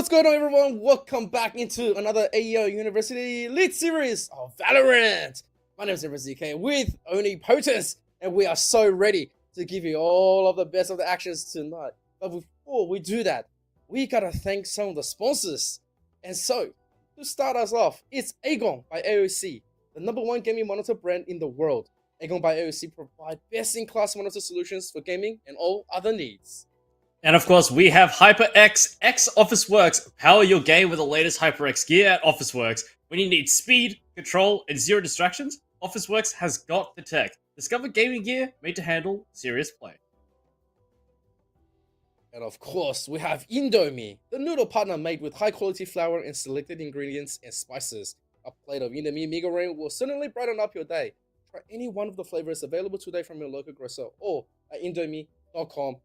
What's going on, everyone? Welcome back into another AEL University Elite Series of Valorant. My name is ZK with OniPotence, and we are so ready to give you all of the best of the actions tonight. But before we do that, we gotta thank some of the sponsors. And so, to start us off, it's AGON by AOC, the #1 gaming monitor brand in the world. AGON by AOC provide best-in-class monitor solutions for gaming and all other needs. And of course, we have HyperX X Officeworks. Power your game with the latest HyperX gear at Officeworks. When you need speed, control, and zero distractions, Officeworks has got the tech. Discover gaming gear made to handle serious play. And of course, we have Indomie, the noodle partner made with high-quality flour and selected ingredients and spices. A plate of Indomie Mega Rain will certainly brighten up your day. Try any one of the flavors available today from your local grocer or at indomie.com.au.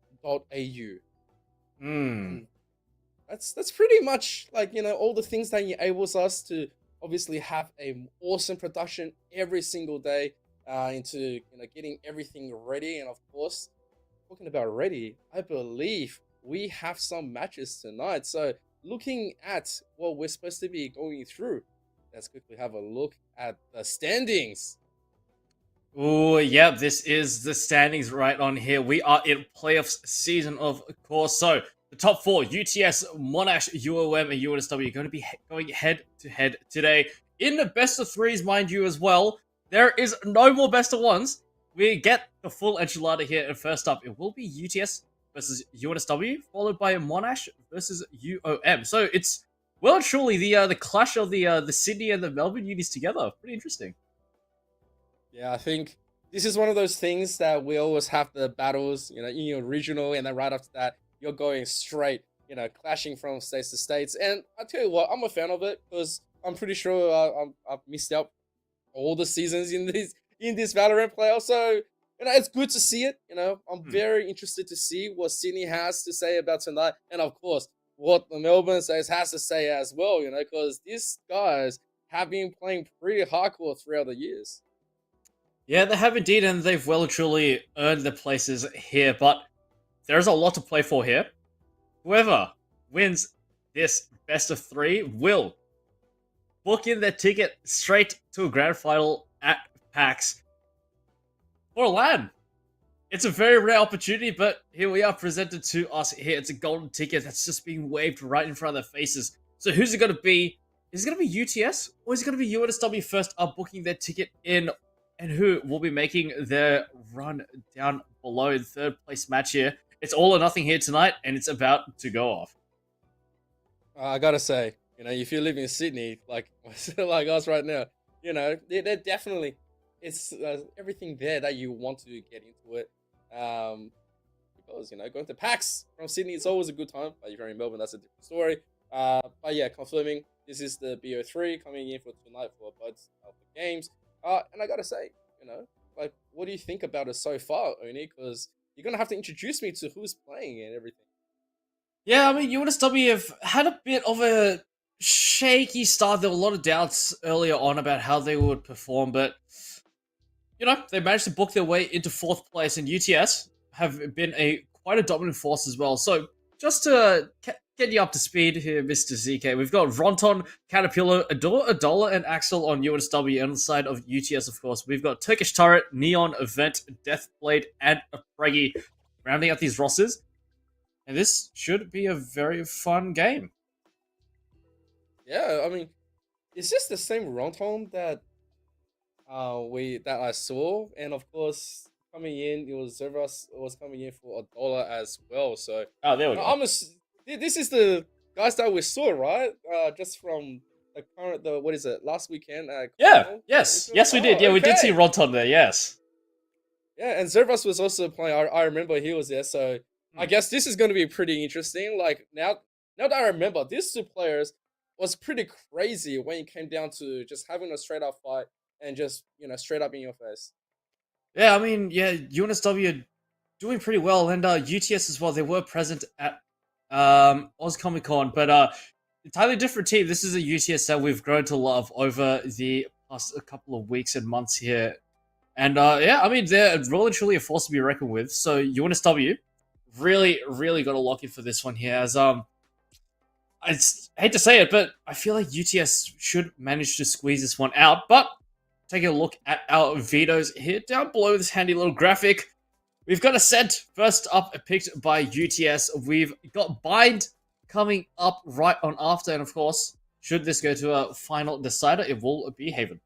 That's pretty much like, all the things that enables us to obviously have a awesome production every single day into getting everything ready. And of course, talking about ready, I believe we have some matches tonight. So looking at what we're supposed to be going through, let's quickly have a look at the standings. Oh, yeah, this is the standings right on here. We are in playoffs season, of course. So, the top four, UTS, Monash, UOM, and UNSW, are going to be going head-to-head today. In the best of threes, mind you, as well. There is no more best of ones. We get the full enchilada here. And first up, it will be UTS versus UNSW, followed by Monash versus UOM. So, it's well and truly the clash of the Sydney and the Melbourne unis together. Pretty interesting. Yeah, I think this is one of those things that we always have the battles, in your regional, and then right after that, you're going straight, clashing from states to states. And I tell you what, I'm a fan of it because I'm pretty sure I've missed out all the seasons in this Valorant playoff. So, it's good to see it. I'm very interested to see what Sydney has to say about tonight, and of course, what the Melbourne has to say as well. Because these guys have been playing pretty hardcore throughout the years. Yeah, they have indeed, and they've well and truly earned their places here, but there's a lot to play for here. Whoever wins this best of three will book in their ticket straight to a grand final at PAX for a LAN. It's a very rare opportunity, but here we are presented to us here. It's a golden ticket that's just being waved right in front of their faces. So who's it going to be? Is it going to be UTS, or is it going to be UNSW first up booking their ticket in? And who will be making their run down below the third place match here? It's all or nothing here tonight, and it's about to go off. I gotta say, if you live in Sydney, like us right now, they're definitely, it's everything there that you want to get into it. Because going to PAX from Sydney, it's always a good time. But if you're in Melbourne, that's a different story. But yeah, confirming this is the BO3 coming in for tonight for Buds Alpha Games. And I gotta say, what do you think about it so far, Oni? Because you're gonna have to introduce me to who's playing and everything. Yeah, I mean, UNSW have had a bit of a shaky start. There were a lot of doubts earlier on about how they would perform, but they managed to book their way into fourth place, and UTS have been quite a dominant force as well. So just to get you up to speed here, Mr. ZK, we've got Ronton, Caterpillar, Adola, and Axel on UNSW, and on the side of UTS, of course, we've got Turkish Turret, Neon, Event, Deathblade, and Fraggy rounding out these rosters. And this should be a very fun game. Yeah, I mean, is this the same Ronton that I saw? And of course, coming in, it was Zervas was coming in for Adola as well. So there we go. This is the guys that we saw, right? Just from the current, what is it, last weekend? Yes, we did. Yeah, we did see Ronton there, yes. Yeah, and Zervas was also playing. I remember he was there, so I guess this is going to be pretty interesting. Like, now that I remember, these two players was pretty crazy when it came down to just having a straight-up fight and just, straight up in your face. Yeah, I mean, UNSW are doing pretty well, and UTS as well. They were present at Oz Comic Con, but entirely different team. This is a UTS that we've grown to love over the past couple of weeks and months here, and I mean, they're really truly a force to be reckoned with. So UNSW really got to lock in for this one here, as hate to say it, but I feel like UTS should manage to squeeze this one out. But taking a look at our vetoes here, down below this handy little graphic, we've got Ascent first up, picked by UTS. We've got Bind coming up right on after, and of course, should this go to a final decider, it will be Haven.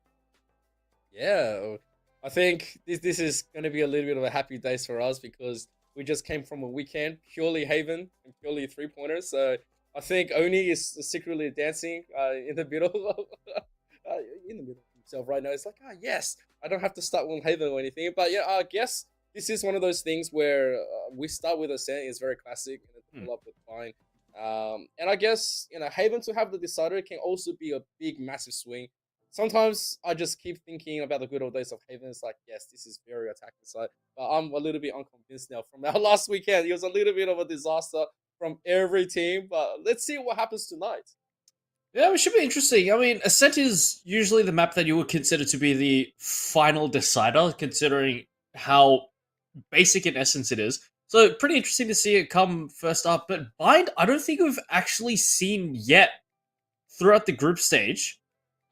Yeah, I think this is going to be a little bit of a happy days for us because we just came from a weekend purely Haven and purely 3-pointers. So I think Oni is secretly dancing in the middle, in the middle of himself right now. It's like, yes, I don't have to start with Haven or anything. But yeah, I guess this is one of those things where we start with Ascent is very classic and then pull up with Fine. And I guess Haven to have the decider can also be a big, massive swing. Sometimes I just keep thinking about the good old days of Haven. It's like, yes, this is very attacking side, but I'm a little bit unconvinced now from our last weekend. It was a little bit of a disaster from every team, but let's see what happens tonight. Yeah, it should be interesting. I mean, Ascent is usually the map that you would consider to be the final decider, considering how basic in essence it is. So pretty interesting to see it come first up. But Bind, I don't think we've actually seen yet throughout the group stage.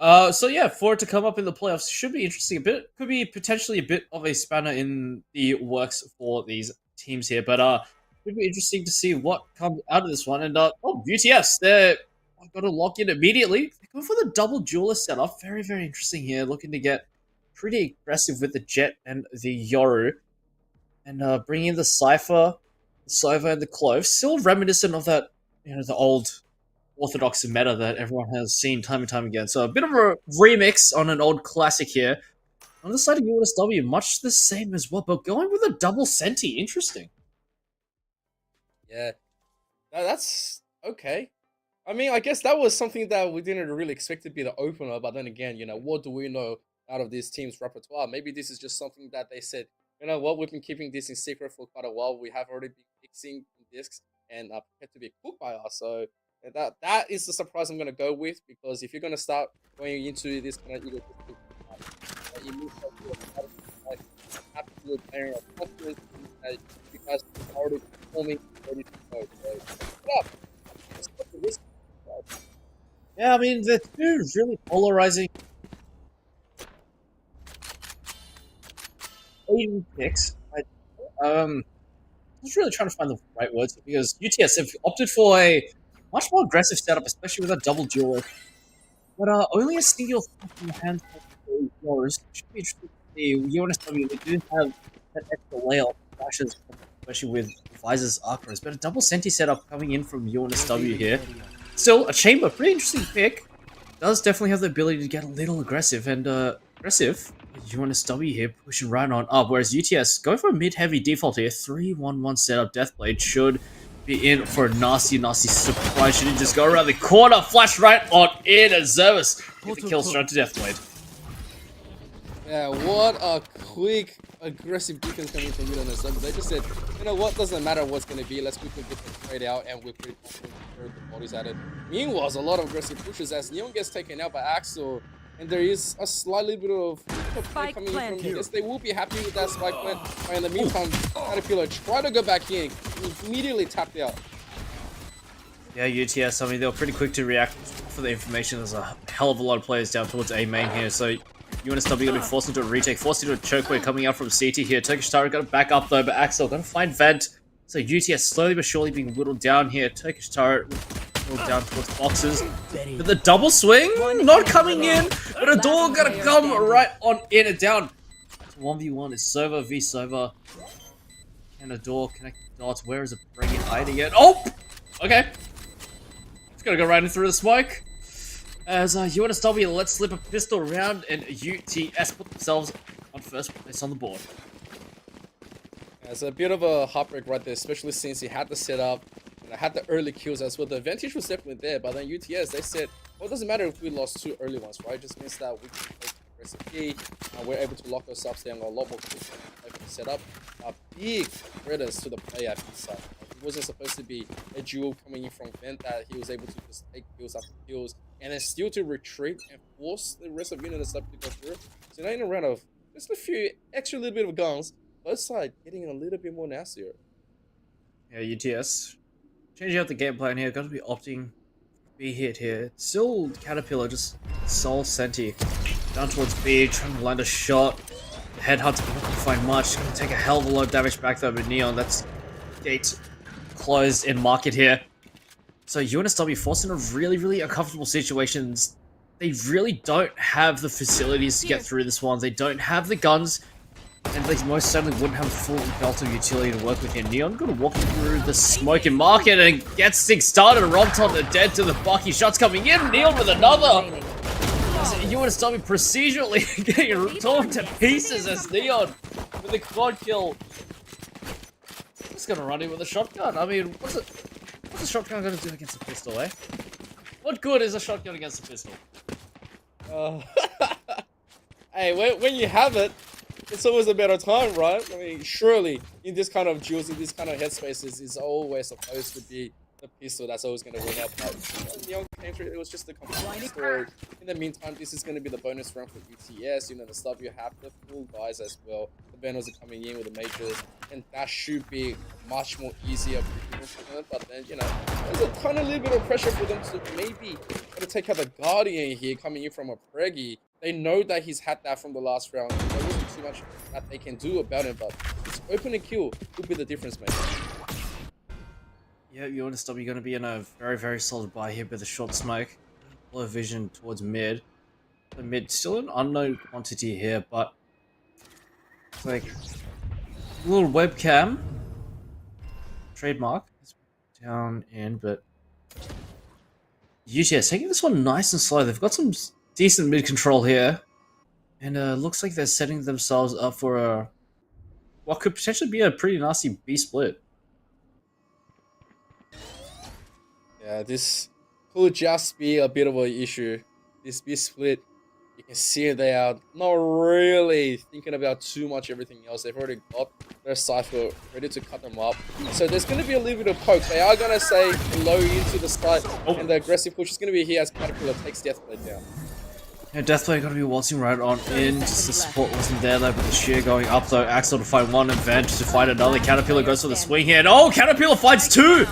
So yeah, for it to come up in the playoffs should be interesting. A bit could be potentially a bit of a spanner in the works for these teams here. But should be interesting to see what comes out of this one. And UTS, they're got to lock in immediately. They go for the double duelist setup. Very, very interesting here. Looking to get pretty aggressive with the Jet and the Yoru. And bringing in the Cypher, the Sova, and the Clove. Still reminiscent of that, the old Orthodox meta that everyone has seen time and time again. So a bit of a remix on an old classic here. On the side of UNSW, much the same as well, but going with a double Senti. Interesting. Yeah, that's okay. I mean, I guess that was something that we didn't really expect to be the opener, but then again, what do we know out of this team's repertoire? Maybe this is just something that they said, you know what, we've been keeping this in secret for quite a while. We have already been mixing discs and prepared to be cooked by us. So that is the surprise I'm going to go with, because if you're going to start going into this kind of egotistic, you move to like absolute player of confidence that you guys are already performing, ready to go. So, yeah, let's put the risk. Yeah, I mean, the two really polarizing Asian picks. I was really trying to find the right words because UTS have opted for a much more aggressive setup, especially with a double duel. But only a single in the hands of the Warriors. Should be interesting to see. UNSW, they do have that extra layer of flashes, especially with Visor's Archers. But a double Senti setup coming in from UNSW here. Still, a Chamber, pretty interesting pick. Does definitely have the ability to get a little aggressive, and aggressive. UNSW here pushing right on up, whereas UTS going for a mid-heavy default here. 3-1-1 setup. Deathblade should be in for a nasty, nasty surprise. Should he just go around the corner, flash right on in as Zervis get the kill straight to Deathblade. Yeah, what a quick, aggressive defense coming from UNSW. They just said, you know what, doesn't matter what's going to be, let's quickly get the trade out, and we're pretty confident the bodies at it. Meanwhile, a lot of aggressive pushes as Neon gets taken out by Axel, and there is a slightly bit of play coming in from this. They will be happy with that spike plant, but in the meantime, Caterpillar try to go back in, immediately tapped out. Yeah, UTS, I mean, they were pretty quick to react for the information. There's a hell of a lot of players down towards A main here, so UNSW going to be forced into a retake, forced into a chokeway coming out from CT here. Turkish Turret going to back up though, but Axel going to find Vent. So UTS slowly but surely being whittled down here. Turkish Turret whittled down towards boxes. But the double swing not coming in, but a door going to come right on in and down. 1v1 is Sova v Sova. And a door connecting dots. Where is it bringing hiding it? Oh! Okay. It's going to go right in through the smoke. As UNSW lets slip a pistol round, and UTS put themselves on first place on the board. Yeah, it's a bit of a heartbreak right there, especially since he had the setup and had the early kills as well. The advantage was definitely there, but then UTS, they said, well, it doesn't matter if we lost 2 early ones, right? It just means that we can play recipe, we're able to lock ourselves down a lot more quickly for the setup. Big credits to the player at his side. It wasn't supposed to be a duel coming in from Vent that he was able to just take kills after kills and then still to retreat and force the rest of UNSW to go through. So now in a round of just a few extra little bit of guns, both sides getting a little bit more nastier. Yeah, UTS changing out the game plan here. Got to be opting B hit here. Still Caterpillar, just Soul Senti. Down towards B, trying to land a shot. Headhunter not gonna find much. Gonna take a hell of a lot of damage back though, but Neon, that's gate closed in market here. So UNSW forced in a really uncomfortable situations. They really don't have the facilities to get through this one. They don't have the guns, and they most certainly wouldn't have a full belt of utility to work with here. Neon gonna walk through the smoke and market and gets things started. Ronton the dead to the Bucky. Shots coming in. Neon with another. UNSW procedurally getting torn to pieces as Neon with a quad kill. Just gonna run in with a shotgun. I mean, what's a shotgun gonna do against a pistol, eh? What good is a shotgun against a pistol? Hey, when you have it, it's always a better time, right? I mean, surely in this kind of duels, in this kind of headspaces, it's always supposed to be the pistol that's always going to win out. But Neon came through, it was just a complete story. In the meantime, this is going to be the bonus round for UTS. You know, the W have the full guys as well. The Venos are coming in with the majors, and that should be much more easier for them. But then, you know, there's a ton of little bit of pressure for them to maybe try to take out the Guardian here, coming in from a Preggy. They know that he's had that from the last round. There wasn't too much that they can do about it, but it's open and kill will be the difference maker. Yeah, UNSW going to be in a very solid buy here with a short smoke. Low vision towards mid. The mid still an unknown quantity here, but it's like a little webcam trademark down in, but UTS taking this one nice and slow. They've got some decent mid control here, and looks like they're setting themselves up for a what could potentially be a pretty nasty B split. Yeah, this could just be a bit of an issue. This B split, you can see they are not really thinking about too much everything else. They've already got their Cypher ready to cut them up. So there's going to be a little bit of poke. They are going to say low into the side, and the aggressive push is going to be here as Caterpillar takes Deathblade down. Yeah, Deathblade going to be waltzing right on in. Just the support wasn't there though, but the shear going up though. Axel to find one, and Vent to find another. Caterpillar goes for the swing here, and oh, Caterpillar finds two!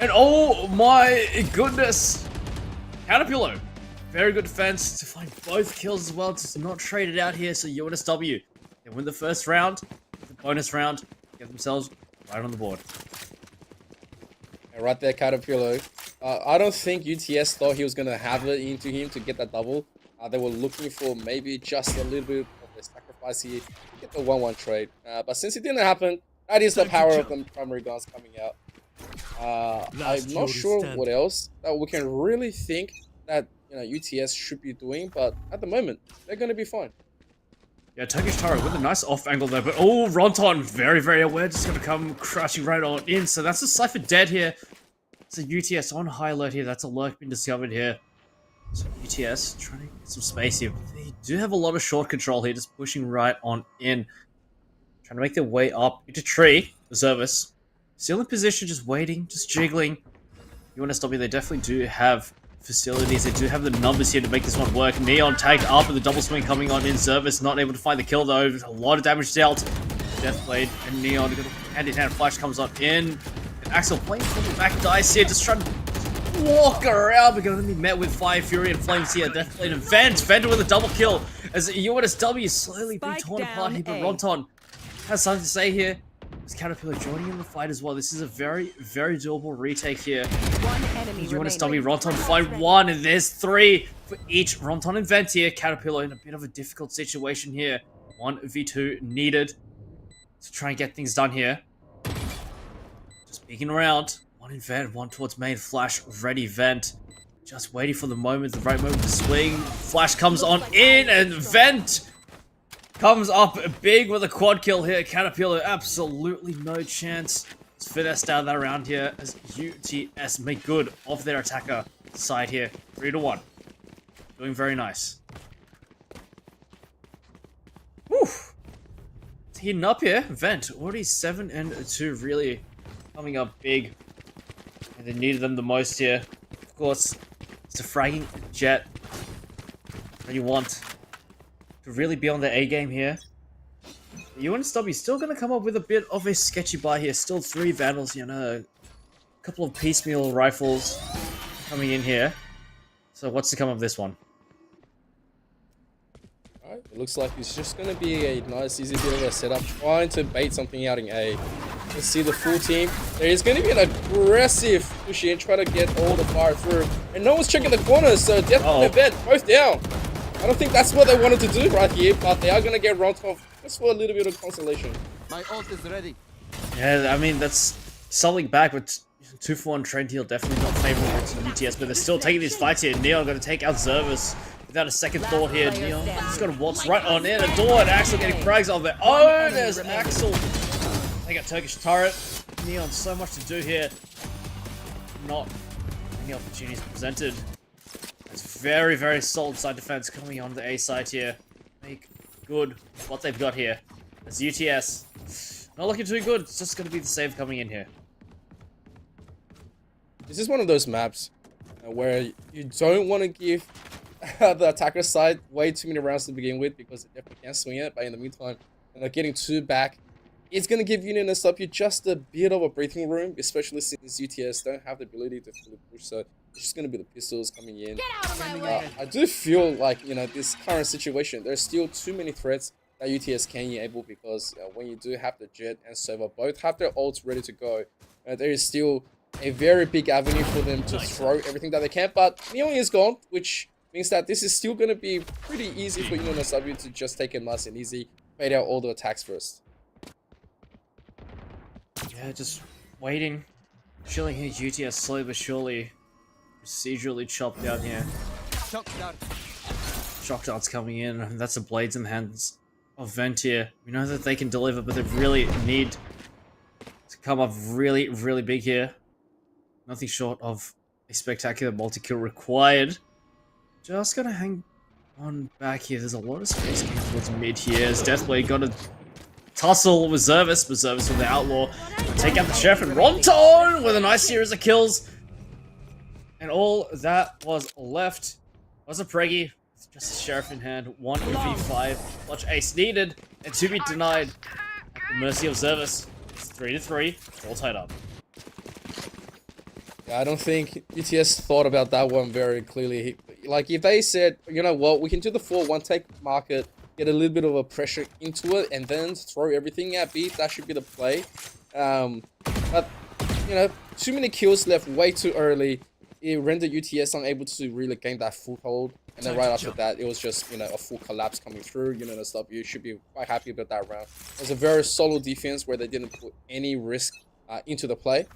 And oh my goodness! Caterpillar, very good defense to find both kills as well, to not trade it out here. So UNSW, they win the first round, the bonus round, get themselves right on the board. And right there, Caterpillar. I don't think UTS thought he was going to have it into him to get that double. They were looking for maybe just a little bit of a sacrifice here to get the 1-1 trade. But since it didn't happen, that is the power of the primary guns coming out. I'm not sure what else that we can really think that UTS should be doing, but at the moment, they're going to be fine. Yeah, Turkish Taro with a nice off angle there, but oh, Ronton very aware, just going to come crashing right on in. So that's a Cypher dead here. So UTS on high alert here. That's a lurk been discovered here. So UTS trying to get some space here. They do have a lot of short control here, just pushing right on in. Trying to make their way up into tree. Reservists. Still in position, just waiting, just jiggling. UNSW, they definitely do have facilities. They do have the numbers here to make this one work. Neon tagged up with the double swing coming on in service. Not able to find the kill though. A lot of damage dealt. Deathblade and Neon hand in hand. Flash comes on in. And Axel playing for the back dice here. Just trying to walk around. We're going to be met with Fire Fury and Flames here. Deathblade and Vent with a double kill. As UNSW is slowly being torn apart here. But Ronton has something to say here. There's Caterpillar joining in the fight as well. This is a very doable retake here. UNSW, Ronton find one, and there's three for each. Ronton and Vent here. Caterpillar in a bit of a difficult situation here. 1v2 needed to try and get things done here. Just peeking around. One in Vent, one towards main. Flash ready, Vent. Just waiting for the moment, the right moment to swing. Flash comes on in, and Vent comes up big with a quad kill here. Caterpillar, absolutely no chance. It's finessed out of that round here as UTS make good of their attacker side here. 3-1. Doing very nice. Whew. It's heating up here. Vent, already 7-2, really coming up big. And they needed them the most here. Of course, it's a fragging jet that you want to really be on the A game here. UNSW still going to come up with a bit of a sketchy buy here. Still 3 Vandals, a couple of piecemeal rifles. coming in here. So what's to come of this one? Alright, it looks like it's just going to be a nice, easy bit of a setup, trying to bait something out in A. Let's see the full team. There is going to be an aggressive push in, try to get all the fire through. And no one's checking the corners, so death on their bed, both down. I don't think that's what they wanted to do right here, but they are going to get round off just for a little bit of consolation. My ult is ready. Yeah, I mean, that's something back, but 2-for-1 trend heal definitely not favorable to UTS, but they're still taking these fights here. Neon going to take out Zervis without a second thought here. Neon just going to waltz right on in a door, and Axel getting frags on their own. There's Axel. They got Turkish turret. Neon, so much to do here. Not any opportunities presented. It's very, very solid side defense coming on the A side here. Make good what they've got here. It's UTS. Not looking too good. It's just going to be the save coming in here. This is one of those maps where you don't want to give the attacker side way too many rounds to begin with, because it definitely can swing it. But in the meantime, getting 2 back, it's going to give Union and SW just a bit of a breathing room, especially since UTS don't have the ability to fully push. So it's just going to be the pistols coming in. Get out of my way. I do feel like, this current situation, there's still too many threats that UTS can enable, because when you do have the Jet and Sova both have their ults ready to go, there is still a very big avenue for them to throw everything that they can. But Neon is gone, which means that this is still going to be pretty easy for Union and SW to just take it nice and easy, bait out all the attacks first. Yeah, just waiting. Chilling here, UTS slowly but surely. Procedurally chopped down here. Shock darts coming in, and that's the blades in the hands of Ventir. We know that they can deliver, but they really need to come up really, really big here. Nothing short of a spectacular multi-kill required. Just gonna hang on back here. There's a lot of space going towards mid here. As Deathblade got a tussle with Zervis, but Zervis with the Outlaw. Take out the Sheriff, and Ronton with a nice series of kills. And all that was left was a Preggy. It's just a Sheriff in hand. 1v5. Clutch ace needed, and to be denied at the mercy of Zervis. It's 3-3. All tied up. Yeah, I don't think UTS thought about that one very clearly. Like, if they said, you know what, we can do the 4-1 take market, get a little bit of a pressure into it, and then throw everything at B, that should be the play. But, too many kills left way too early. It rendered UTS unable to really gain that foothold. And then right after that, it was just, a full collapse coming through. The stuff, you should be quite happy about that round. It was a very solid defense where they didn't put any risk into the play.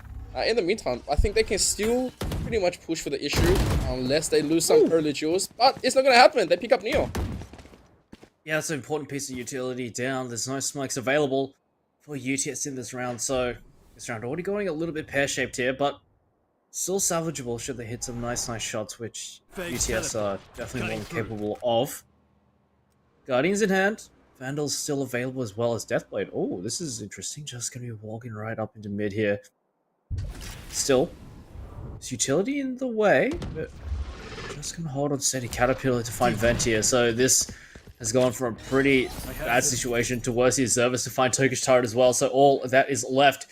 In the meantime, I think they can still pretty much push for the issue unless they lose some early jewels. But it's not going to happen. They pick up Neo. Yeah, that's an important piece of utility down. There's no smokes available for UTS in this round. So this round already going a little bit pear-shaped here, but still salvageable should they hit some nice shots, which UTS are definitely more than capable of. Guardians in hand. Vandal's still available as well as Deathblade. Oh, this is interesting. Just going to be walking right up into mid here. Still, there's utility in the way, but just going to hold on steady. Caterpillar to find Vent here. So this has gone from a pretty bad situation to worse. His service to find Turkish turret as well. So all that is left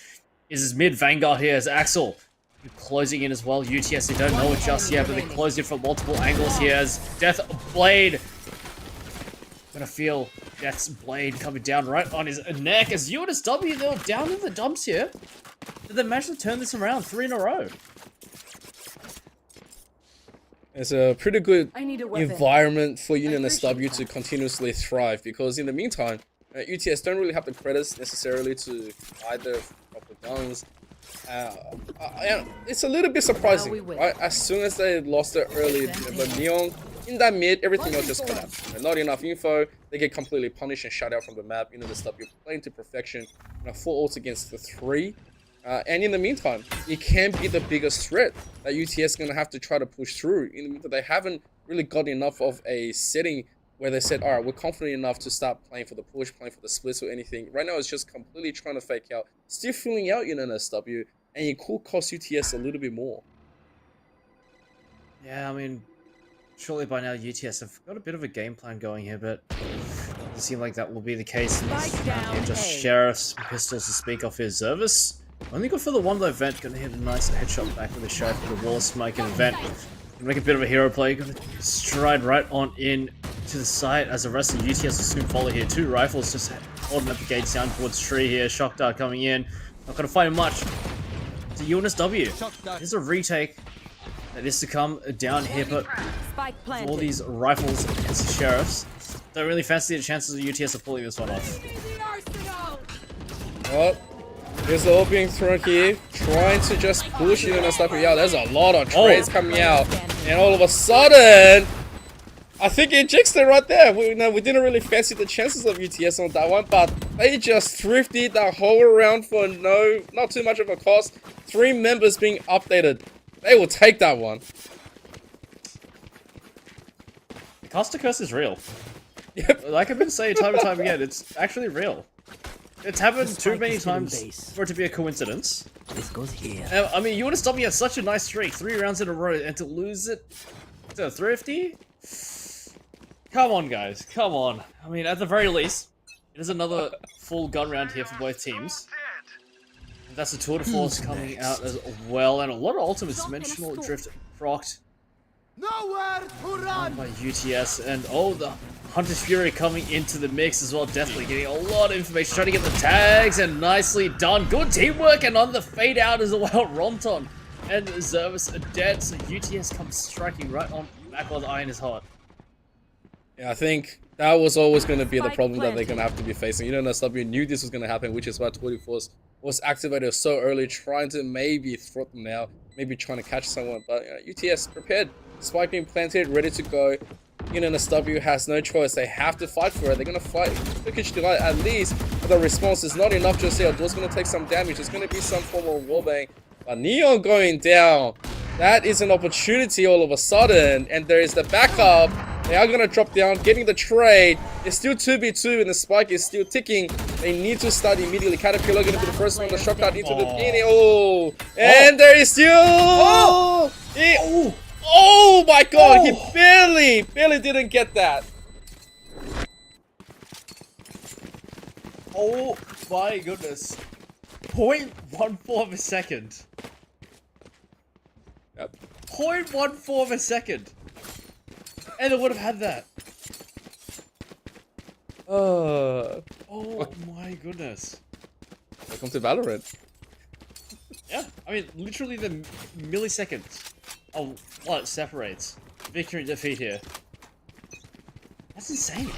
is his mid Vanguard here as Axel closing in as well. UTS, they don't know it just yet, but they closed it from multiple angles here as Deathblade. Gonna feel Death's blade coming down right on his neck as UNSW, they were down in the dumps here. Did they manage to turn this around 3 in a row? It's a pretty good environment for UNSW to continuously thrive, because in the meantime, UTS don't really have the credits necessarily to either of the guns. It's a little bit surprising, right? As soon as they lost it early, but Neon, in that mid, everything else just collapsed. Not enough info, they get completely punished and shut out from the map. UNSW playing to perfection, 4 ults against the 3. And in the meantime, it can be the biggest threat that UTS is going to have to try to push through. In the meantime, they haven't really got enough of a setting where they said, all right, we're confident enough to start playing for the push, playing for the splits or anything. Right now, it's just completely trying to fake out, still filling out UNSW, and it could cost UTS a little bit more. Yeah, I mean, surely by now UTS have got a bit of a game plan going here, but it doesn't seem like that will be the case in this round here. Just Sheriff's pistols to speak of his service. Only good for the one though. Vent gonna hit a nice headshot back with a shot for the wall smoke, and Vent gonna make a bit of a hero play. Gonna stride right on in to the side as the rest of UTS will soon follow here. 2 rifles just holding up the gates down towards tree here. Shock dart coming in. Not gonna fight him much. It's a UNSW. Here's a retake that is to come down here, but all these rifles against the sheriffs, don't really fancy the chances of UTS of pulling this one off. Well, here's the ult being thrown here, trying to just push it and stuff. Yeah, there's a lot of trades coming out, and all of a sudden, I think it jinxed it right there. We didn't really fancy the chances of UTS on that one, but they just thrifted that whole round for not too much of a cost. 3 members being updated. They will take that one. The Costa curse is real. Yep. Like I've been saying time and time again, it's actually real. It's happened too many times for it to be a coincidence. This goes here. I mean, UNSW has such a nice streak, 3 rounds in a row, and to lose it to Thrifty? Come on, guys. Come on. I mean, at the very least, it is another full gun round here for both teams. And that's the tour de force coming out as well, and a lot of ultimates. Dimensional drift procced Nowhere to run. by UTS, and the Hunter's Fury coming into the mix as well. Definitely getting a lot of information, trying to get the tags, and nicely done. Good teamwork, and on the fade out as well, Ronton and Zervis are dead, so UTS comes striking right on back while the iron is hot. Yeah, I think that was always going to be the problem that they're going to have to be facing. UNSW knew this was going to happen, which is why 24 was activated so early, trying to maybe thwart them now, maybe trying to catch someone. But UTS prepared, spike being planted, ready to go. UNSW has no choice. They have to fight for it. They're going to fight Turkish Delight at least. But the response is not enough just yet. Door's going to take some damage. There's going to be some form of wallbang. But Neon going down. That is an opportunity all of a sudden. And there is the backup. They are going to drop down, getting the trade. It's still 2v2 and the spike is still ticking. They need to start immediately. Caterpillar going to be the first one to shock out into the beginning. And there is still... Oh my god, he barely didn't get that. Oh my goodness. 0.14 of a second. Yep. 0.14 of a second. And it would have had that. Oh my goodness. Welcome to Valorant. Yeah, I mean, literally the milliseconds of what separates victory and defeat here. That's insane.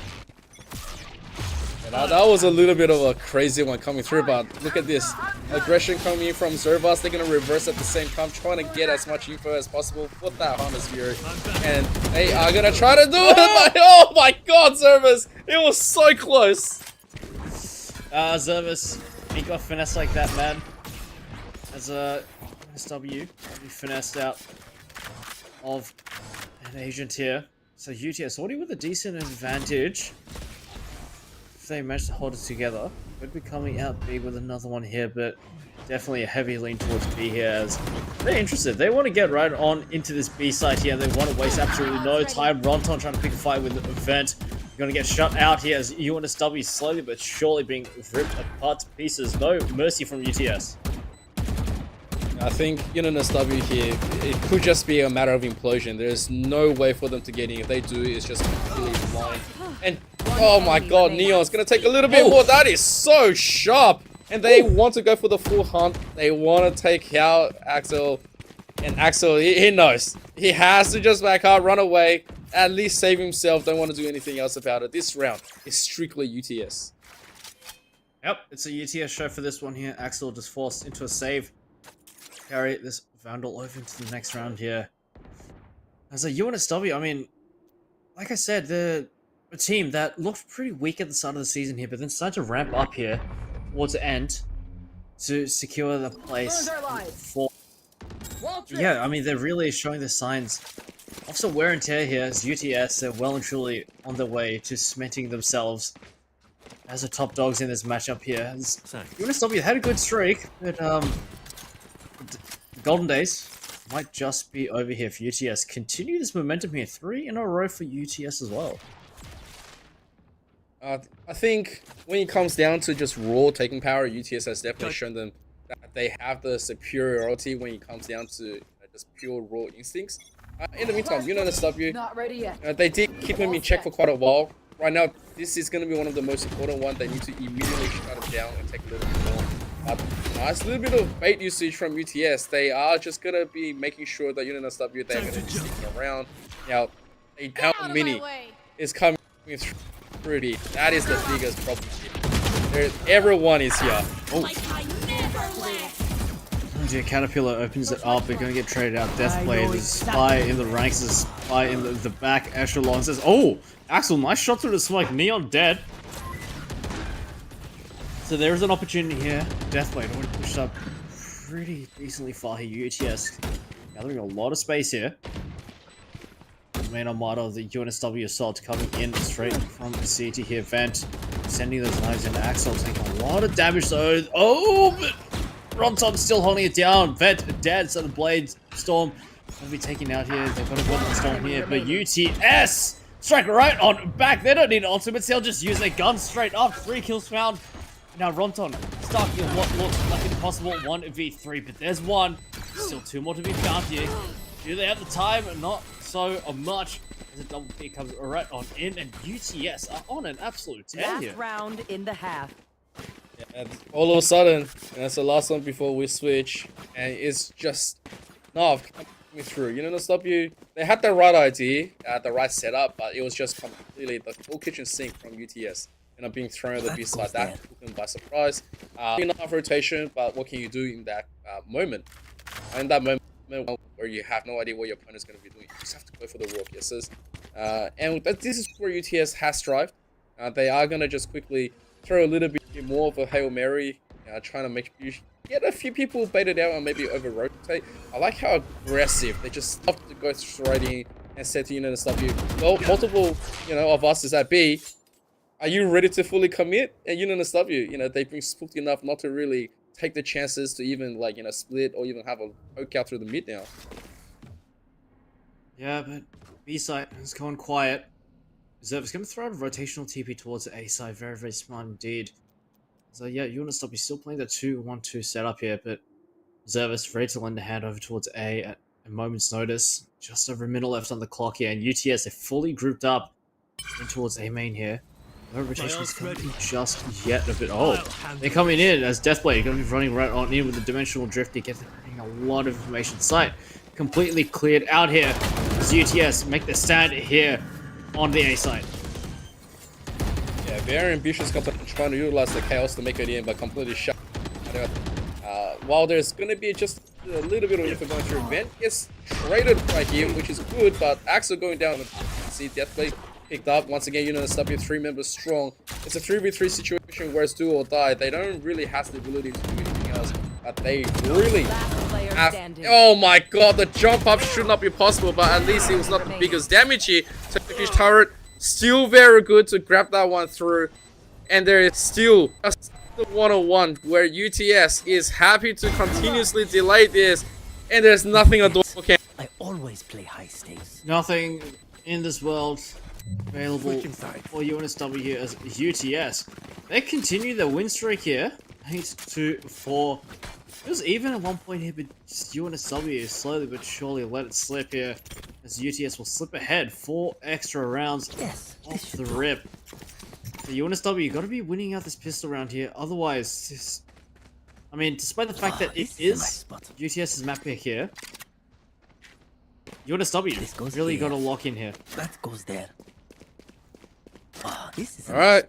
Yeah, that was a little bit of a crazy one coming through, but look at this. Aggression coming in from Zervas. They're going to reverse at the same time, trying to get as much info as possible with that Hunter's Fury. And they are going to try to do it, but oh my god, Zervas! It was so close! Zervas, he got finessed like that, man. As a SW, he finessed out of an agent here. So UTS already with a decent advantage. If they manage to hold it together, would be coming out B with another one here, but definitely a heavy lean towards B here as they're interested. They want to get right on into this B side here. They want to waste absolutely no time. Ronton trying to pick a fight with the event. Going to get shut out here as UNSW slowly but surely being ripped apart to pieces. No mercy from UTS. I think UNSW here, it could just be a matter of implosion. There's no way for them to get in. If they do, it's just completely blind. And oh my god, Neon's gonna take a little bit more. That is so sharp. And they want to go for the full hunt. They want to take out Axel. And Axel, he knows. He has to just back out, run away, at least save himself. Don't want to do anything else about it. This round is strictly UTS. Yep, it's a UTS show for this one here. Axel just forced into a save. Carry this Vandal over into the next round here. As a UNSW, I mean, like I said, they're a team that looked pretty weak at the start of the season here, but then started to ramp up here towards the end to secure the place for... Yeah, I mean, they're really showing the signs of some wear and tear here as UTS are well and truly on their way to cementing themselves as the top dogs in this matchup here. UNSW had a good streak, but the Golden Days might just be over here for UTS. Continue this momentum here. 3 in a row for UTS as well. I think when it comes down to just raw taking power, UTS has definitely shown them they have the superiority when it comes down to just pure raw instincts. In the meantime, UNSW, Not ready yet. they did keep him in check for quite a while. Right now, this is going to be one of the most important ones. They need to immediately shut him down and take a little bit more. But nice little bit of bait usage from UTS. They are just going to be making sure that UNSW, they're going to be sticking around. Now, a down mini is coming through here. That is the biggest problem here. Everyone is here. Oh. Yeah, Caterpillar opens it up. They're going to get traded out. Deathblade, there's Spy in the ranks, there's Spy in the back. Echelon says, oh, Axel, nice shot through the smoke. Neon dead. So there's an opportunity here. Deathblade already pushed up pretty decently far here. UTS gathering a lot of space here. The main armada of the UNSW assault coming in straight from the CT here. Vent sending those knives into Axel, taking a lot of damage though. Oh, but Rontom's still holding it down. Vent dead, so the Blade Storm will be taken out here. They've got a weapon storm here, but UTS strike right on back. They don't need ultimates, they'll just use their guns straight up. 3 kills found. Now Ronton stuck in what looks like an impossible 1v3, but there's one. Still 2 more to be found here. Do they have the time? Not so much. As a double P comes right on in, and UTS are on an absolute 10 here. Last round in the half. And all of a sudden, and that's the last one before we switch, and it's just coming through. UNSW, they had the right idea, the right setup, but it was just completely the full kitchen sink from UTS. Being thrown at the B side, that took them by surprise. Enough rotation, but what can you do in that moment? In that moment where you have no idea what your opponent's going to be doing, you just have to go for the raw kisses. And this is where UTS has thrived. They are going to just quickly throw a little bit more of a Hail Mary, trying to make you get a few people baited out and maybe over rotate. I like how aggressive they just love to go straight in and say to UNSW, well, multiple of us is at B. Are you ready to fully commit? And UNSW, they've been spooked enough not to really take the chances to even split or even have a poke out through the mid now. Yeah, but B side has gone quiet. Reserve is going to throw a rotational TP towards the A side. Very, very smart indeed. So yeah, UNSW still playing the 2-1-2 setup here, but Reserve is ready to lend a hand over towards A at a moment's notice. Just over a minute left on the clock here, and UTS are fully grouped up in towards A main here. No rotation's coming just yet a bit. Oh, they're coming in as Deathblade going to be running right on in with the dimensional drift to get a lot of information. Site completely cleared out here as UTS make the stand here on the A side. Yeah, very ambitious company trying to utilize the chaos to make it in, but completely shut out. While there's going to be just a little bit of info going through, Vent gets traded right here, which is good, but Axel going down. See Deathblade picked up. Once again, UNSW 3 members strong. It's a 3v3 situation where it's do or die. They don't really have the ability to do anything else, but they really have... Oh my god, the jump up should not be possible, but at least it was not the biggest damage here. Turkish turret, still very good to grab that one through. And there is still just the 1-on-1 where UTS is happy to continuously delay this, and there's nothing Adolfo can... I always play high stakes. Nothing in this world available for UNSW here as UTS. They continue their win streak here. 8-4. It was even at one point here, but UNSW slowly but surely let it slip here as UTS will slip ahead 4 extra rounds off the rip. The UNSW, you got to be winning out this pistol round here, otherwise I mean, despite the fact that it is UTS's map pick here, UNSW really got to lock in here. That goes there. This is Alright.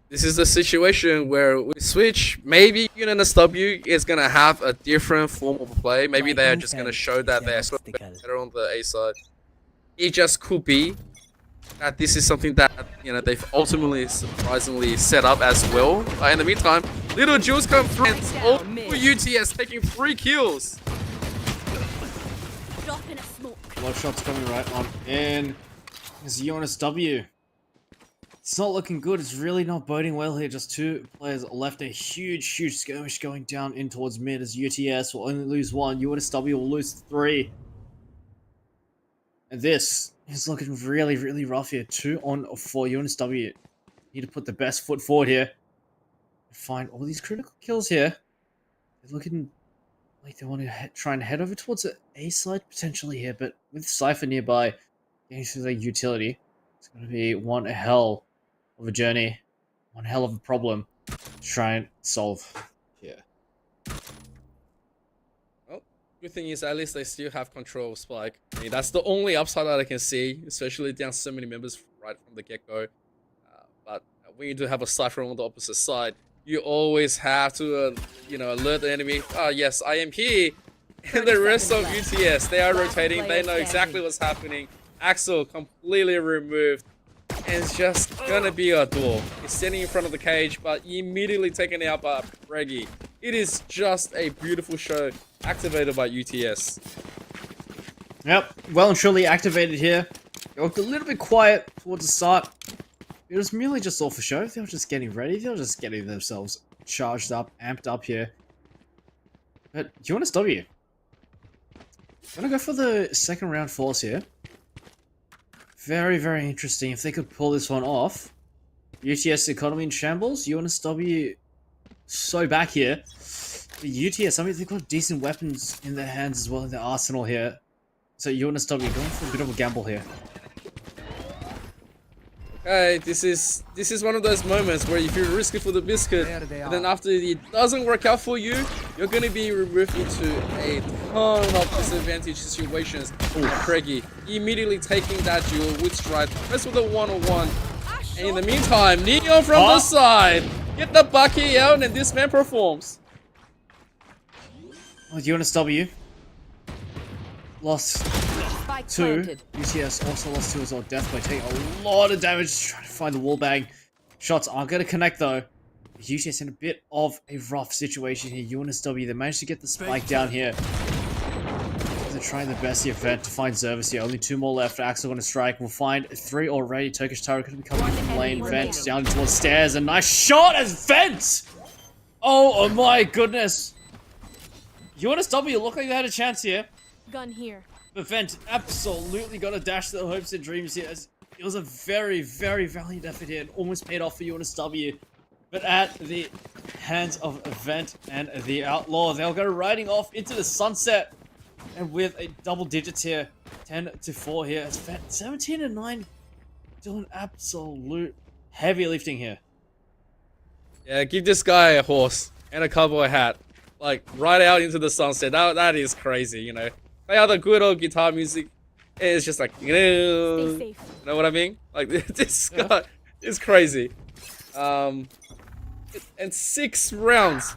This is the situation where we switch. Maybe UNSW is going to have a different form of play. Maybe they are just going to show that they're sort of better on the A side. It just could be that this is something that, they've ultimately surprisingly set up as well. But in the meantime, little Jules come through and all for UTS taking 3 kills. Blood shots coming right on in. It's UNSW. It's not looking good. It's really not boding well here. Just 2 players left. A huge, huge skirmish going down in towards mid as UTS will only lose 1. UNSW will lose 3. And this is looking really, really rough here. 2-on-4. UNSW need to put the best foot forward here. Find all these critical kills here. They're looking like they want to try and head over towards the A side potentially here, but with Cypher nearby, getting through the utility, it's going to be one hell of a journey, one hell of a problem to try and solve here. Well, good thing is at least they still have control of Spike. I mean, that's the only upside that I can see, especially down so many members right from the get-go. But when you do have a Cypher on the opposite side, you always have to, alert the enemy. Oh, yes, I am here. And the rest of UTS, they are rotating. They know exactly what's happening. Axel completely removed. And it's just gonna be a duel. He's standing in front of the cage, but immediately taken out by Reggie. It is just a beautiful show activated by UTS. Yep, well and truly activated here. They looked a little bit quiet towards the start. It was merely just all for show. They were just getting ready. They were just getting themselves charged up, amped up here. But UNSW, I'm gonna go for the second round force here. Very, very interesting. If they could pull this one off. UTS economy in shambles. UNSW so back here. The UTS, I mean, they've got decent weapons in their hands as well in their arsenal here. So UNSW going for a bit of a gamble here. Okay, this is one of those moments where if you risk it for the biscuit, and then after it doesn't work out for you, you're gonna be removed into a ton of disadvantage situations. Craigie immediately taking that duel with stride, press with a 1-on-1, and in the meantime, Neon from the side, get the Bucky out, and this man performs. Well, UNSW lost Spike 2. planted. UTS also lost 2 as well. Death by taking a lot of damage trying to find the wall bang. Shots aren't going to connect though. UTS in a bit of a rough situation here. UNSW, they managed to get the spike down here. They're trying their best here, Vent, to find Zervis here. Only 2 more left. Axel going to strike. We'll find 3 already. Turkish Turret going to be coming from lane. Vent down towards stairs. A nice shot as Vent! Oh my goodness. UNSW look like they had a chance here. Gun here. But Vent absolutely got to dash their hopes and dreams here. It was a very, very valiant effort here. It almost paid off for UNSW. But at the hands of Vent and the Outlaw, they'll go riding off into the sunset. And with a double digits here, 10-4 here. It's Vent 17-9, doing absolute heavy lifting here. Yeah, give this guy a horse and a cowboy hat. Like, right out into the sunset. That is crazy, you know. Play out the good old guitar music. It's just like, Stay safe. you know what I mean? Like, this guy is crazy. And 6 rounds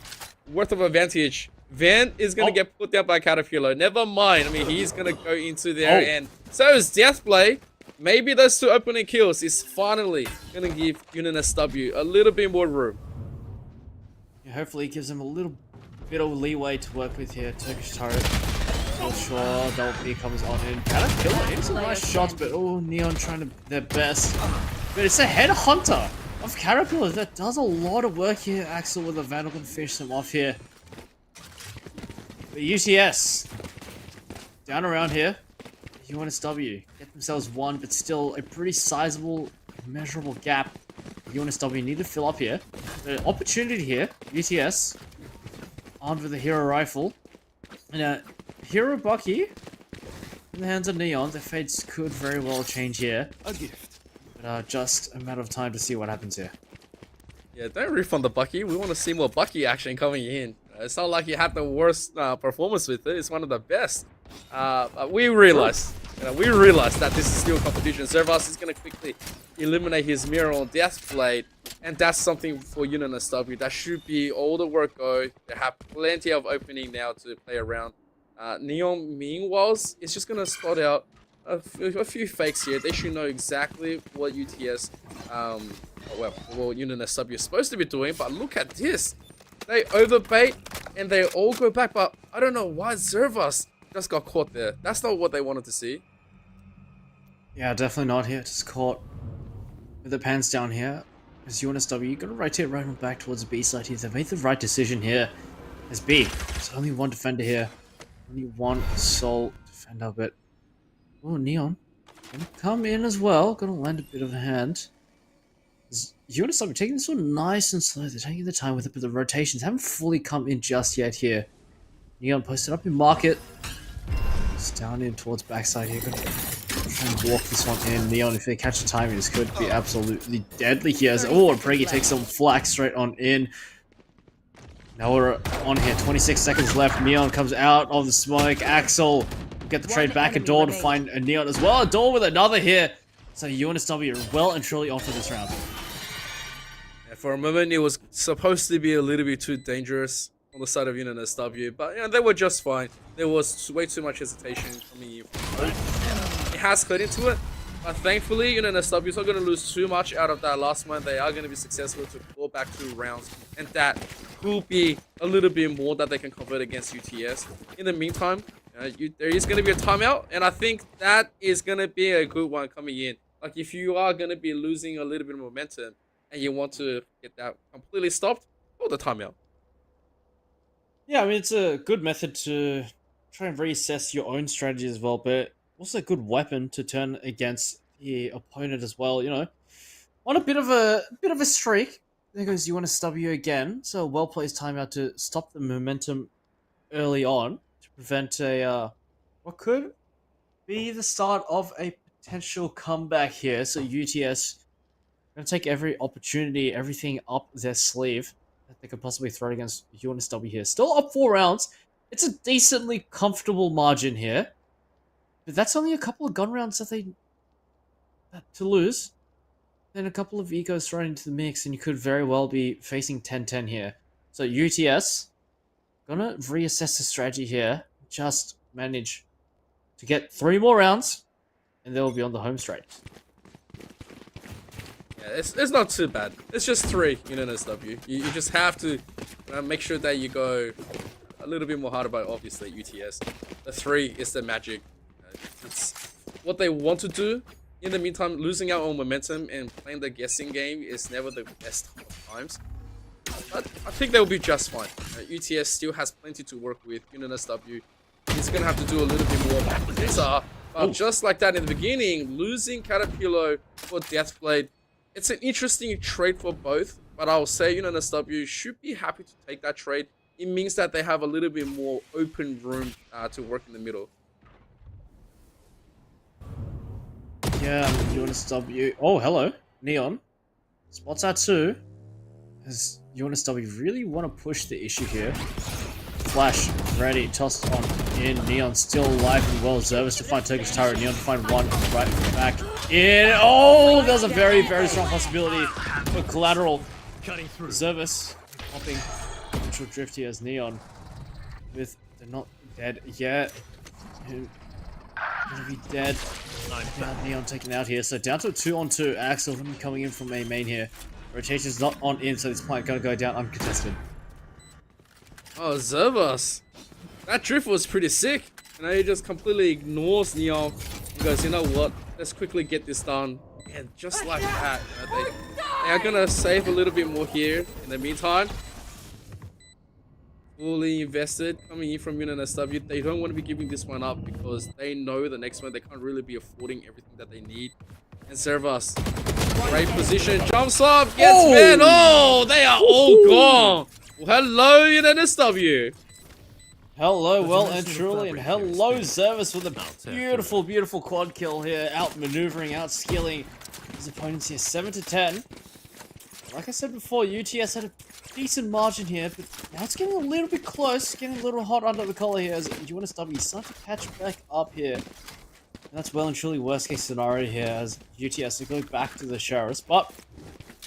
worth of advantage. Van is going to get put down by Caterpillar. Never mind. I mean, he's going to go into there. And so is Deathblade. Maybe those 2 opening kills is finally going to give UNSW a little bit more room. Yeah, hopefully it gives them a little bit of leeway to work with here. Turkish Turret. Not sure. Double B comes on in. Caterpillar hitting some nice shots, but Neon trying to their best. But it's a headhunter of Caterpillar that does a lot of work here. Axel with a Vandal can finish them off here. But UTS down around here. UNSW get themselves 1, but still a pretty sizable, measurable gap. UNSW need to fill up here. The opportunity here. UTS armed with a hero rifle and a hero Bucky in the hands of Neon. The fates could very well change here. A gift. But just a matter of time to see what happens here. Yeah, don't refund the Bucky. We want to see more Bucky action coming in. It's not like he had the worst performance with it. It's one of the best. We realize that this is still a competition. Zervas is going to quickly eliminate his mirror on Deathblade. And that's something for UNSW. That should be all the work go. They have plenty of opening now to play around. Neon, meanwhile, is just going to spot out a few fakes here. They should know exactly what UTS, what UNSW is supposed to be doing. But look at this. They overbait and they all go back. But I don't know why Zervas just got caught there. That's not what they wanted to see. Yeah, definitely not here. Just caught with the pants down here. As UNSW, gonna rotate right on back towards the B side here. They made the right decision here. As B, there's only 1 defender here. Only 1 sole defender, but Neon gonna come in as well. Gonna lend a bit of a hand. As UNSW taking this one nice and slow. They're taking the time with it, but the rotations haven't fully come in just yet here. Neon posted up in market. It's down in towards backside here. Gonna try and walk this one in. Neon, if they catch the timing, this could be absolutely deadly here. As, oh, and Preggy takes some flak straight on in. Now we're on here. 26 seconds left. Neon comes out of the smoke. Axel will get the trade back. Adore to find a Neon as well. Adore with another here. So UNSW are well and truly on for this round. Yeah, for a moment, it was supposed to be a little bit too dangerous on the side of UNSW, but they were just fine. There was way too much hesitation coming in. It has cut into it, but thankfully UNSW is not going to lose too much out of that last one. They are going to be successful to pull back 2 rounds, and that could be a little bit more that they can convert against UTS. In the meantime, there is going to be a timeout, and I think that is going to be a good one coming in. Like, if you are going to be losing a little bit of momentum and you want to get that completely stopped, call the timeout. Yeah, I mean, it's a good method to try and reassess your own strategy as well, but also a good weapon to turn against the opponent as well, you know. On a bit of a streak. There goes UNSW again. So a well-placed timeout to stop the momentum early on to prevent a what could be the start of a potential comeback here. So UTS gonna take every opportunity, everything up their sleeve that they could possibly throw against UNSW here. Still up 4 rounds. It's a decently comfortable margin here. But that's only a couple of gun rounds that to lose. Then a couple of egos thrown into the mix, and you could very well be facing 10-10 here. So UTS gonna reassess the strategy here. Just manage to get 3 more rounds, and they'll be on the home straight. Yeah, it's not too bad. It's just 3 in NSW. You just have to make sure that you go a little bit more harder by, obviously, UTS. The 3 is the magic. It's what they want to do. In the meantime, losing out on momentum and playing the guessing game is never the best of times. But I think they'll be just fine. UTS still has plenty to work with. NSW is going to have to do a little bit more. But just like that in the beginning, losing Caterpillar for Deathblade, it's an interesting trade for both. But I'll say NSW should be happy to take that trade. It means that they have a little bit more open room to work in the middle. Yeah, UNSW. Oh, hello, Neon. Spots out 2. As UNSW really want to push the issue here. Flash ready, tossed on in. Neon still alive and well. Zervis to find Turkish Tyrant. Neon to find one right back in. Oh, there's a very, very strong possibility for collateral. Zervis popping neutral drift here as Neon with they're not dead yet. Gonna be dead. Neon taken out here, so down to a 2-on-2. Axel coming in from a main here. Rotation's not on in, so this point gonna go down uncontested. Oh, Zervas. That drift was pretty sick. He just completely ignores Neon. He goes, you know what? Let's quickly get this done. And just like that, they are gonna save a little bit more here. In the meantime, fully invested coming in from UNSW. They don't want to be giving this one up because they know the next one they can't really be affording everything that they need. And Zervas, great position, jumps up, gets banned. Oh, they are all gone. Well, hello UNSW. Hello, well and truly, and hello Zervis with a beautiful, beautiful quad kill here, out maneuvering, out skilling his opponents here, 7-10. Like I said before, UTS had a decent margin here, but now it's getting a little bit close, getting a little hot under the collar here as UNSW start to catch back up here. And that's well and truly worst case scenario here as UTS are going back to the Sheriffs, but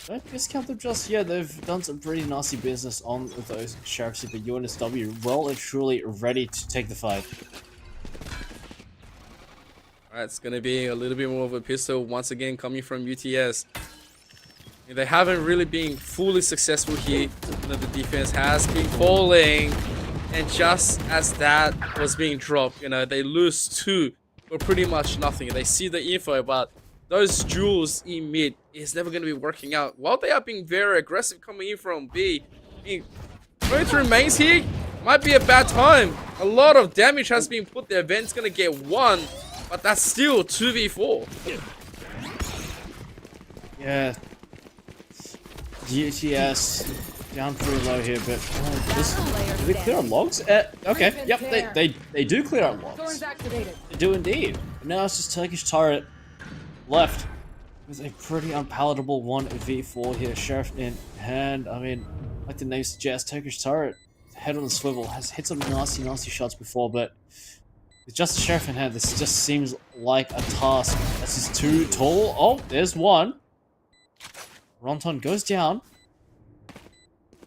don't discount them just yet. They've done some pretty nasty business on those Sheriffs here, but UNSW well and truly ready to take the fight. Alright, it's going to be a little bit more of a pistol once again coming from UTS. They haven't really been fully successful here. The defense has been falling, and just as that was being dropped, they lose 2 for pretty much nothing. They see the info, but those duels in mid is never going to be working out. While they are being very aggressive coming in from B, going through mains here might be a bad time. A lot of damage has been put there. Ven's going to get 1, but that's still 2v4. Yeah. UTS down pretty low here, but do they clear on logs? Okay, yep, they do clear on logs. They do indeed. But now it's just Turkish turret left with a pretty unpalatable 1v4 here. Sheriff in hand. I mean, like the name suggests, Turkish turret, head on the swivel, has hit some nasty shots before, but with just the sheriff in hand, this just seems like a task. This is too tall. Oh, there's one. Ronton goes down.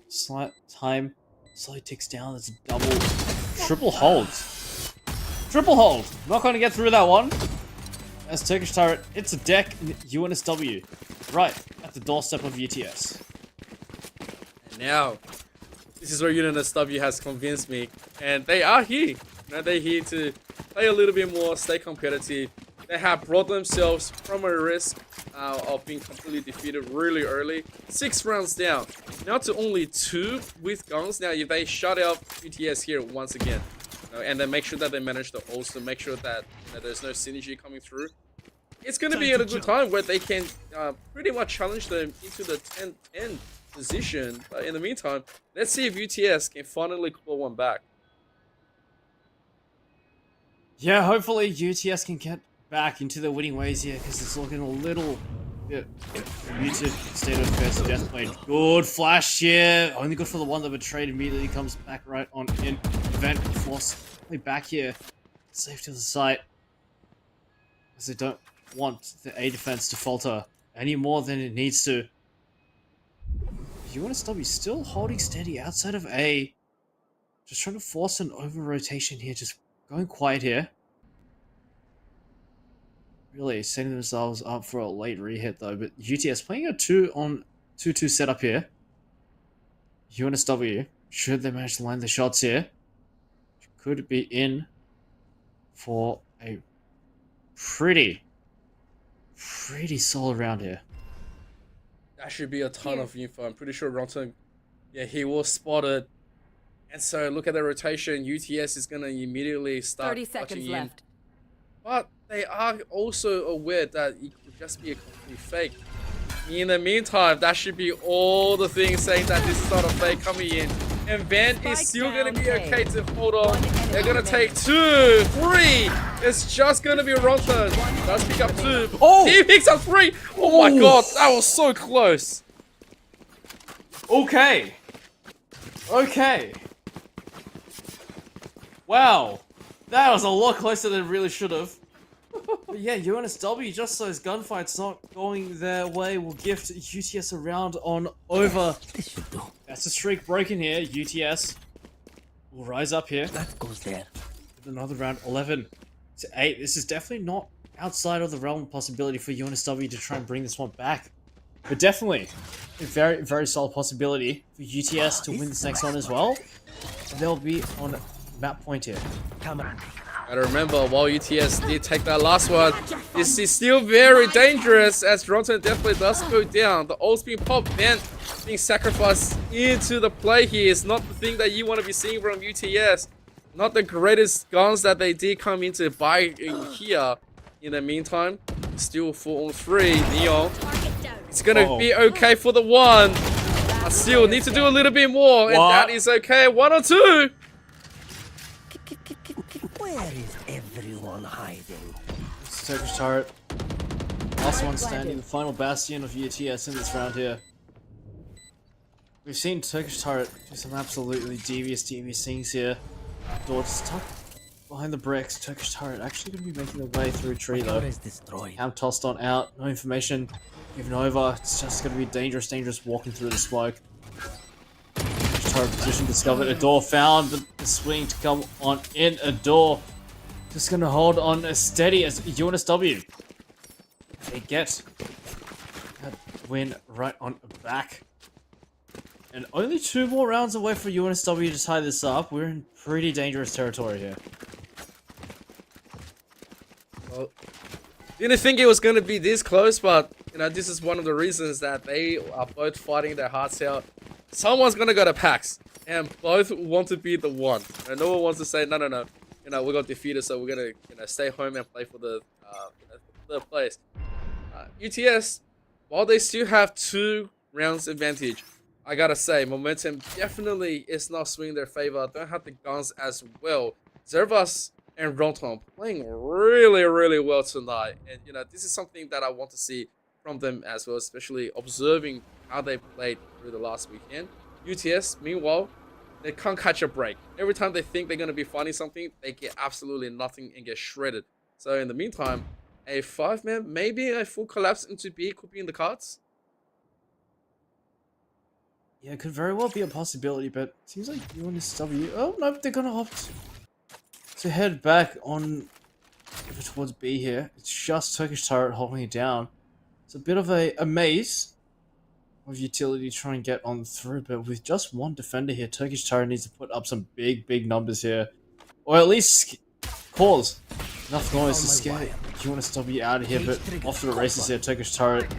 Slight time slowly ticks down. That's a double, triple hold. Triple hold. Not going to get through that one. As Turkish turret hits a deck in UNSW, right at the doorstep of UTS. And now, this is where UNSW has convinced me, and they are here. Now they're here to play a little bit more, stay competitive. They have brought themselves from a risk of being completely defeated really early. 6 rounds down. Now to only 2 with guns. Now if they shut out UTS here once again, and then make sure that they manage to also make sure that there's no synergy coming through, it's going to be at a good time where they can pretty much challenge them into the 10-10 position. But in the meantime, let's see if UTS can finally claw one back. Yeah, hopefully UTS can get back into the winning ways here, because it's looking a little bit muted state of affairs. Death played good flash here, only good for the one that betrayed. Immediately comes back right on in. Event force back here, safety of the site, as they don't want the A defense to falter any more than it needs to. UNSW still holding steady outside of A, just trying to force an over rotation here, just going quiet here. Really setting themselves up for a late re-hit though, but UTS playing a 2-on-2-2 setup here. UNSW, should they manage to land the shots here, could be in for a pretty solid round here. That should be a ton of info. I'm pretty sure Ronton, yeah, he was spotted. And so look at the rotation. UTS is going to immediately start 30 seconds left. But they are also aware that it could just be a complete fake. In the meantime, that should be all the things saying that this is not a fake coming in. And Van is still going to be okay to hold on. They're going to take 2, 3. It's just going to be Ronton. Does pick up 2. Oh! He picks up 3. Oh my god, that was so close. Okay. Wow. That was a lot closer than it really should have. But yeah, UNSW, just so his gunfight's not going their way, will gift UTS a round on over. This should do. That's a streak broken here. UTS will rise up here That goes there. with another round. 11 to 8. This is definitely not outside of the realm of possibility for UNSW to try and bring this one back. But definitely a very solid possibility for UTS to win this next one as well. And they'll be on map point here. Camera. Gotta remember, while UTS did take that last one, this is still very dangerous as Ronton definitely does go down. The ult's being popped, Vent being sacrificed into the play here is not the thing that you want to be seeing from UTS. Not the greatest guns that they did come into buy here. In the meantime, still 4-on-3. Neon, it's gonna be okay for the 1. I still need to do a little bit more, and that is okay. 1 or 2. Where is everyone hiding? It's Turkish turret. Last one standing, the final bastion of UTS in this round here. We've seen Turkish turret do some absolutely devious things here. Door stuck behind the bricks. Turkish turret actually going to be making their way through a tree though. Is destroyed. Cam tossed on out, no information given over. It's just going to be dangerous walking through the smoke. Turret position discovered, a door found, but the swing to come on in, a door just going to hold on as steady as UNSW. They get that win right on back. And only 2 more rounds away for UNSW to tie this up. We're in pretty dangerous territory here. Well, didn't think it was going to be this close, but you know, this is one of the reasons that they are both fighting their hearts out. Someone's going to go to PAX, and both want to be the 1. And no one wants to say, no, you know, we got defeated, so we're going to, stay home and play for the third place. UTS, while they still have 2 rounds advantage. I gotta say, momentum definitely is not swinging their favor. Don't have the guns as well. Zervas and Ronton playing really, really well tonight. And, you know, this is something that I want to see from them as well, especially observing how they played through the last weekend. UTS, meanwhile, they can't catch a break. Every time they think they're going to be finding something, they get absolutely nothing and get shredded. So in the meantime, a 5-man, maybe a full collapse into B could be in the cards. Yeah, it could very well be a possibility, but it seems like UNSW... Oh, no, they're gonna opt to head back on over towards B here. It's just Turkish Turret holding it down. It's a bit of a maze of utility to try and get on through, but with just one defender here, Turkish Turret needs to put up some big numbers here. Or at least cause enough noise to scare UNSW out of here, but off to the races here. Turkish Turret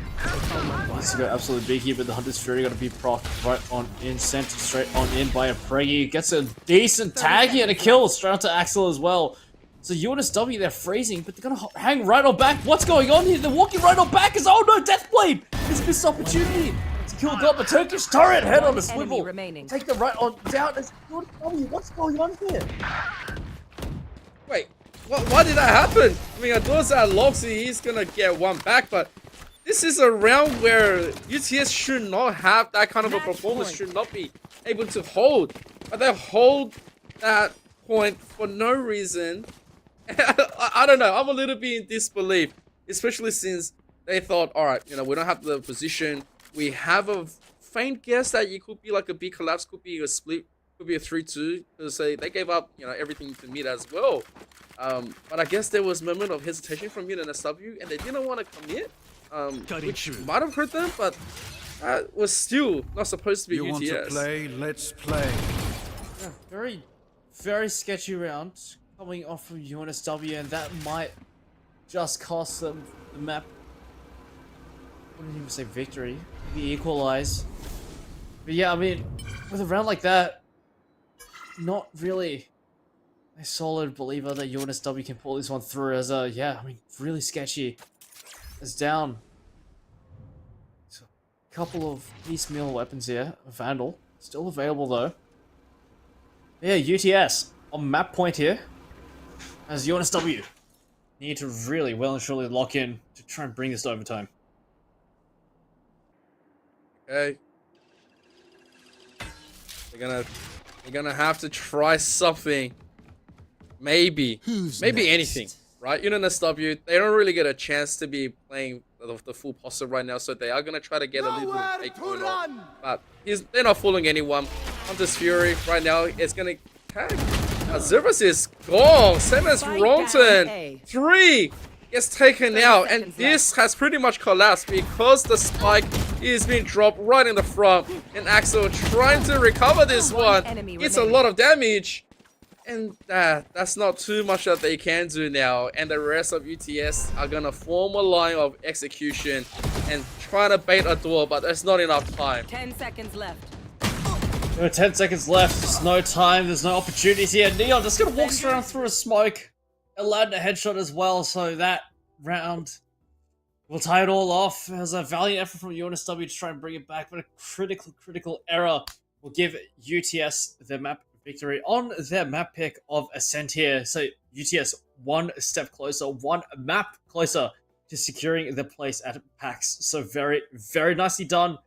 needs to go absolutely big here, but the Hunter's Fury got to be procced right on in, sent straight on in by a Preggy. Gets a decent tag here to kill straight onto Axel as well. So UNSW, they're freezing, but they're gonna hang right on back. What's going on here? They're walking right on back as, oh no, Deathblade! This missed opportunity to kill God, but Turkish Turret head on a swivel. Take the right on down as UNSW. What's going on here? Wait, why did that happen? I mean, I thought that Loxy, he's gonna get one back, but this is a round where UTS should not have that kind of a performance, should not be able to hold. But they hold that point for no reason. I don't know, I'm a little bit in disbelief, especially since they thought, alright, you know, we don't have the position. We have a faint guess that it could be like a B collapse, could be a split, could be a 3-2, because they gave up, you know, everything to mid as well. But I guess there was a moment of hesitation from UNSW, and they didn't want to commit, which might have hurt them, but that was still not supposed to be UTS. You want to play? Let's play. Yeah, very sketchy round coming off from UNSW, and that might just cost them the map. I wouldn't even say victory, the equalize. But yeah, I mean, with a round like that, not really a solid believer that UNSW can pull this one through, as yeah, I mean, really sketchy. As down so, a couple of piecemeal weapons here. A Vandal, still available though. Yeah, UTS on map point here, as UNSW need to really well and truly lock in to try and bring this to overtime. Okay. They're gonna have to try something. Maybe anything, right? UNSW, they don't really get a chance to be playing the full posse right now, so they are gonna try to get a little bit of fake going on. But they're not fooling anyone. Hunter's Fury right now is gonna tag. Zervas is gone. Same as Ronton. 3 gets taken out, and this has pretty much collapsed because the spike is being dropped right in the front, and Axel trying to recover this one. It's a lot of damage, and that's not too much that they can do now, and the rest of UTS are gonna form a line of execution and trying to bait a door, but there's not enough time. 10 seconds left. There are 10 seconds left, there's no time, there's no opportunities here. Neon just gonna walk around through a smoke, allowed a headshot as well, so that round will tie it all off. As a valiant effort from UNSW to try and bring it back, but a critical error will give UTS the map victory on their map pick of Ascent here. So UTS one step closer, one map closer to securing the place at PAX. So very nicely done.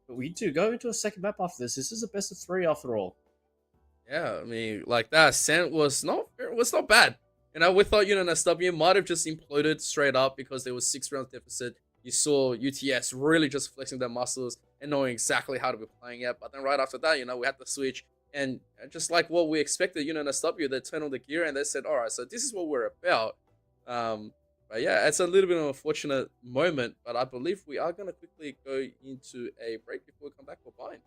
But we do go into a second map after this. This is a best of 3 after all. Yeah, I mean, like that Ascent was not bad. You know, we thought UNSW might have just imploded straight up because there was 6 rounds deficit. You saw UTS really just flexing their muscles and knowing exactly how to be playing it. But then right after that, you know, we had the switch. And just like what we expected, UNSW, they turned on the gear and they said, all right, so this is what we're about. But yeah, it's a little bit of an unfortunate moment. But I believe we are going to quickly go into a break before we come back for Bind.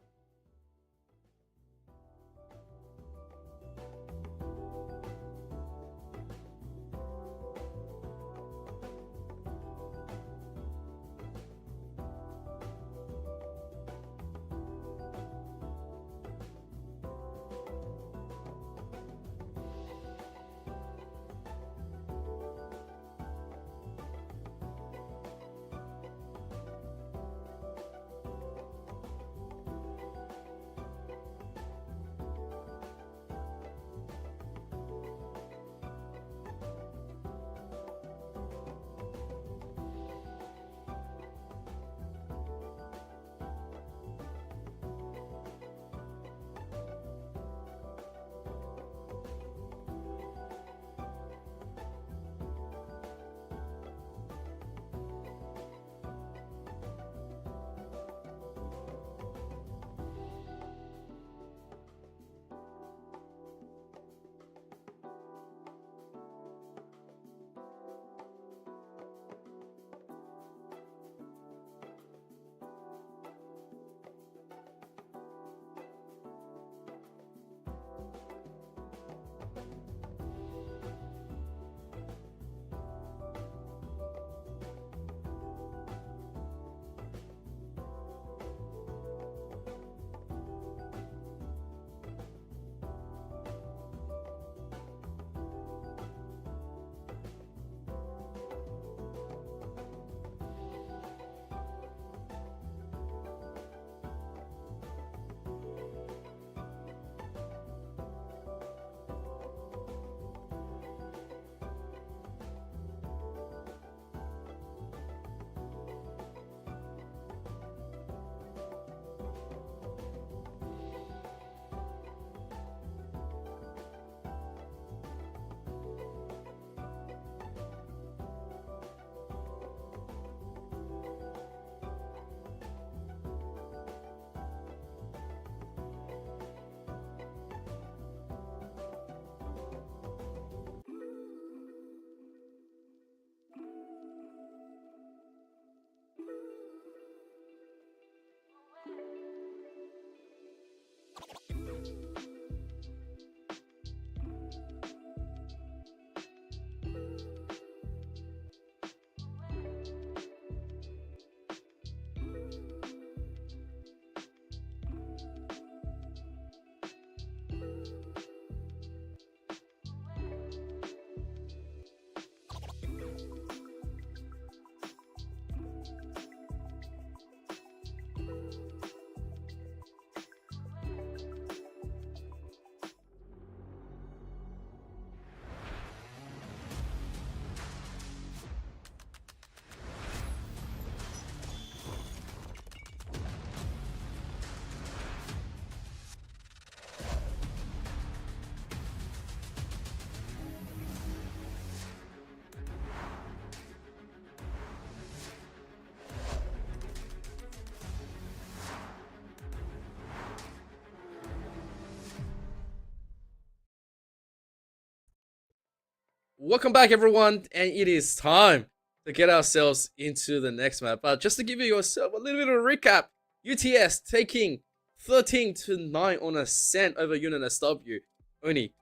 Welcome back, everyone, and it is time to get ourselves into the next map. But just to give you yourself a little bit of a recap, UTS taking 13-9 on Ascent over UNSW. Oni,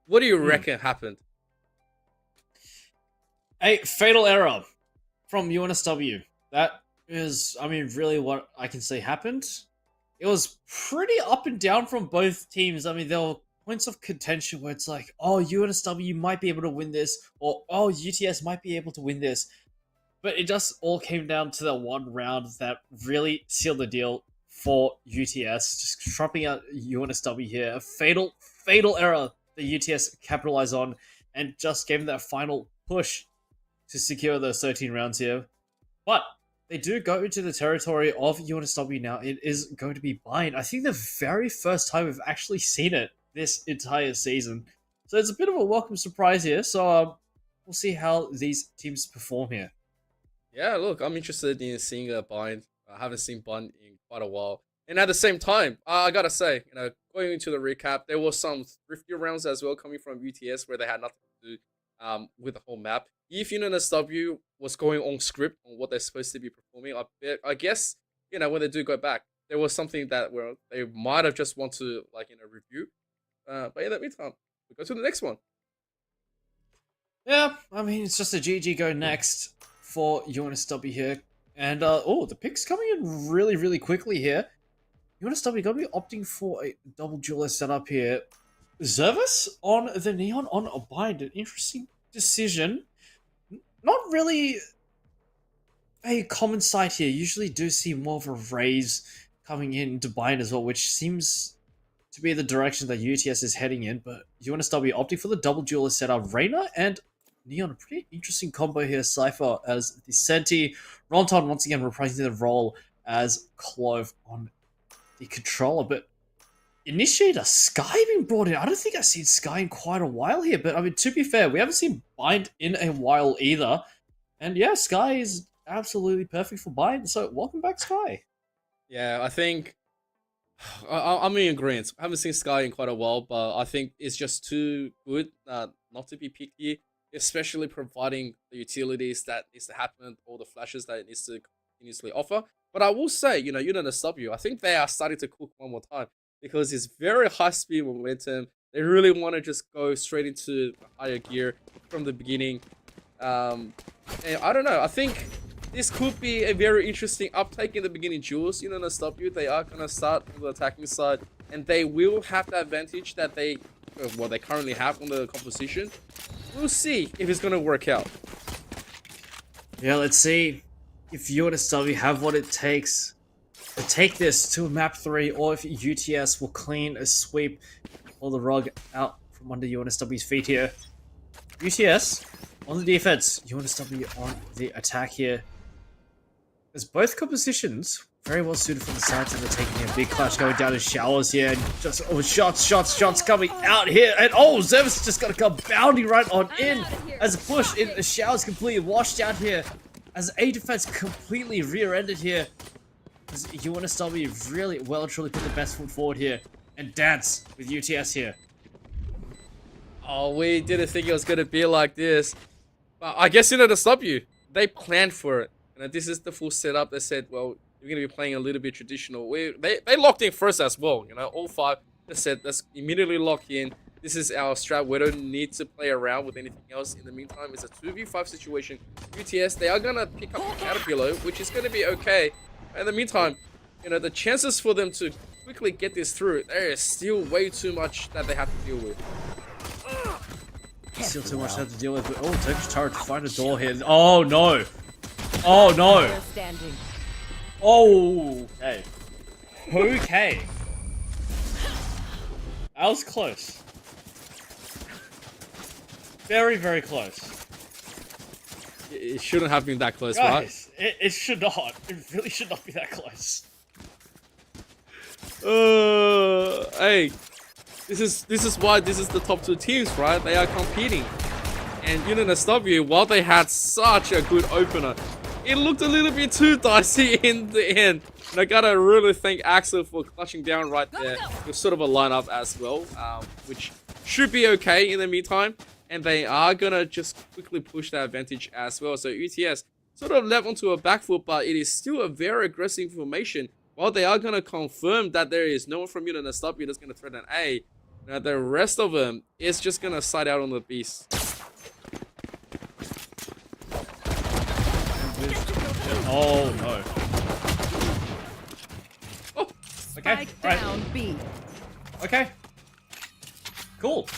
what do you reckon happened? A fatal error from UNSW. That is, I mean, really what I can say happened. It was pretty up and down from both teams. I mean, there were points of contention where it's like, oh, UNSW might be able to win this, or oh, UTS might be able to win this. But it just all came down to that one round that really sealed the deal for UTS, just trumping out UNSW here. A fatal error that UTS capitalized on and just gave them that final push to secure those 13 rounds here. But they do go into the territory of UNSW now. It is going to be bind. I think the very first time we've actually seen it this entire season. So it's a bit of a welcome surprise here. So we'll see how these teams perform here. Yeah, look, I'm interested in seeing a bind. I haven't seen bind in quite a while. And at the same time, I gotta say, going into the recap, there was some thrifty rounds as well coming from UTS where they had nothing to do with the whole map. If UNSW was going on script on what they're supposed to be performing, I guess, when they do go back, there was something that where they might have just want to review. But in the meantime, we go to the next one. Yeah, I mean, it's just a GG go next for UNSW here. And, the pick's coming in really, really quickly here. UNSW going to be opting for a double duelist setup here. Zervis on the Neon on a bind. An interesting decision. Not really a common sight here. Usually do see more of a raise coming in to bind as well, which seems to be the direction that UTS is heading in. But UNSW opting for the double duelist setup. Reina and Neon, a pretty interesting combo here. Cypher as the Senti. Ronton once again reprising the role as Clove on the controller. But Initiator, Sky being brought in. I don't think I've seen Sky in quite a while here. But I mean, to be fair, we haven't seen Bind in a while either. And yeah, Sky is absolutely perfect for Bind. So welcome back, Sky. Yeah, I think I'm in agreement. I haven't seen Sky in quite a while, but I think it's just too good not to be picky, especially providing the utilities that needs to happen, all the flashes that it needs to continuously offer. But I will say, UNSW, I think they are starting to cook one more time because it's very high speed momentum. They really want to just go straight into higher gear from the beginning. And I don't know, I think this could be a very interesting uptake in the beginning duels. UNSW, they are going to start on the attacking side, and they will have the advantage that they currently have on the composition. We'll see if it's going to work out. Yeah, let's see if UNSW have what it takes to take this to map 3, or if UTS will clean a sweep, pull the rug out from under UNSW's feet here. UTS on the defense, UNSW on the attack here. As both compositions very well suited for the sides, and they're taking a big clash going down in showers here, and just shots coming out here, and Zervis just gotta come bounding right on in as a push in the showers completely washed out here, as A defense completely rear-ended here, as UNSW really well and truly put the best foot forward here and dance with UTS here. Oh, we didn't think it was gonna be like this, but I guess UNSW, they planned for it. This is the full setup. They said, well, we're going to be playing a little bit traditional. They locked in first as well. All 5 they said, let's immediately lock in. This is our strat. We don't need to play around with anything else. In the meantime, it's a 2v5 situation. UTS, they are going to pick up the Caterpillar, which is going to be okay. In the meantime, the chances for them to quickly get this through, there is still way too much that they have to deal with. Still too much to have to deal with. But, Turkish turret to find a door here. Oh, no. Oh no! Oh, okay. Okay. That was close. Very, very close. It shouldn't have been that close, Guys, right? It should not. It really should not be that close. Hey, this is why this is the top 2 teams, right? They are competing. And UNSW, while they had such a good opener, it looked a little bit too dicey in the end. And I gotta really thank Axel for clutching down right there. It was sort of a lineup as well, which should be okay in the meantime. and they are gonna just quickly push that advantage as well. So UTS sort of left onto a back foot, but it is still a very aggressive formation. While they are gonna confirm that there is no one from UNSW that's gonna threaten A, now the rest of them is just gonna side out on the beast. Oh no. Oh, Okay. Spike Right. down B. Okay. Cool.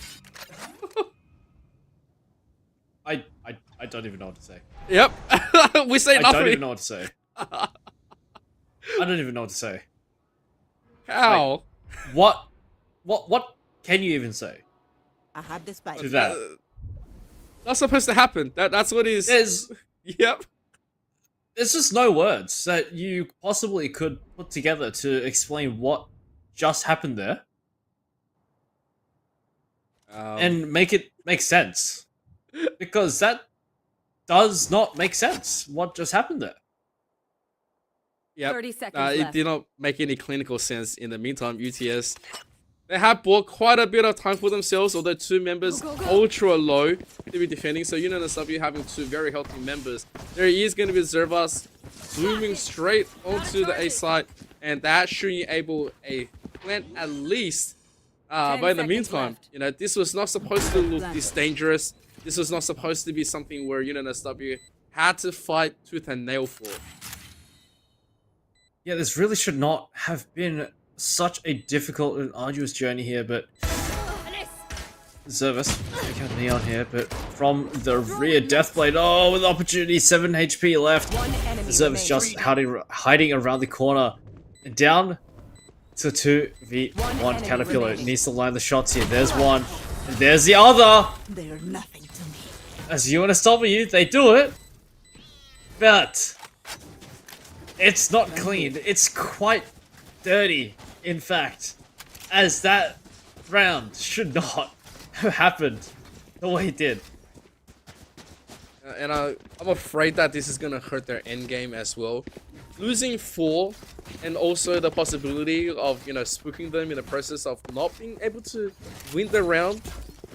I don't even know what to say. yep. We say I nothing. don't even know what to say. I don't even know what to say. How? What can you even say I have the spike. to that? That's supposed to happen. That's what is. Yep. There's just no words that you possibly could put together to explain what just happened there and make it make sense. Because that does not make sense. What just happened there? Yep. 30 seconds It left. did not make any clinical sense. In the meantime, UTS, they have bought quite a bit of time for themselves, although two members ultra low to be defending. So UNSW having two very healthy members. There is going to be Zervas zooming straight onto the A side, and that should enable a plant at least. 10 But in the seconds meantime, left. you know, this was not supposed to look this dangerous. This was not supposed to be something where UNSW had to fight tooth and nail for. Yeah, this really should not have been such a difficult and arduous journey here, but Zervas taking out Neon here, but from the rear Deathblade, oh, with opportunity, 7 HP left. One enemy Zervas remains. just hiding around the corner, and down to 2v1 One enemy Caterpillar. remaining. Needs to line the shots here. There's one, and there's the other. They're nothing to me. As UNSW, they do it, but it's not clean. It's quite dirty, in fact, as that round should not have happened the way it did. And I'm afraid that this is going to hurt their end game as well. Losing 4, and also the possibility of, you know, spooking them in the process of not being able to win the round.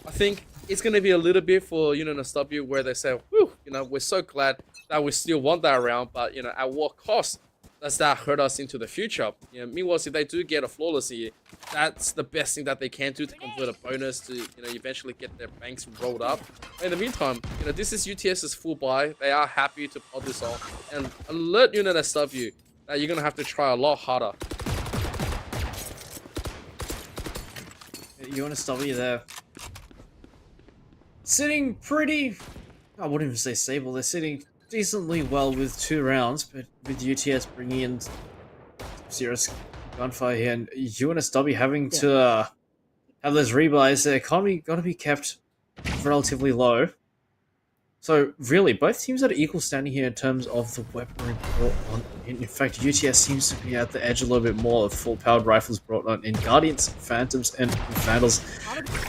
I think it's going to be a little bit for UNSW where they say, whew, you know, we're so glad that we still won that round, but, you know, at what cost does that hurt us into the future? You know, meanwhile, if they do get a flawless here, that's the best thing that they can do to convert a bonus to, you know, eventually get their banks rolled up. In the meantime, you know, this is UTS's full buy. They are happy to pull this off and alert UNSW that you're going to have to try a lot harder. UNSW there. Sitting pretty, I wouldn't even say stable, they're sitting decently well with 2 rounds, but with UTS bringing in serious gunfire here, and UNSW having to have those rebuys, their economy got to be kept relatively low. So really, both teams are equal standing here in terms of the weaponry brought on. In fact, UTS seems to be at the edge a little bit more of full-powered rifles brought on in Guardians, Phantoms, and Vandals.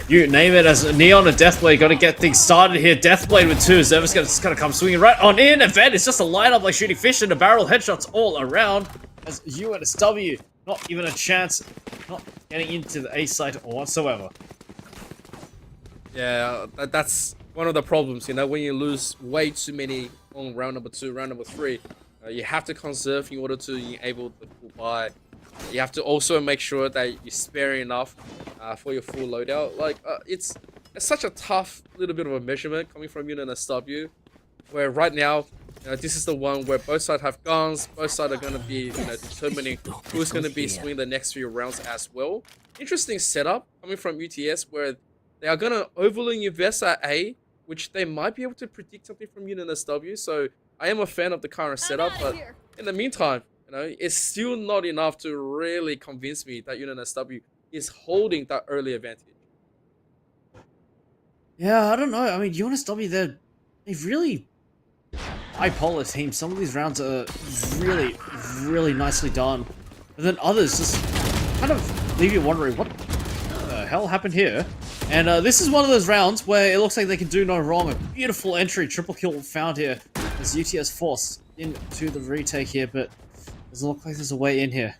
You name it, as Neon and Deathblade got to get things started here. Deathblade with 2, Zervas going to come swinging right on in. Event is just a lineup like shooting fish in the barrel, headshots all around. As UNSW, not even a chance, not getting into the A site whatsoever. Yeah, that's one of the problems, you know, when you lose way too many on round number 2, round number 3. You have to conserve in order to enable the full buy. You have to also make sure that you spare enough for your full loadout. Like, it's such a tough little bit of a measurement coming from UNSW, where right now, you know, this is the one where both sides have guns, both sides are going to be, you know, determining who's going to be swinging the next few rounds as well. Interesting setup coming from UTS, where they are going to overly invest at A, which they might be able to predict something from UNSW. So I am a fan of the current setup, but in the meantime, you know, it's still not enough to really convince me that UNSW is holding that early advantage. Yeah, I don't know. I mean, UNSW, they've really bipolar team. Some of these rounds are really, really nicely done. And then others just kind of leave you wondering, what the hell happened here? And this is one of those rounds where it looks like they can do no wrong. A beautiful entry, triple kill found here as UTS forced into the retake here, but doesn't look like there's a way in here.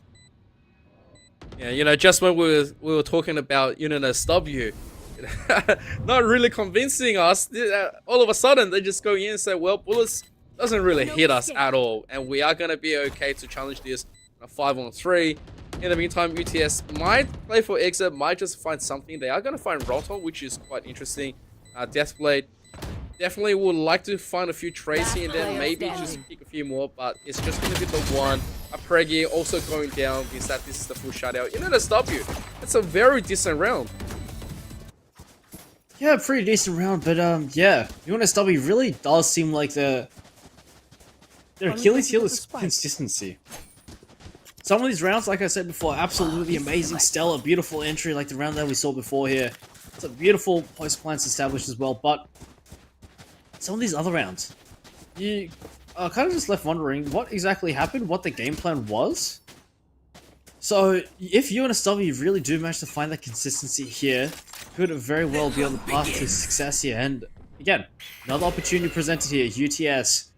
Yeah, you know, just when we were talking about UNSW, not really convincing us. All of a sudden, they just go in and say, well, bullets doesn't really hit us at all, and we are going to be okay to challenge this 5-on-3. In the meantime, UTS might play for exit, might just find something. They are going to find Rotom, which is quite interesting. Deathblade definitely would like to find a few trades here and then, maybe just pick a few more, but it's just going to be the one. A Preggy also going down means that this is the full shutout. AEST, it's a very decent round. Yeah, pretty decent round, but yeah, UNSW really does seem like their Achilles heel is consistency. Some of these rounds, like I said before, absolutely amazing, stellar, beautiful entry, like the round that we saw before here. It's a beautiful post plans established as well, but some of these other rounds, you are kind of just left wondering what exactly happened, what the game plan was. So, if UNSW really do manage to find that consistency here, could very well be on the path to success here. And again, another opportunity presented here. UTS,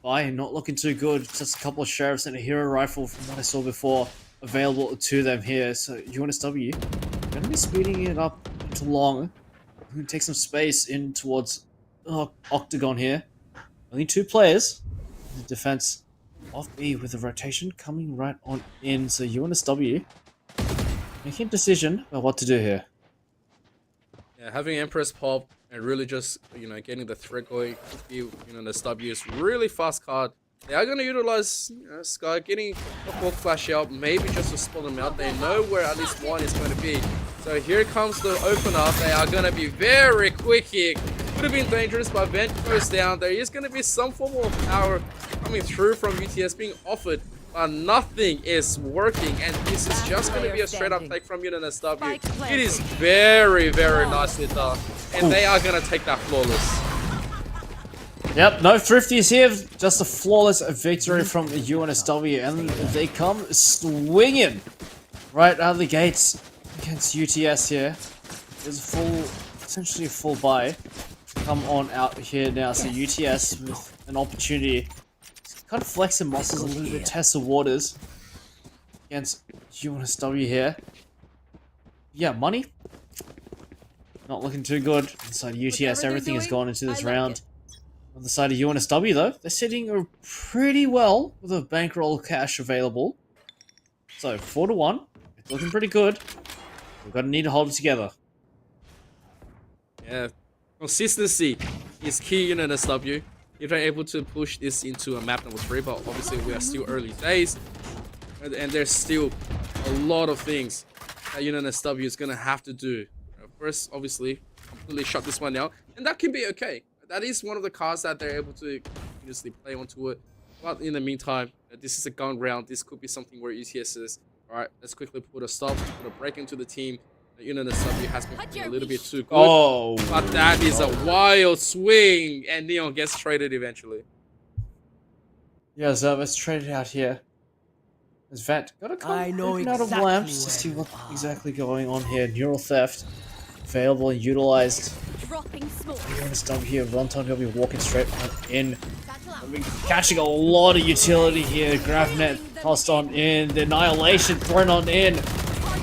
not looking too good. Just a couple of sheriffs and a hero rifle from what I saw before available to them here. So UNSW going to be speeding it up into long. We're going to take some space in towards Octagon here. Only 2 players. The defense of B with the rotation coming right on in. So UNSW making a decision about what to do here. Yeah, having Empress pop and really just, getting the threat going could be, UNSW's really fast card. They are going to utilize Sky, getting a full flash out, maybe just to spot them out. They know where at least one is going to be. So here comes the opener. They are going to be very quick here. Could have been dangerous, but Vent goes down. There is going to be some form of power coming through from UTS being offered, but nothing is working, and this is just going to be a straight up take from UNSW. It is very, very nicely done, and they are going to take that flawless. Yep, no thrifties here, just a flawless victory from UNSW, and they come swinging right out of the gates against UTS here. There's a full, essentially a full buy. Come on out here now, so UTS with an opportunity to kind of flex their muscles a little bit, test the waters against UNSW here. Yeah, money not looking too good. Inside UTS, everything has gone into this round. On the side of UNSW though, they're sitting pretty well with a bankroll cash available. So 4-1, it's looking pretty good. We're gonna need to hold it together. Yeah, consistency is key in UNSW. If they're able to push this into a map number 3, but obviously we are still early days, and there's still a lot of things that UNSW is gonna have to do. First, obviously, completely shut this one out, and that can be okay. That is one of the cards that they're able to continuously play onto it. But in the meantime, this is a gun round. This could be something where UTS says, alright, let's quickly put a stop, put a break into the team. UNSW has been playing a little bit too good. Oh, but that is a wild swing, and Neon gets traded eventually. Yeah, Zerva's traded out here. As Vet got a couple out of lamps to see what's exactly going on here. Neural theft available and utilized. UNSW here. Ronton will be walking straight on in. Catching a lot of utility here. Gravnet tossed on in. The Annihilation thrown on in.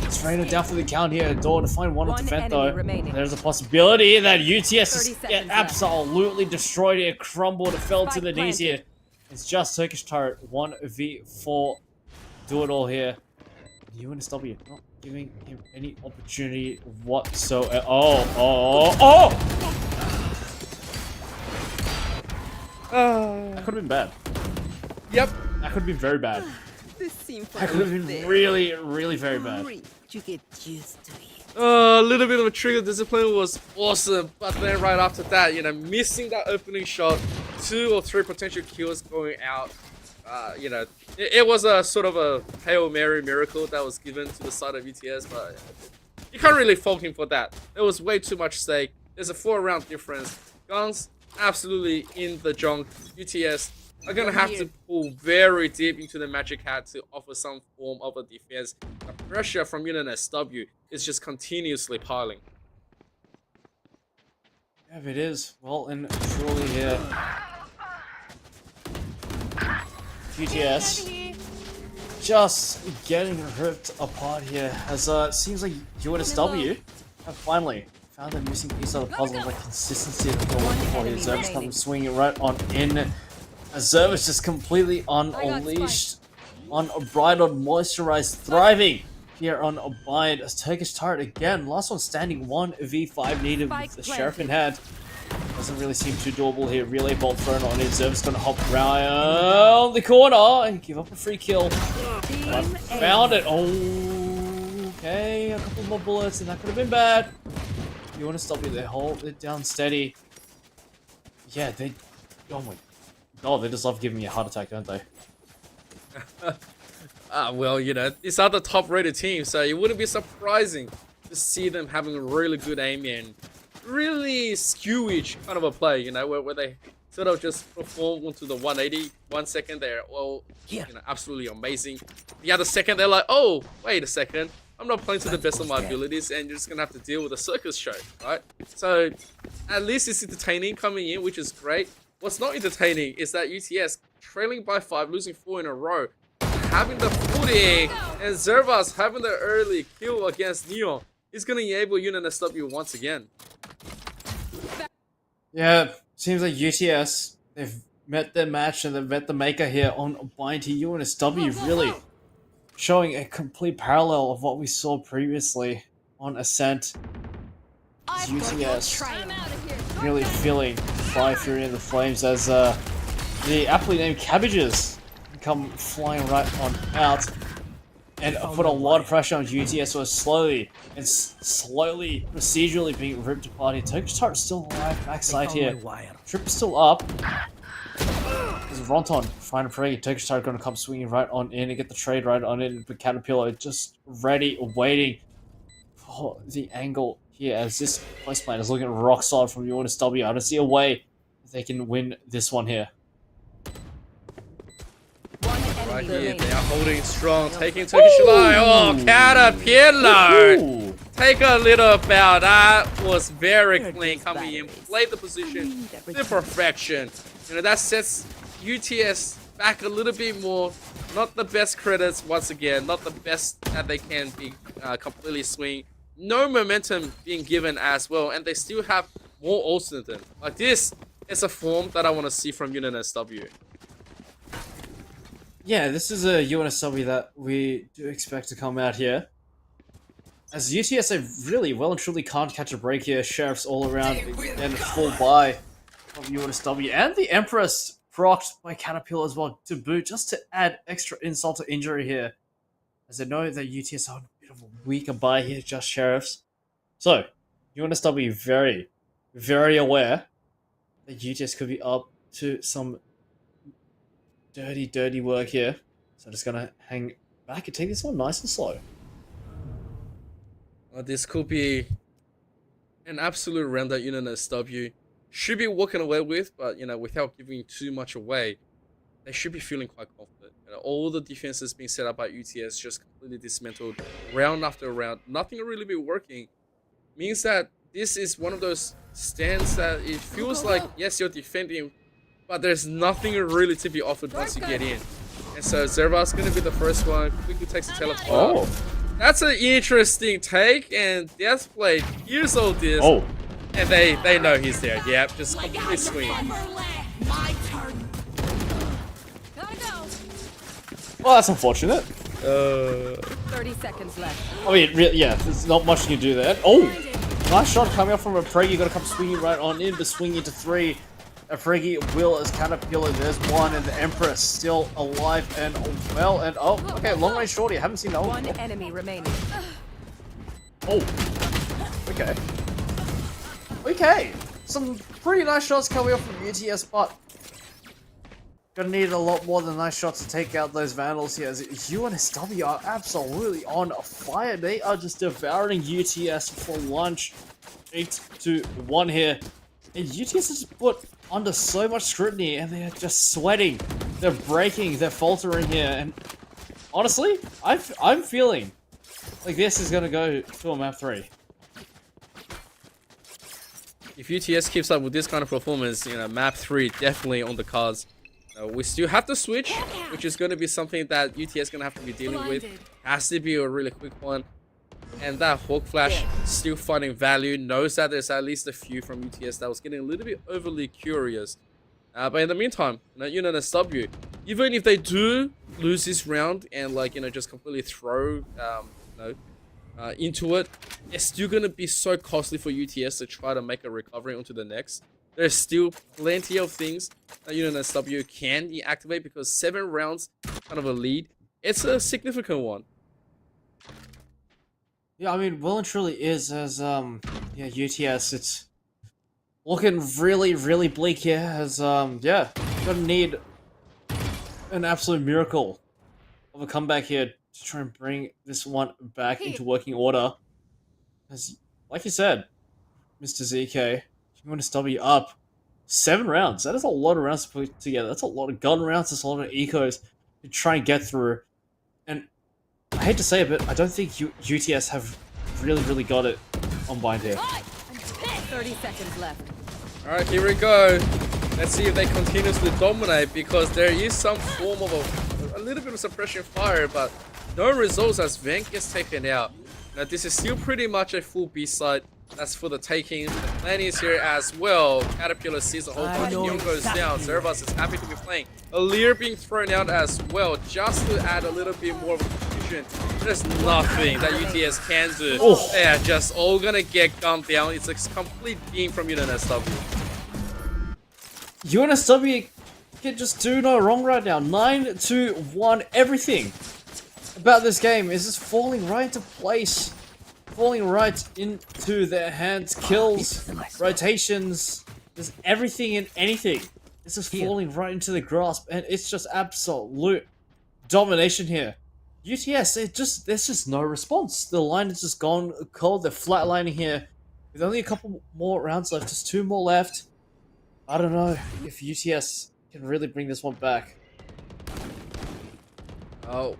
It's raining down for the count here. Door to find one of the Vent though. There's a possibility that UTS is absolutely destroyed here. Crumbled. It fell to the knees here. It's just Turkish Turret 1v4. Do it all here. UNSW not giving him any opportunity whatsoever. Oh! That could have been bad. Yep. That could have been very bad. That could have been really, really very bad. You get used to it. A little bit of a trigger discipline was awesome, but then right after that, missing that opening shot, 2 or 3 potential kills going out. It was a sort of a Hail Mary miracle that was given to the side of UTS, but you can't really fault him for that. There was way too much stake. There's a 4-round difference. Guns absolutely in the junk. UTS are gonna have to pull very deep into the magic hat to offer some form of a defense. The pressure from UNSW is just continuously piling. Yeah, it is. Well and truly here. UTS just getting ripped apart here as it seems like UNSW have finally found the missing piece of the puzzle, like consistency that they're looking for here. Zerva's coming swinging right on in. Zerva's just completely unleashed on a bright, on moisturized, thriving here on a bind. As Turkish Turret again, last one standing, 1v5 needed with the Sheriff in hand. Doesn't really seem too doable here. Relay bolt thrown on in. Zerva's gonna hop around the corner and give up a free kill. But found it. Oh, okay, a couple more bullets and that could have been bad. You want to stop it there, hold it down steady. Yeah, they, oh my god, they just love giving me a heart attack, don't they? Well, you know, these are the top-rated teams, so it wouldn't be surprising to see them having a really good aim and really skewish kind of a play, you know, where they sort of just perform onto the 180, 1 second, they're all, you know, absolutely amazing. The other second, they're like, oh, wait a second, I'm not playing to the best of my abilities, and you're just gonna have to deal with a circus show, right? So, at least it's entertaining coming in, which is great. What's not entertaining is that UTS trailing by 5, losing 4 in a row, having the footing, and Zervas having the early kill against Neon is gonna enable Unit and SW once again. Yeah, seems like UTS, they've met their match and they've met the maker here on bind here. UNSW really showing a complete parallel of what we saw previously on Ascent. UTS really feeling Fire Fury in the flames as the aptly named Cabbages come flying right on out and put a lot of pressure on UTS, so slowly and slowly, procedurally being ripped apart here. Turkish Turret still alive backside here. Trip is still up. There's Ronton finding Frey. Turkish Turret going to come swinging right on in and get the trade right on in. But Caterpillar just ready, waiting for the angle here as this placement is looking rock solid from UNSW. I don't see a way they can win this one here. Right here, they are holding strong, taking Turkish Light. Oh, Caterpillar! Ooh. Take a little bow. That was very clean coming in. Played the position to perfection. You know, that sets UTS back a little bit more. Not the best credits once again. Not the best that they can be completely swing. No momentum being given as well. And they still have more ults than them. Like, this is a form that I want to see from UNSW. Yeah, this is a UNSW that we do expect to come out here. As UTS, they really well and truly can't catch a break here. Sheriffs all around and full buy of UNSW. And the Empress procced by Caterpillar as well to boot, just to add extra insult to injury here. As they know that UTS are a bit of a weaker buy here, just Sheriffs. So, UNSW very, very aware that UTS could be up to some dirty work here. So just gonna hang back and take this one nice and slow. Well, this could be an absolute round that UNSW should be walking away with, but, you know, without giving too much away, they should be feeling quite confident. You know, all the defenses being set up by UTS just completely dismantled round after round. Nothing really be working. Means that this is one of those stands that it feels like, yes, you're defending, but there's nothing really to be offered once you get in. And so Zerva's going to be the first one. Quickly takes a teleport. Oh. That's an interesting take. And Deathblade hears all this. Oh. And they know he's there. Yep, just completely swing. Well, that's unfortunate. 30 seconds left. I mean, yeah, there's not much you can do there. Oh! Nice shot coming up from a Preg. You got to come swinging right on in, but swinging into 3. A Friggy will as Caterpillar, there's 1, and the Empress still alive and well, and oh, okay, long range shorty, I haven't seen that one. One enemy remaining. Oh, okay. Okay, some pretty nice shots coming up from UTS, but gonna need a lot more than nice shots to take out those Vandals here, as UNSW are absolutely on fire. They are just devouring UTS for lunch. 8-1 here. And UTS has put under so much scrutiny, and they're just sweating. They're breaking, they're faltering here, and honestly, I'm feeling like this is gonna go to a map 3. If UTS keeps up with this kind of performance, you know, map 3 definitely on the cards. We still have to switch, which is going to be something that UTS is going to have to be dealing with. Has to be a really quick one. and that Hawk Flash still finding value, knows that there's at least a few from UTS that was getting a little bit overly curious. But in the meantime, UNSW, even if they do lose this round and like, just completely throw, into it, it's still going to be so costly for UTS to try to make a recovery onto the next. There's still plenty of things that UNSW can deactivate because 7 rounds, kind of a lead. It's a significant one. Yeah, I mean, well and truly is as UTS. It's looking really, really bleak here. As gonna need an absolute miracle of a comeback here to try and bring this one back into working order. As, like you said, Mr. ZK, UNSW up 7 rounds. That is a lot of rounds to put together. That's a lot of gun rounds. That's a lot of ecos to try and get through. And I hate to say it, but I don't think UTS have really got it on bind here. 30 seconds left. Alright, here we go. Let's see if they continuously dominate because there is some form of a little bit of suppression fire, but no results as Vent gets taken out. Now this is still pretty much a full B side. That's for the taking. The plan is here as well. Caterpillar sees a whole bunch. Neon goes down. Zervas is happy to be playing. Lear being thrown out as well, just to add a little bit more of a confusion. There's nothing that UTS can do. Oh. They are just all gonna get gunned down. It's a complete beam from UNSW. UNSW can just do no wrong right now. 9-1. Everything about this game is just falling right into place. Falling right into their hands. Kills, rotations, there's everything and anything. It's just falling right into the grasp, and it's just absolute domination here. UTS, there's just no response. The line is just gone cold. They're flatlining here with only a couple more rounds left. Just 2 more left. I don't know if UTS can really bring this one back. Oh,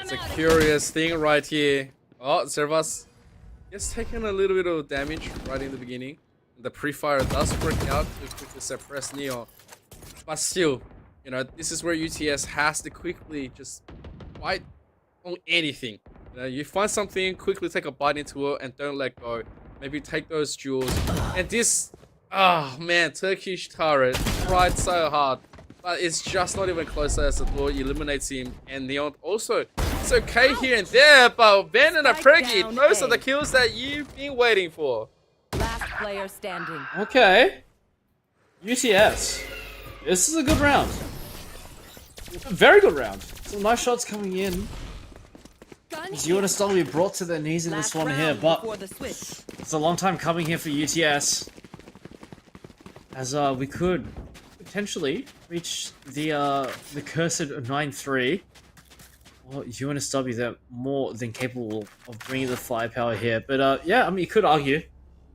it's a curious thing right here. Oh, Zervas is taking a little bit of damage right in the beginning. The pre-fire does work out to quickly suppress Neon. But still, this is where UTS has to quickly just fight on anything. You find something, quickly take a bite into it and don't let go. Maybe take those jewels. And this, oh man, Turkish turret tried so hard. But it's just not even closer as the door eliminates him. And Neon also, it's okay here and there, but Ben and a Preggy, those are the kills that you've been waiting for. Last player standing. Okay. UTS. This is a good round. A very good round. Some nice shots coming in. As UNSW brought to their knees in this one here, but it's a long time coming here for UTS. As we could potentially reach the cursed 9-3. Well, UNSW, they're more than capable of bringing the firepower here. But yeah, I mean, you could argue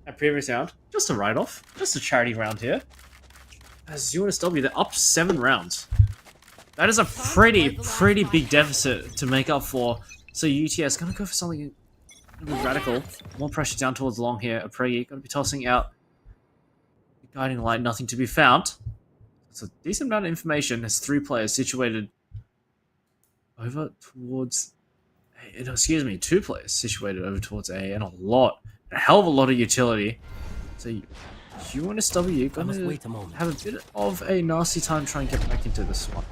that previous round, just a write-off, just a charity round here. As UNSW, they're up 7 rounds. That is a pretty big deficit to make up for. So UTS gonna go for something a bit radical. More pressure down towards long here. Apregi gonna be tossing out the guiding light, nothing to be found. It's a decent amount of information. There's 3 players situated over towards A. Excuse me, 2 players situated over towards A, and a hell of a lot of utility. So UNSW gonna have a bit of a nasty time trying to get back into this one.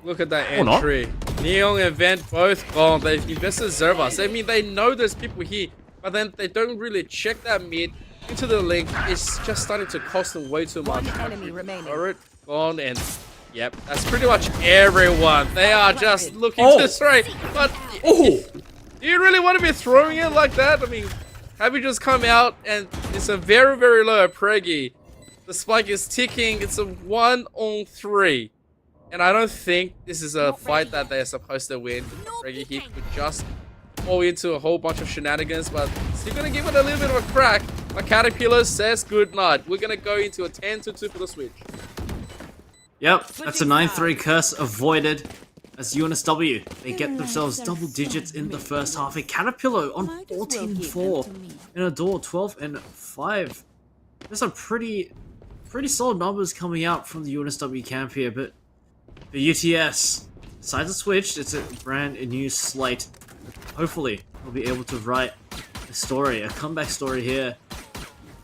Look at that entry. Neon and Vent both gone. They've invested Zervas. I mean, they know there's people here, but then they don't really check that mid into the link. It's just starting to cost them way too much. One enemy remaining. Turret gone, and yep, that's pretty much everyone. They are just looking to stray. But do you really want to be throwing it like that? I mean, have you just come out and it's a very low Preggy. The spike is ticking. It's a 1-on-3. And I don't think this is a fight that they're supposed to win. Preggy here could just fall into a whole bunch of shenanigans, but still gonna give it a little bit of a crack. But Caterpillar says good night. We're gonna go into a 10-2 for the switch. Yep, that's a 9-3 curse avoided. As UNSW, they get themselves double digits in the first half. A Caterpillar on 14-4 and a door 12-5. There's some pretty solid numbers coming out from the UNSW camp here, but the UTS decides to switch. It's a brand new slate. hopefully we'll be able to write a story, a comeback story here.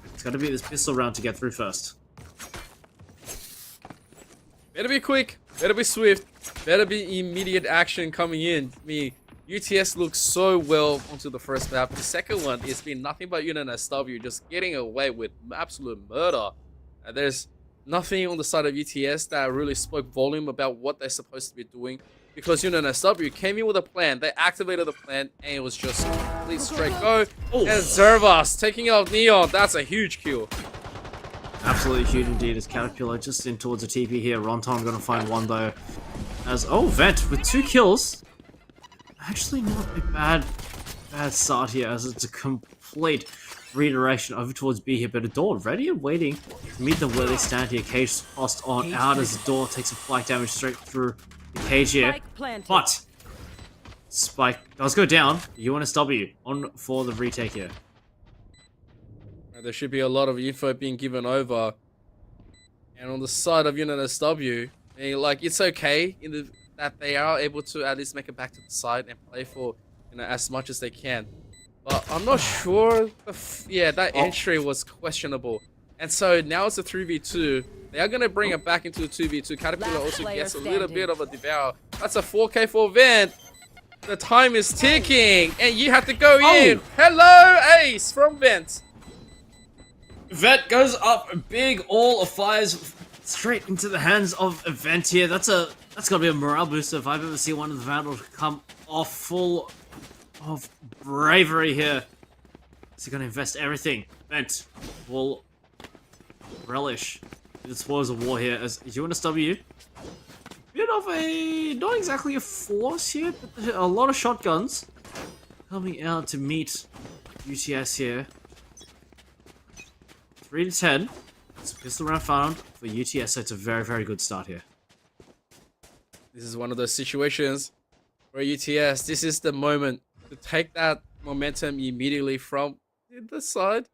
It's got to be this pistol round to get through first. Better be quick, better be swift, better be immediate action coming in. UTS looks so well onto the first map. The second one, it's been nothing but SW just getting away with absolute murder. There's nothing on the side of UTS that really spoke volume about what they're supposed to be doing. Because SW came in with a plan, they activated the plan, and it was just complete straight go. Oh. And Zervas taking out Neon, that's a huge kill. Absolutely huge indeed as Caterpillar just in towards the TP here. Ronton gonna find one though. As Vent with 2 kills. Actually not a bad start here as it's a complete redirection over towards B here, but Adore ready and waiting to meet them where they stand here. Cage tossed on out as Adore takes some flank damage straight through the cage here. But Spike does go down. UNSW on for the retake here. There should be a lot of info being given over. And on the side of UNSW, it's okay that they are able to at least make it back to the side and play for as much as they can. But I'm not sure. That entry was questionable. And so now it's a 3v2. They are going to bring it back into a 2v2. Caterpillar also gets a little bit of a devour. That's a 4k for Vent. The time is ticking. And you have to go in. Hello, Ace from Vent. Vent goes up big. All fires straight into the hands of Vent here. That's gotta be a morale booster if I've ever seen one of the Vandals come off full of bravery here. Is he gonna invest everything? Vent will relish the spoils of war here as UNSW. Bit of a, not exactly a force here, but a lot of shotguns coming out to meet UTS here. 3 to 10. It's a pistol round found for UTS, so it's a very, very good start here. This is one of those situations where UTS, this is the moment to take that momentum immediately from the side.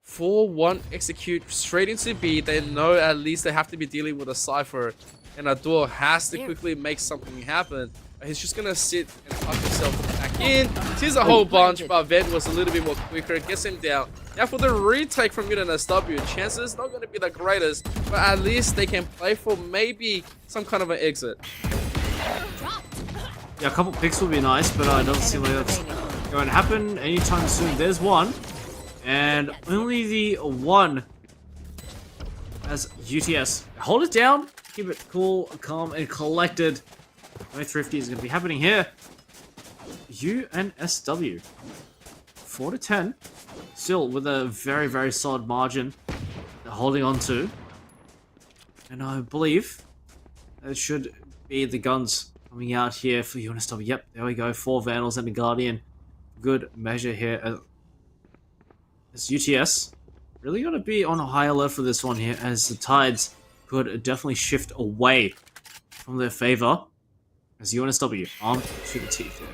4-1 execute straight into B. They know at least they have to be dealing with a Cypher. And Adore has to quickly make something happen. He's just going to sit and tuck himself back in. Tears a whole bunch, but Vent was a little bit more quicker. Gets him down. Now for the retake from UNSW, chances not going to be the greatest, but at least they can play for maybe some kind of an exit. Yeah, a couple picks would be nice, but I don't see like that's going to happen anytime soon. There's one. And only the one as UTS. Hold it down. Keep it cool, calm, and collected. No thrifty is going to be happening here. UNSW. 4 to 10. Still with a very, very solid margin they're holding on to. And I believe it should be the guns coming out here for UNSW. Yep, there we go. 4 Vandals and a Guardian. Good measure here. As UTS really going to be on a high alert for this one here, as the tides could definitely shift away from their favor. As UNSW armed to the teeth here.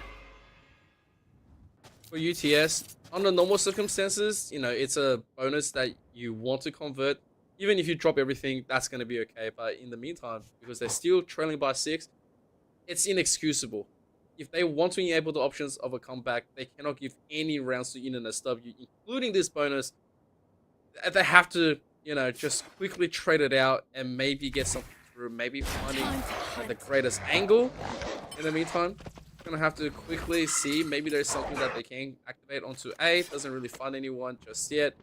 For UTS, under normal circumstances, it's a bonus that you want to convert. Even if you drop everything, that's going to be okay. But in the meantime, because they're still trailing by 6, it's inexcusable. If they want to enable the options of a comeback, they cannot give any rounds to UNSW, including this bonus. They have to, just quickly trade it out and maybe get something through, maybe finding the greatest angle. In the meantime, gonna have to quickly see, maybe there's something that they can activate onto A. Doesn't really find anyone just yet.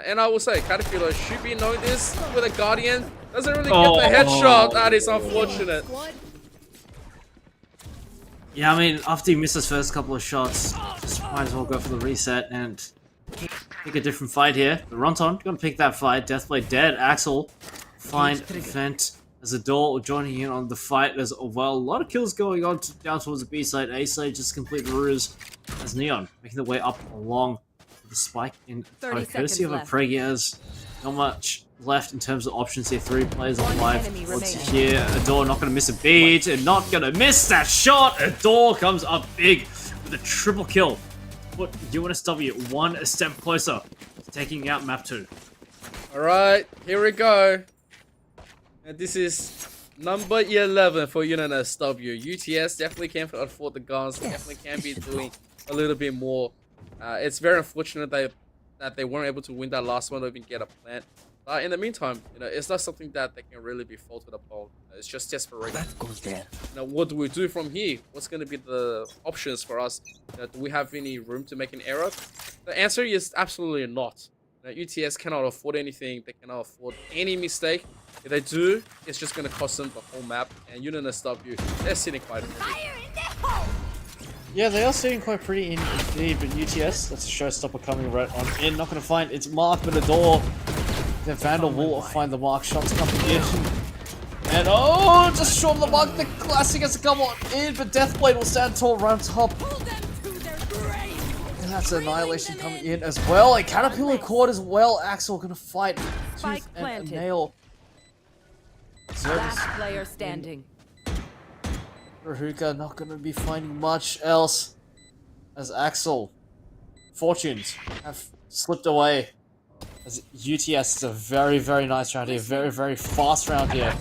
And I will say, Caterpillar should be knowing this with a Guardian. Doesn't really get the headshot. That is unfortunate. Yeah, I mean, after he missed his first couple of shots, just might as well go for the reset and pick a different fight here. But Ronton, gonna pick that fight. Deathblade dead. Axel, find Vent as Adore joining in on the fight as well. A lot of kills going on down towards the B side. A side just complete ruse as Neon making the way up along the spike in courtesy of a Pregias. Not much left in terms of options here. 3 players alive. What's here? Adore not going to miss a beat and not going to miss that shot. Adore comes up big with a triple kill. Put UNSW 1 step closer to taking out map 2. Alright, here we go. And this is Number 11 for UNSW. UTS definitely can afford the guns. Definitely can be doing a little bit more. It's very unfortunate that they weren't able to win that last one or even get a plant. But in the meantime, it's not something that they can really be faulted upon. It's just desperation. That goes there. Now, what do we do from here? What's going to be the options for us? Do we have any room to make an error? The answer is absolutely not. UTS cannot afford anything. They cannot afford any mistake. If they do, it's just going to cost them the whole map. And UNSW, they're sitting quite Yeah, they are sitting quite pretty indeed, but UTS, that's a showstopper coming right on in. Not going to find its mark, but a door. Then Vandal will find the mark. Shots coming in. And oh, just short of the mark. The classic has to come on in, but Deathblade will stand tall right on top. And that's Annihilation coming in as well. A Caterpillar Cord as well. Axel going to fight Spike tooth and planted. nail. Last player standing. Rahuka not going to be finding much else as Axel fortunes have slipped away. As UTS is a very, very nice round here. Very, very fast round here.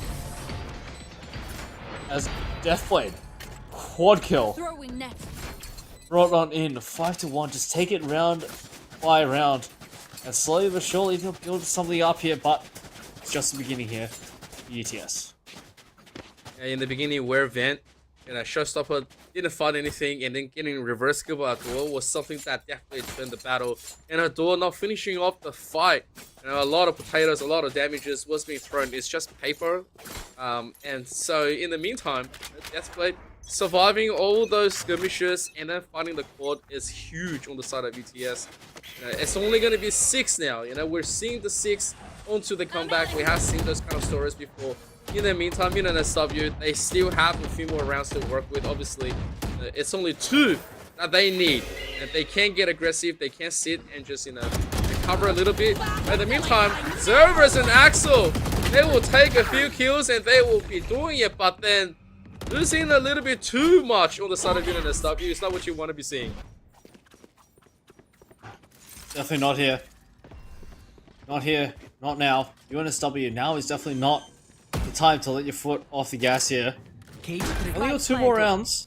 As Deathblade, quad kill, Throwing net. brought on in 5-1. Just take it round by round, and slowly but surely they'll build something up here. But it's just the beginning here. UTS. in the beginning where Vent, Showstopper didn't find anything, and then getting reverse kill by Adore was something that definitely turned the battle. And Adore not finishing off the fight. A lot of potatoes, a lot of damages was being thrown. It's just paper. And so in the meantime, Deathblade surviving all those skirmishes and then finding the quad is huge on the side of UTS. It's only going to be 6 now. We're seeing the 6 onto the comeback. We have seen those kind of stories before. In the meantime, SW, they still have a few more rounds to work with. Obviously, it's only 2 that they need. And they can get aggressive. They can sit and just, recover a little bit. But in the meantime, Zervers and Axel, they will take a few kills and they will be doing it. But then, losing a little bit too much on the side of UNSW is not what you want to be seeing. Definitely not here. Not here. Not now. UNSW now is definitely not the time to let your foot off the gas here. Only got 2 more rounds.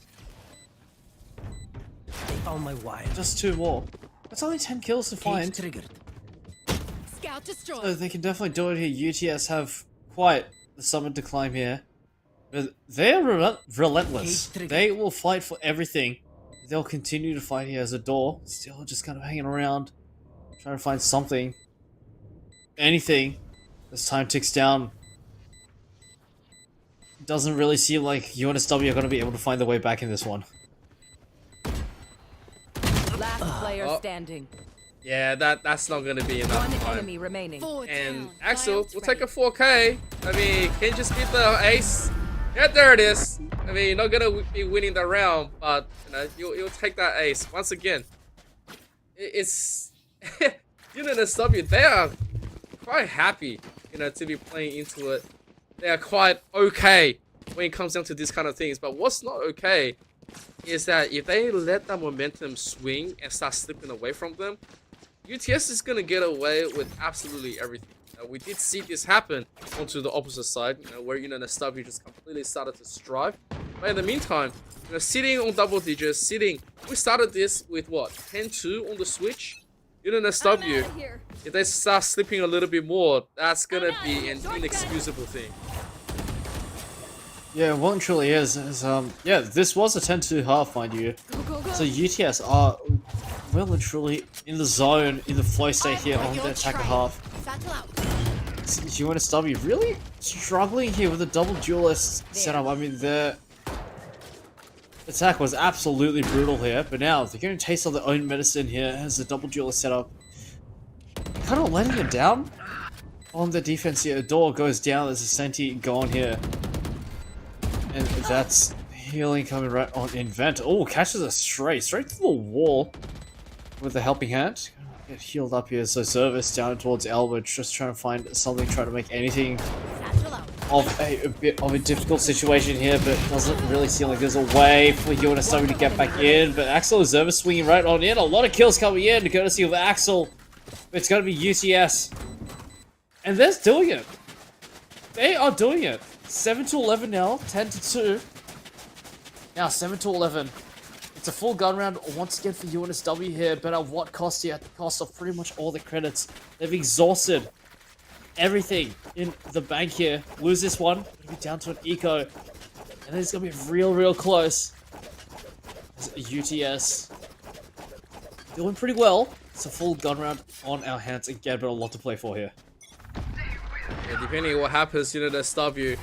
They found my wire. Just 2 more. That's only 10 kills to find. Triggered. Scout destroyed. So they can definitely do it here. UTS have quite the summit to climb here. But they're relentless. They will fight for everything. They'll continue to fight here as a door. Still just kind of hanging around. Trying to find something. Anything. As time ticks down. Doesn't really seem like UNSW are going to be able to find their way back in this one. Last player standing. Yeah, that's not going to be enough One time. enemy remaining. And Axel will take a 4K. I mean, can you just beat the ace? Yeah, there it is. I mean, you're not gonna be winning the round, but you'll take that ace once again. It's UNSW. They are quite happy, to be playing into it. They are quite okay when it comes down to these kind of things. But what's not okay is that if they let that momentum swing and start slipping away from them, UTS is gonna get away with absolutely everything. We did see this happen onto the opposite side, where UNSW just completely started to strive. But in the meantime, sitting on double digits, we started this with what, 10-2 on the switch. UNSW, if they start slipping a little bit more, that's gonna be an inexcusable thing. Yeah, one truly is. Yeah, this was a 10-2 half, mind you. So UTS are well and truly in the zone, in the flow state here on the attacker half. UNSW really struggling here with the double duelist setup. I mean, their attack was absolutely brutal here, but now they're getting a taste of their own medicine here as the double duelist setup. Kind of letting it down on the defense here. A door goes down, there's a Senti gone here. And that's healing coming right on in Vent. Oh, catches a straight to the wall with a helping hand. Get healed up here, so Service down towards Albert, just trying to find something, trying to make anything of a bit of a difficult situation here, but doesn't really seem like there's a way for UNSW to get back in. But Axel and Service swinging right on in. A lot of kills coming in, courtesy of Axel. It's going to be UTS. And they're doing it. They are doing it. 7-11 now, 10-2. Now 7-11. It's a full gun round once again for UNSW here, but at what cost here? At the cost of pretty much all the credits. They've exhausted everything in the bank here. Lose this one, it'll be down to an eco. And then it's gonna be real close. UTS doing pretty well. It's a full gun round on our hands again, but a lot to play for here. Yeah, depending on what happens, UNSW,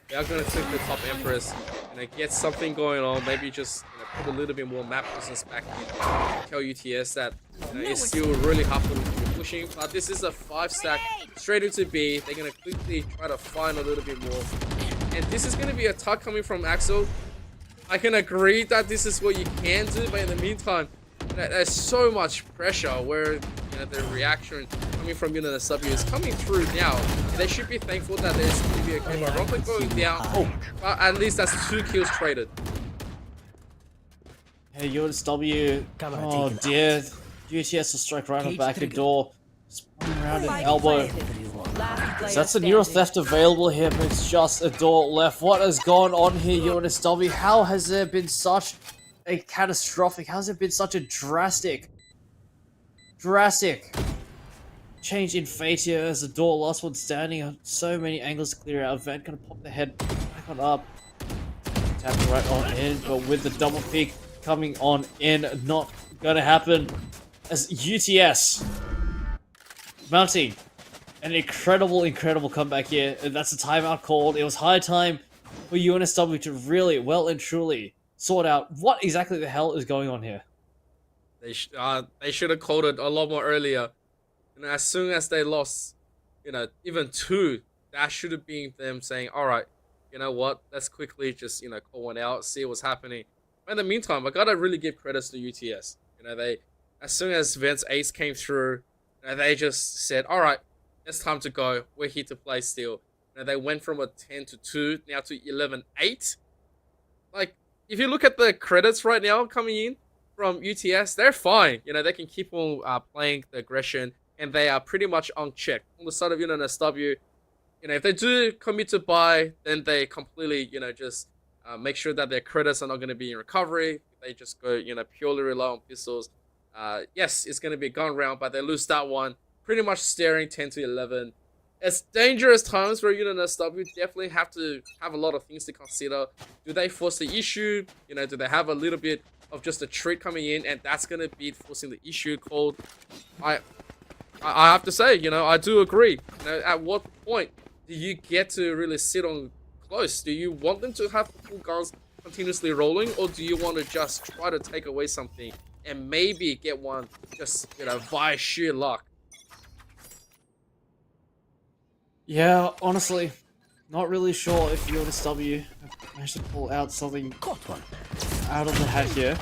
they are going to take the top Empress and get something going on. Maybe just put a little bit more map presence back in. Tell UTS that it's still really hard for them to be pushing. But this is a 5-stack straight into B. They're going to quickly try to find a little bit more. And this is going to be a tug coming from Axel. I can agree that this is what you can do, but in the meantime, there's so much pressure where the reaction coming from UNSW is coming through now. They should be thankful that there's going to be a game of Rocket going down. But at least that's 2 kills traded. Hey, UNSW. Oh dear. UTS will strike right on the back of the door. Spinning around an elbow. So that's the Neuro Theft available here, but it's just a door left. What has gone on here, UNSW? How has there been such a catastrophic, how has it been such a drastic change in fate here as the door, last one standing on so many angles to clear out. Vent gonna pop the head back on up. Tapping right on in, but with the double peek coming on in, not gonna happen as UTS mounting an incredible comeback here. And that's a timeout called. It was high time for UNSW to really, well and truly sort out what exactly the hell is going on here. They should have called it a lot more earlier. As soon as they lost, even 2, that should have been them saying, all right, you know what, let's quickly just, call one out, see what's happening. But in the meantime, I gotta really give credits to UTS. They, as soon as Vent's ace came through, they just said, all right, it's time to go. We're here to play still. They went from a 10-2 now to 11-8. Like, if you look at the credits right now coming in from UTS, they're fine. They can keep on playing the aggression, and they are pretty much unchecked. On the side of UNSW, if they do commit to buy, then they completely, just make sure that their credits are not going to be in recovery. They just go, purely rely on pistols. Yes, it's going to be a gun round, but they lose that one. Pretty much staring 10-11. It's dangerous times where UNSW definitely have to have a lot of things to consider. Do they force the issue? Do they have a little bit of just a treat coming in, and that's going to be forcing the issue called? I have to say, I do agree. At what point do you get to really sit on close? Do you want them to have full guns continuously rolling, or do you want to just try to take away something and maybe get one just, via sheer luck? Yeah, honestly, not really sure if UNSW managed to pull out something out of the hat here.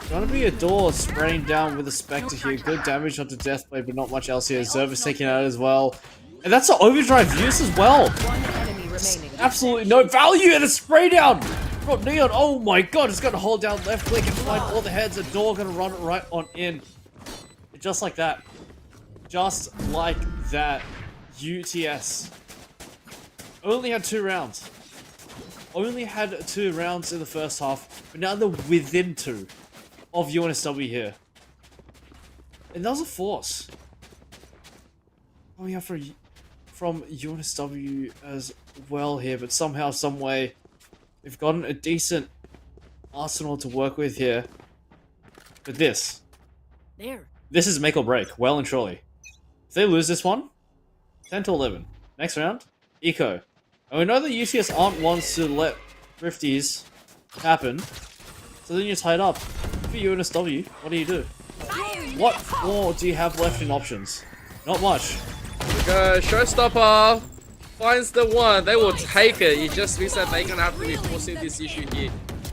Gonna be a door spraying down with a Spectre here. Good damage onto Deathblade, but not much else here. Zerva's taken out as well. And that's an overdrive use as well. Absolutely no value in a spray down from Neon. Oh my god, it's gonna hold down left click and find all the heads. The door gonna run it right on in. Just like that. Just like that. UTS only had 2 rounds. Only had 2 rounds in the first half, but now they're within 2 of UNSW here. And that was a force coming out from UNSW as well here, but somehow, some way, they've gotten a decent arsenal to work with here. But this is make or break, well and truly. If they lose this one, 10-11. Next round, Eco. And we know that UCS aren't ones to let Thrifties happen. So then you're tied up. For UNSW, what do? What more do you have left in options? Not much. We go, Showstopper finds the one. They will take it. It just means that they're going to have to be forcing this issue here.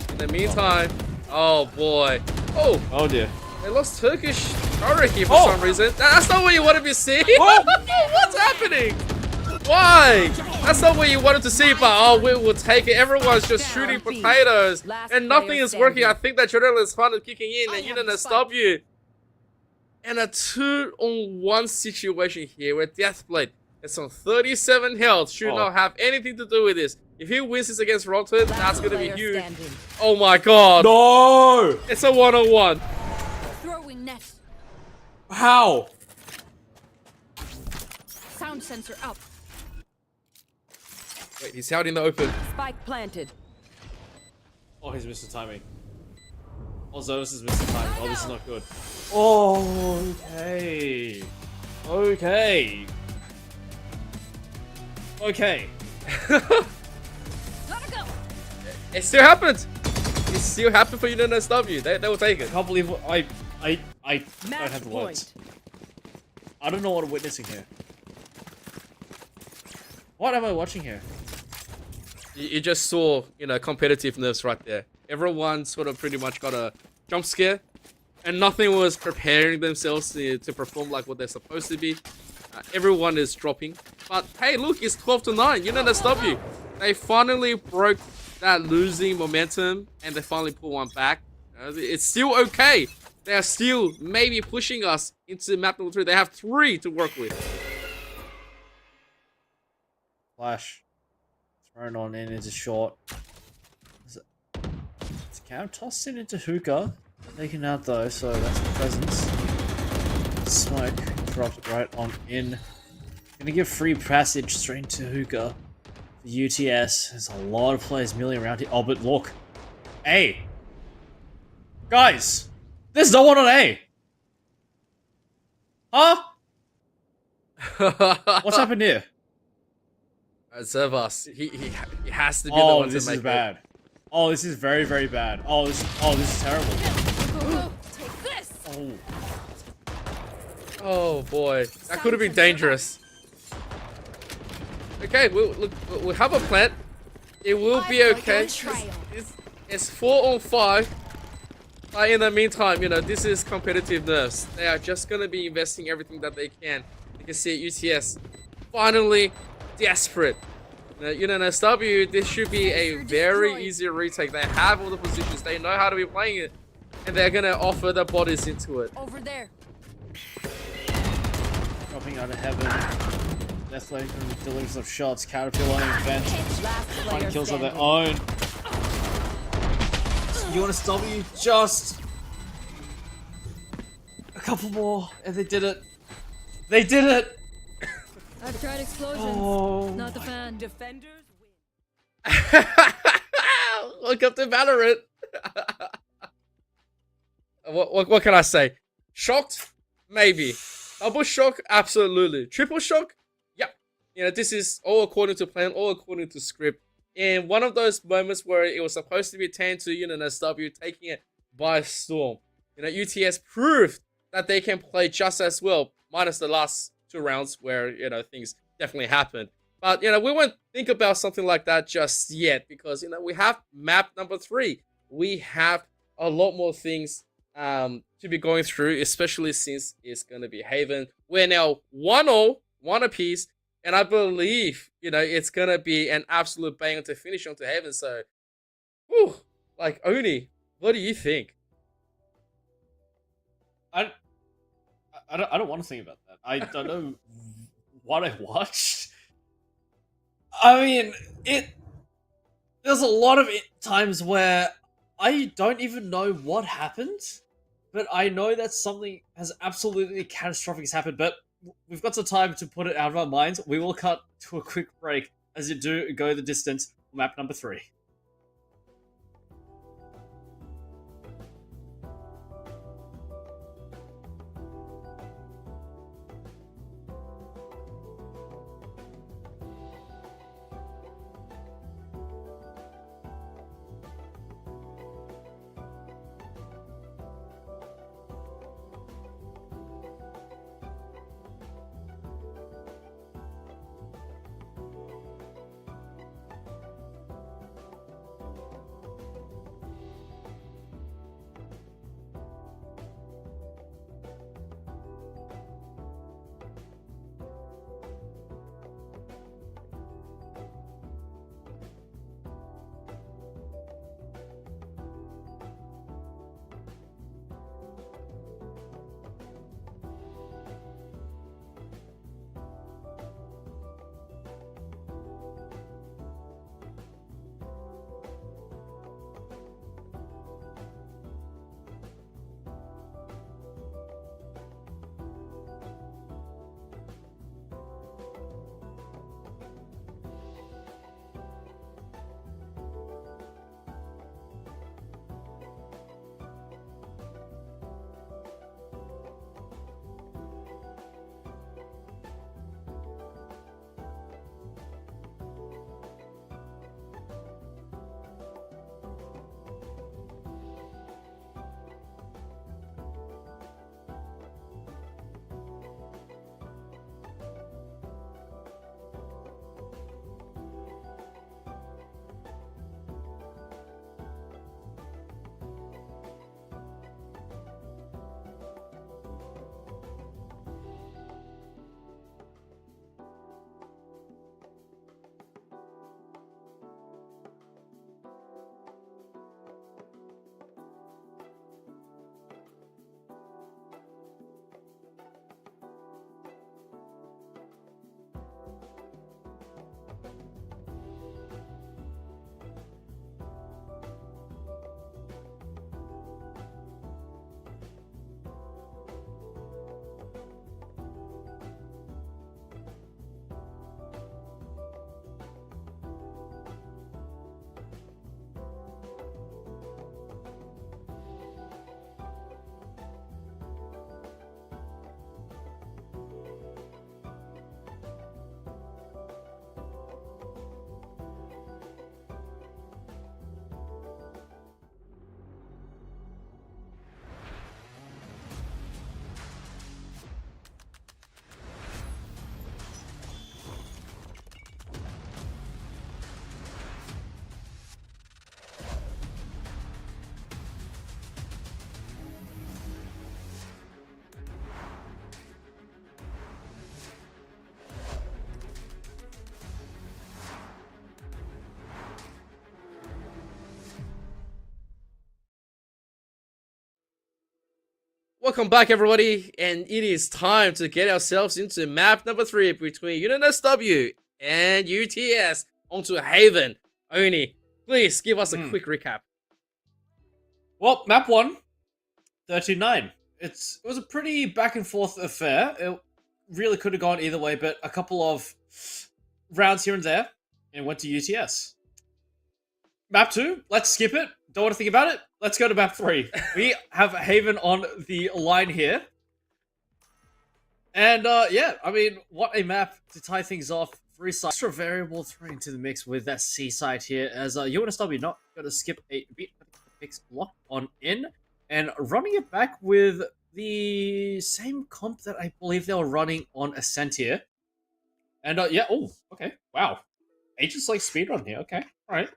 In the meantime, oh boy. Oh dear. They lost Turkish Torah here for some reason. That's not what you wanted to see. What's happening? Why? That's not what you wanted to see, but we will take it. Everyone's just shooting potatoes, and nothing is working. I think that Jordan fun is kicking in, and UNSW. And a 2-on-1 situation here where Deathblade, It's on 37 health. Should Oh. not have anything to do with this. If he wins this against Rockton, that's gonna be Player huge. standing. Oh my god. No! It's a 1-on-1. Throwing net. How? Sound sensor up. Wait, he's out in the open. Spike planted. Oh, he's missed the timing. Oh, Zovis has missed the timing. Oh, this is not good. Oh, okay. Okay. Okay. Gotta go. It still happened. It still happened for UNSW. They will take I it. can't believe I don't Match have the point. words. I don't know what I'm witnessing here. What am I watching here? You just saw, competitiveness right there. Everyone sort of pretty much got a jump scare, and nothing was preparing themselves to perform like what they're supposed to be. Everyone is dropping. But hey, look, it's 12-9. UNSW. They finally broke that losing momentum, and they finally pull one back. It's still okay. They are still maybe pushing us into map number 3. They have 3 to work with. Flash. Thrown on in into short. It's Cam tossed it into hookah. Taken out though, so that's the presence. Smoke dropped right on in. Gonna give free passage straight into hookah. For UTS. There's a lot of players milling around here. Oh, but look. A. Guys! There's no one on A! Huh? What's happened here? Zervas, he has to be the Oh, one to this make is it. bad. Oh, this is very, very bad. Oh, this is terrible. Go, go. Take this. Oh. Oh boy, that could have been dangerous. Okay, we'll have a plant. It will be okay. It's 4-on-5. But in the meantime, this is competitiveness. They are just gonna be investing everything that they can. You can see UTS finally desperate. UNSW, this should be a very easy retake. They have all the positions. They know how to be playing it, and they're gonna offer the bodies into it. Over there. Dropping out of heaven. Death Lane delivers some shots. Caterpillar and Vent. Last player Finding kills on their standing. own. UNSW just a couple more, and they did it. They did it. I've tried explosions. Oh, Not the fan. Defenders win. Welcome to Valorant. What can I say? Shocked? Maybe. Double shock? Absolutely. Triple shock? Yep. This is all according to plan, all according to script. In one of those moments where it was supposed to be 10 to UNSW, taking it by storm. UTS proved that they can play just as well, minus the last 2 rounds where, things definitely happened. But, we won't think about something like that just yet because, we have map number 3. We have a lot more things to be going through, especially since it's going to be Haven. We're now 1-0, 1 apiece, and I believe, it's going to be an absolute banger to finish onto Haven. So, whew, like, Oni, what do you think? I don't want to think about that. I don't know what I watched. I mean, there's a lot of times where I don't even know what happened, but I know that something has absolutely catastrophic happened, but we've got some time to put it out of our minds. We will cut to a quick break as you do go the distance for map number 3. Welcome back, everybody, and it is time to get ourselves into map number 3 between UNSW and UTS onto Haven. Oni, please give us a quick recap. Well, map 1, 39. It was a pretty back and forth affair. It really could have gone either way, but a couple of rounds here and there, and went to UTS. Map 2, let's skip it. Don't want to think about it. Let's go to map 3. We have Haven on the line here. And yeah, I mean, what a map to tie things off. 3 sides. Extra variable thrown into the mix with that C side here, as UNSW not going to skip a beat. Picks locked on in, and running it back with the same comp that I believe they were running on Ascent here. And yeah, oh, okay, wow. Agents like speedrun here, okay, alright.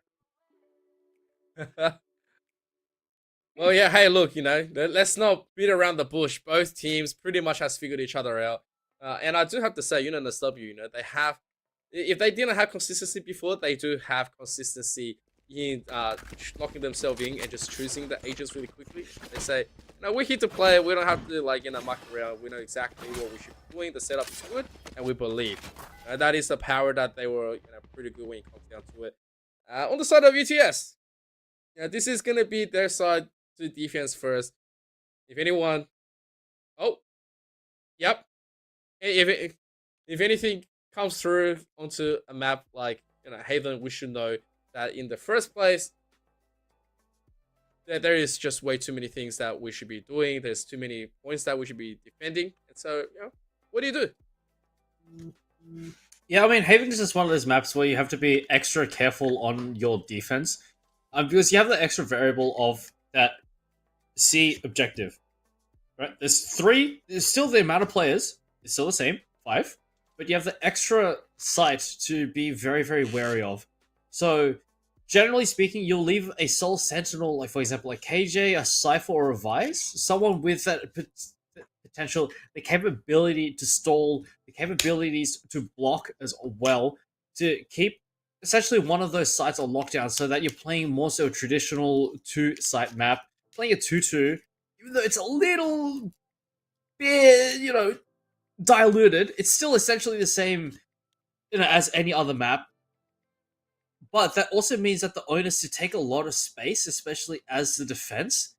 Well, yeah, hey, look, you know, let's not beat around the bush. Both teams pretty much has figured each other out. And I do have to say, UNSW, you know, they have, if they didn't have consistency before, they do have consistency in locking themselves in and just choosing the agents really quickly. They say, no, we're here to play. We don't have to, like, you know, muck around. We know exactly what we should be doing. The setup is good, and we believe. That is the power that they were, you know, pretty good when it comes down to it. On the side of UTS, yeah, this is going to be their side to defense first. If anyone... Oh. Yep. If anything comes through onto a map like, you know, Haven, we should know that in the first place, there is just way too many things that we should be doing. There's too many points that we should be defending. And so, you know, what do you do? Yeah, I mean, Haven is just one of those maps where you have to be extra careful on your defense. Because you have the extra variable of that C objective. Right? There's still the amount of players. It's still the same, 5. But you have the extra site to be very, very wary of. So, generally speaking, you'll leave a sole sentinel, like for example, a KJ, a Cypher, or a Vice, someone with that potential, the capability to stall, the capabilities to block as well, to keep essentially one of those sites on lockdown, so that you're playing more so a traditional 2-site map, playing a 2-2, even though it's a little bit, you know, diluted, it's still essentially the same, you know, as any other map. But that also means that the onus to take a lot of space, especially as the defense,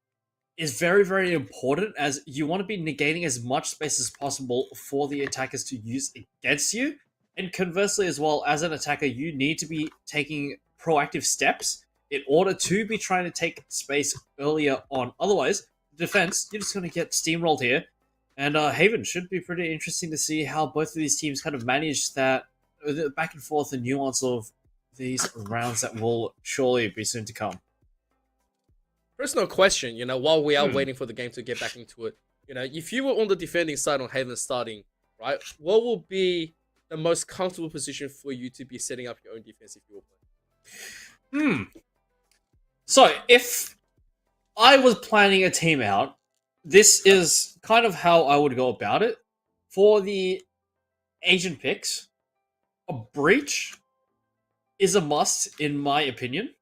is very, very important, as you want to be negating as much space as possible for the attackers to use against you. And conversely as well, as an attacker, you need to be taking proactive steps in order to be trying to take space earlier on. Otherwise, defense, you're just going to get steamrolled here. And Haven should be pretty interesting to see how both of these teams kind of manage that back and forth and nuance of these rounds that will surely be soon to come. Personal question, you know, while we are waiting for the game to get back into it, you know, if you were on the defending side on Haven starting, right, what will be the most comfortable position for you to be setting up your own defense if you were playing? So, if I was planning a team out, this is kind of how I would go about it. For the agent picks, a breach is a must, in my opinion.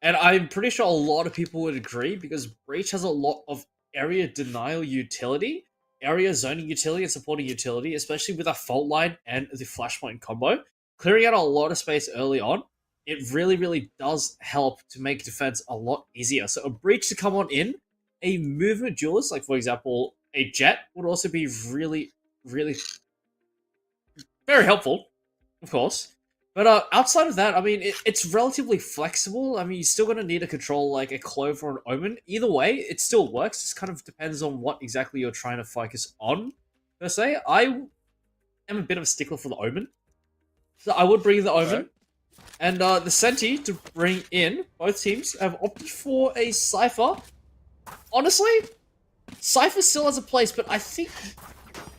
And I'm pretty sure a lot of people would agree, because breach has a lot of area denial utility, area zoning utility, and supporting utility, especially with a fault line and the flashpoint combo. Clearing out a lot of space early on, it really, really does help to make defense a lot easier. So a breach to come on in, a movement duelist, like for example, a jet, would also be really, really very helpful, of course. But outside of that, I mean, it's relatively flexible. I mean, you're still going to need a control like a Clove or an Omen. Either way, it still works. It just kind of depends on what exactly you're trying to focus on, per se. I am a bit of a stickler for the Omen. So I would bring the Omen. Okay. And the Senti to bring in, both teams have opted for a Cypher. Honestly, Cypher still has a place, but I think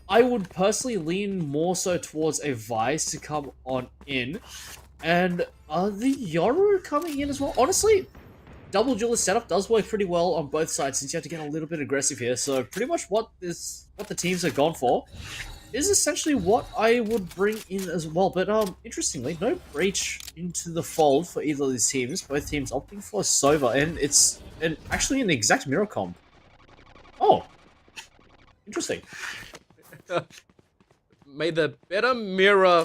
I would personally lean more so towards a Vice to come on in. And the Yoru coming in as well. Honestly, double duelist setup does work pretty well on both sides, since you have to get a little bit aggressive here. So pretty much what the teams have gone for is essentially what I would bring in as well. But interestingly, no breach into the fold for either of these teams. Both teams opting for Sova, and it's actually an exact mirror comp. Oh, Interesting. May the better mirror,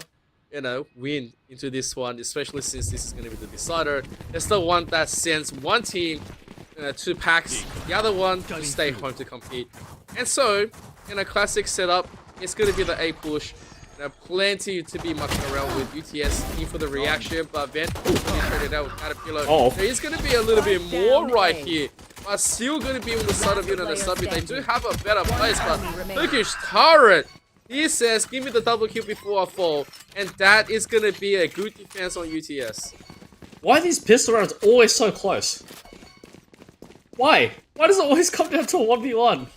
win into this one, especially since this is going to be the decider. It's the one that sends one team to packs, the other one to stay home to compete. And so, in a classic setup, it's going to be the A push. Plenty to be mucking around with UTS in for the reaction, but then traded out with Caterpillar. There is going to be a little bit more right here, but still going to be on the side of the sub. They do have a better place, but Turkish Turret, he says, give me the double kill before I fall, and that is going to be a good defense on UTS. Why are these pistol rounds always so close? Why? Why does it always come down to a 1v1?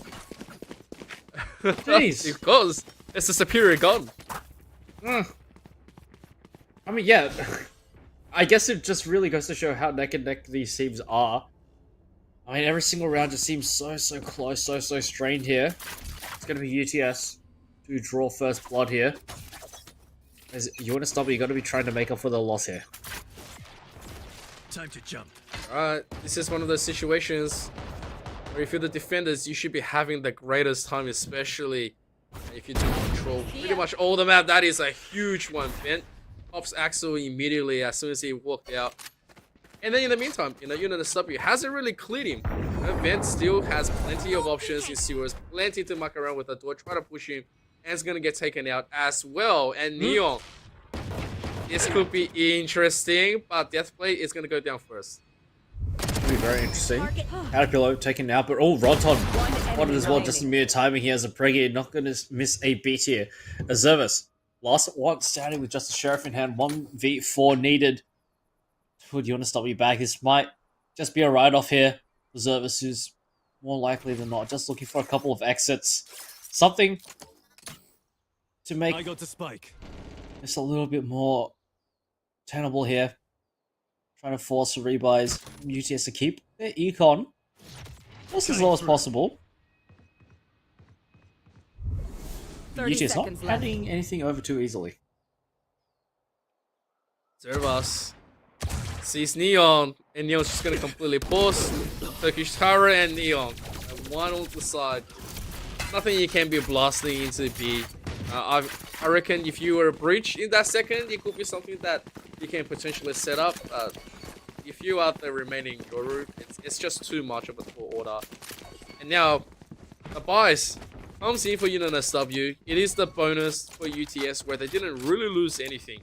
Jeez. Because it's a superior gun. I mean, yeah. I guess it just really goes to show how neck and neck these teams are. I mean, every single round just seems so close, so strained here. It's going to be UTS to draw first blood here. As you want to stop it, you got to be trying to make up for the loss here. Time to jump. Alright, this is one of those situations where if you're the defenders, you should be having the greatest time, especially if you do control pretty much all the map. That is a huge one. Vent pops Axel immediately as soon as he walked out. And then in the meantime, the W hasn't really cleared him. Vent still has plenty of options in sewers, plenty to muck around with the door, try to push him, and it's gonna get taken out as well. And Neon, this could be interesting, but Deathblade is gonna go down first. Could be very interesting. Caterpillar taken out, but Ronton spotted as well, just in mere timing. He has a Preggy, not gonna miss a beat here. Azervis, last one standing with just a Sheriff in hand, 1v4 needed. Would you want to stop me back? This might just be a write-off here. Azervis, who's more likely than not just looking for a couple of exits. Something to make I got the spike. just a little bit more tenable here. Trying to force a rebuys. UTS to keep their econ just as low as possible. 30 UTS not seconds left. handing anything over too easily. Zervas sees Neon, and Neon's just gonna completely pause. Turkish Tower and Neon. One on the side. Nothing you can be blasting into B. I reckon if you were a breach in that second, it could be something that you can potentially set up. If you are the remaining Yoru, it's just too much of a tall order. And now, the buys comes in for UNSW. It is the bonus for UTS where they didn't really lose anything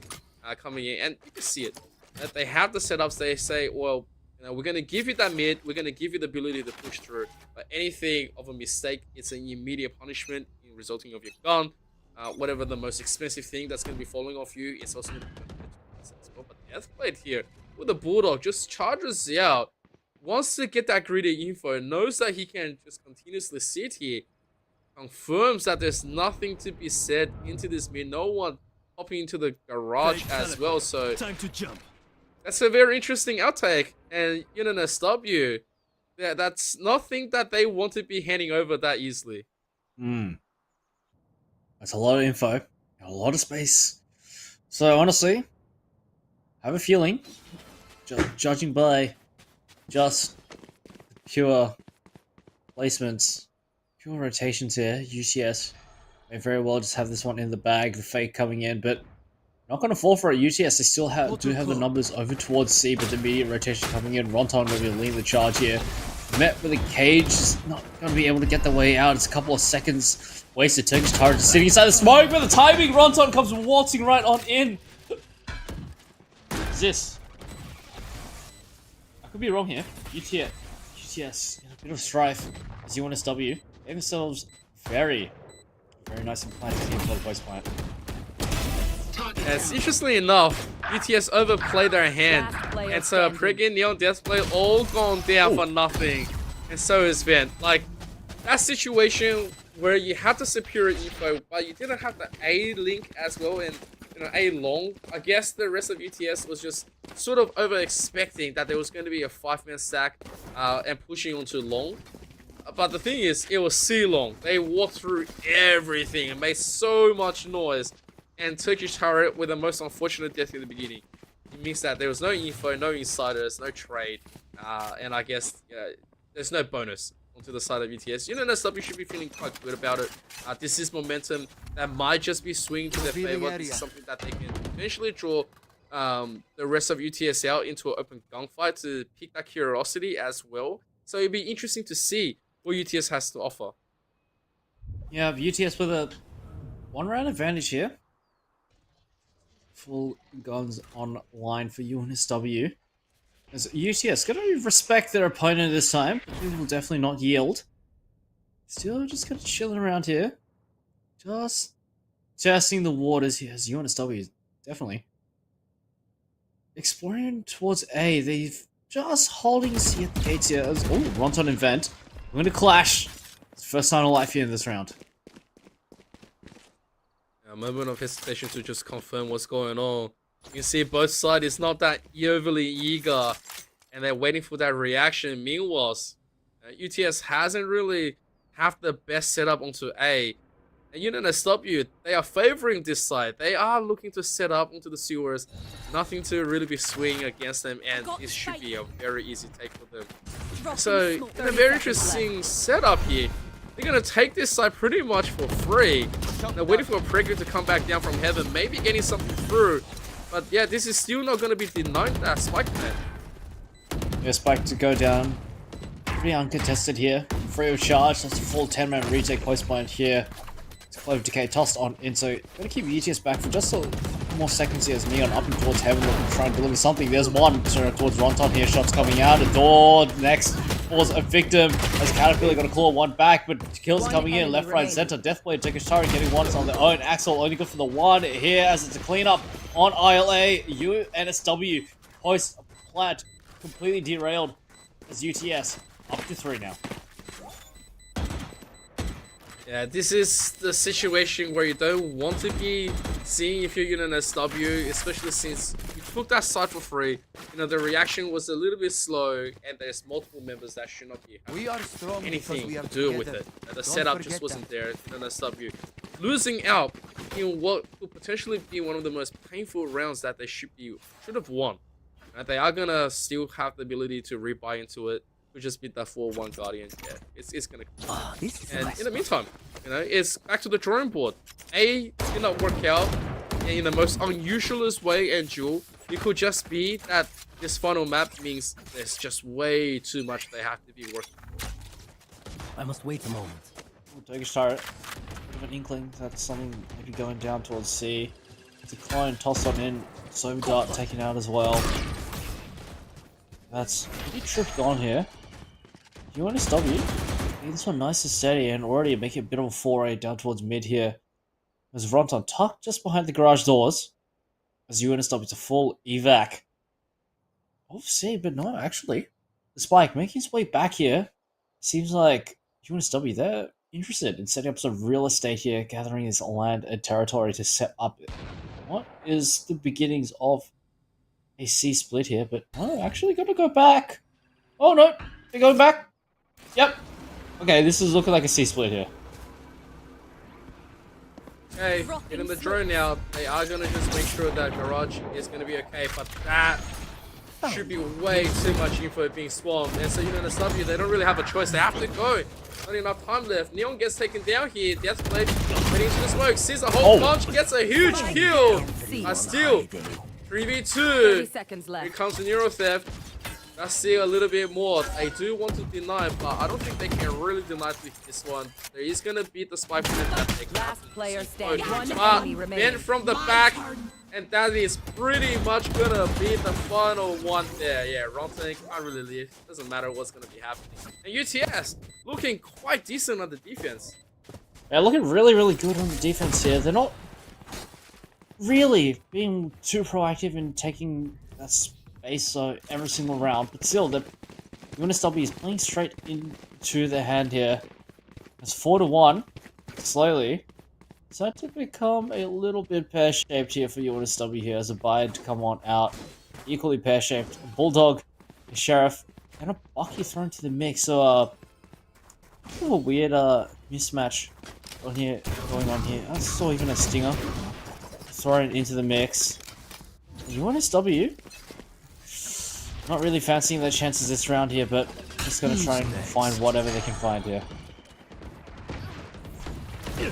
coming in, and you can see it. That they have the setups. They say, well, we're gonna give you that mid. We're gonna give you the ability to push through. But anything of a mistake, it's an immediate punishment resulting of your gun. Whatever the most expensive thing that's gonna be falling off you, it's also gonna be as well. But Deathblade here with the Bulldog just charges out, wants to get that greedy info, knows that he can just continuously sit here, confirms that there's nothing to be said into this mid. No one hopping into the garage as well. So Time to jump. that's a very interesting outtake, and UNSW, that's nothing that they want to be handing over that easily. That's a lot of info, a lot of space. So honestly, I have a feeling, judging by just pure placements, pure rotations here, UTS may very well just have this one in the bag, the fake coming in, but not going to fall for it. UTS, they still do have the numbers over towards C, but the immediate rotation coming in. Ronton going to lead the charge here. Met with a cage, just not going to be able to get the way out. It's a couple of seconds wasted. Turkish Turret just sitting inside the smoke, but the timing, Ronton comes waltzing right on in. What's this? I could be wrong here. UTS, in a bit of strife as UNSW. They have themselves very nice and planted team for the post plant. Yes, interestingly enough, UTS overplayed their hand, and so Preggy, Neon, Deathblade all gone down for nothing, and so is Vent. Like, that situation where you had the superior info, but you didn't have the A link as well, and A long. I guess the rest of UTS was just sort of over expecting that there was going to be a 5-man stack and pushing onto long. But the thing is, it was C long. They walked through everything and made so much noise. And Turkish Turret with the most unfortunate death in the beginning. It means that there was no info, no insiders, no trade, and I guess there's no bonus onto the side of UTS. UNSW should be feeling quite good about it. This is momentum that might just be swinging to their favor. This is something that they can eventually draw the rest of UTS out into an open gunfight to pick that curiosity as well. So it'd be interesting to see what UTS has to offer. Yeah, UTS with a 1-round advantage here. Full guns online for UNSW. As UTS going to respect their opponent this time, but they will definitely not yield. Still just kind of chilling around here. Just testing the waters here as UNSW definitely exploring towards A. They've just holding C at the gates here. As, oh, Ronton invent. We're going to clash. It's first sign of life here in this round. A moment of hesitation to just confirm what's going on. You can see both sides is not that overly eager, and they're waiting for that reaction. Meanwhile, UTS hasn't really have the best setup onto A. And UNSW, they are favoring this side. They are looking to set up onto the sewers. Nothing to really be swinging against them, and this should be a very easy take for them. So, in a very interesting setup here. They're going to take this side pretty much for free. They're waiting for a Pregger to come back down from heaven, maybe getting something through. But yeah, this is still not going to be denied that Spike man. Yeah, Spike to go down. Pretty uncontested here. Free of charge. That's a full 10-man retake post point here. It's Clove Decay tossed on in, so going to keep UTS back for just a couple more seconds here as Neon up and towards heaven looking to try and deliver something. There's one towards Ronton here. Shots coming out. A door next falls a victim as Caterpillar got a claw one back, but kills coming in left, right, center. Deathblade taking Shari getting one on their own. Axel only good for the one here as it's a cleanup on ILA. UNSW post plant completely derailed as UTS up to 3 now. Yeah, this is the situation where you don't want to be seeing if you're UNSW, especially since you took that side for free. You know, the reaction was a little bit slow, and there's multiple members that should not be having anything to do with it. The setup just wasn't there. UNSW losing out in what could potentially be one of the most painful rounds that they should have won. They are gonna still have the ability to rebuy into it. We just beat that 4-1 Guardian. Yeah, it's gonna come. And in the meantime, you know, it's back to the drawing board. A did not work out in the most unusualist way, and Jewel, it could just be that this final map means there's just way too much they have to be working for. I must wait a moment. Turkish turret. Bit of an inkling that's something maybe going down towards C. It's a clone tossed on in. So Dart taken out as well. That's pretty tripped on here. UNSW, this one nice and steady and already making a bit of a foray down towards mid here. There's Ronton tucked just behind the garage doors. As UNSW, it's a full evac. Off C, but no, actually. The Spike making his way back here. Seems like UNSW, they're interested in setting up some real estate here, gathering his land and territory to set up what is the beginnings of a C split here, but no, actually gonna go back. Oh no, they're going back. Yep. Okay, this is looking like a C split here. Okay, getting the drone now. They are gonna just make sure that garage is gonna be okay, but that should be way too much info being swarmed. And so UNSW, they don't really have a choice. They have to go. Not enough time left. Neon gets taken down here. Deathblade heading into the smoke. Sees a whole bunch. Gets a huge kill. Still 3v2. 30 seconds left. Here comes the Neuro Theft. That's still a little bit more. They do want to deny, but I don't think they can really deny this one. There is gonna be the spike point that they can. Last player standing. One enemy Then remaining. from the back, and that is pretty much gonna be the final one there. Yeah, Ronton can't really leave. Doesn't matter what's gonna be happening. And UTS looking quite decent on the defense. They're looking really, really good on the defense here. They're not really being too proactive in taking that space every single round, but still, the UNSW is playing straight into their hand here. It's 4-1, slowly. Starting to become a little bit pear-shaped here for UNSW here as a buy to come on out. Equally pear-shaped. A Bulldog, a Sheriff, and a Bucky thrown to the mix. So, kind of a weird mismatch going on here. I saw even a Stinger thrown into the mix. UNSW, not really fancying their chances this round here, but just gonna try and find whatever they can find here.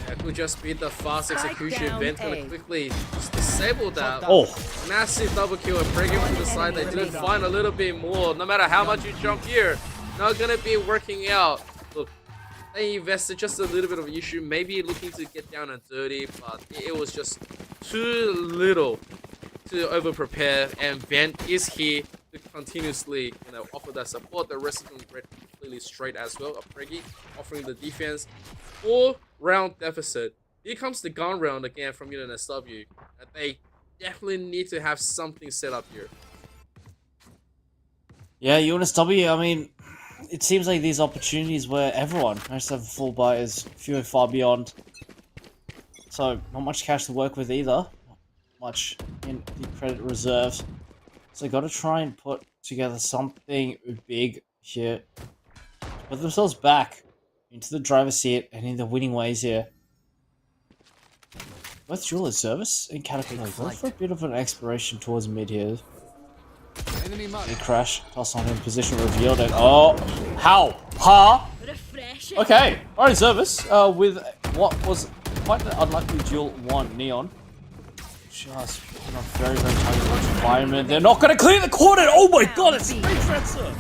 That could just be the fast Strike execution. down Ben's gonna A. quickly just disable that. Oh, Massive double kill and bring him to the side. They didn't find a little bit more. No matter how much you jump here, not gonna be working out. Look, they invested just a little bit of issue. Maybe looking to get down and dirty, but it was just too little to over prepare. And Ben is here to continuously, offer that support. The rest of them went completely straight as well. Pregi offering the defense. 4-round deficit. Here comes the gun round again from UNSW. They definitely need to have something set up here. yeah, UNSW, I mean, it seems like these opportunities where everyone managed to have a full buy is few and far beyond. So, not much cash to work with either. Not much in the credit reserves. So, gotta try and put together something big here. Put themselves back into the driver's seat and in the winning ways here. Both Jeweler Service and Caterpillar go for a bit of an exploration towards mid here. Enemy mark. Big crash, toss on in position revealed, and oh, how? Huh? Refreshing. Okay, alright, Service, with what was quite an unlikely duel 1 Neon. Just in a very, very target rich environment. They're not gonna clear the corner! Oh my god, it's a great transfer!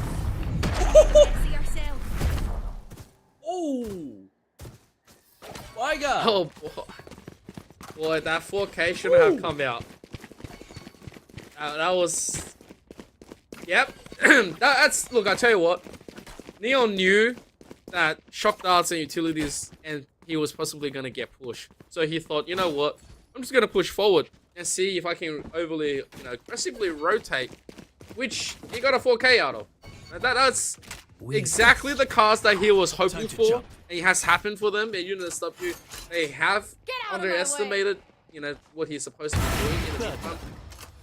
Oh! My god! Oh boy. Boy, that 4K shouldn't have come out. That was... Yep. That's... Look, I tell you what. Neon knew that shock darts and utilities and he was possibly going to get pushed. So he thought, you know what? I'm just going to push forward and see if I can overly, aggressively rotate. Which he got a 4K out of. That's exactly the cards that he was hoping for. And it has happened for them. And UNSW, they have underestimated, what he's supposed to be doing in the meantime.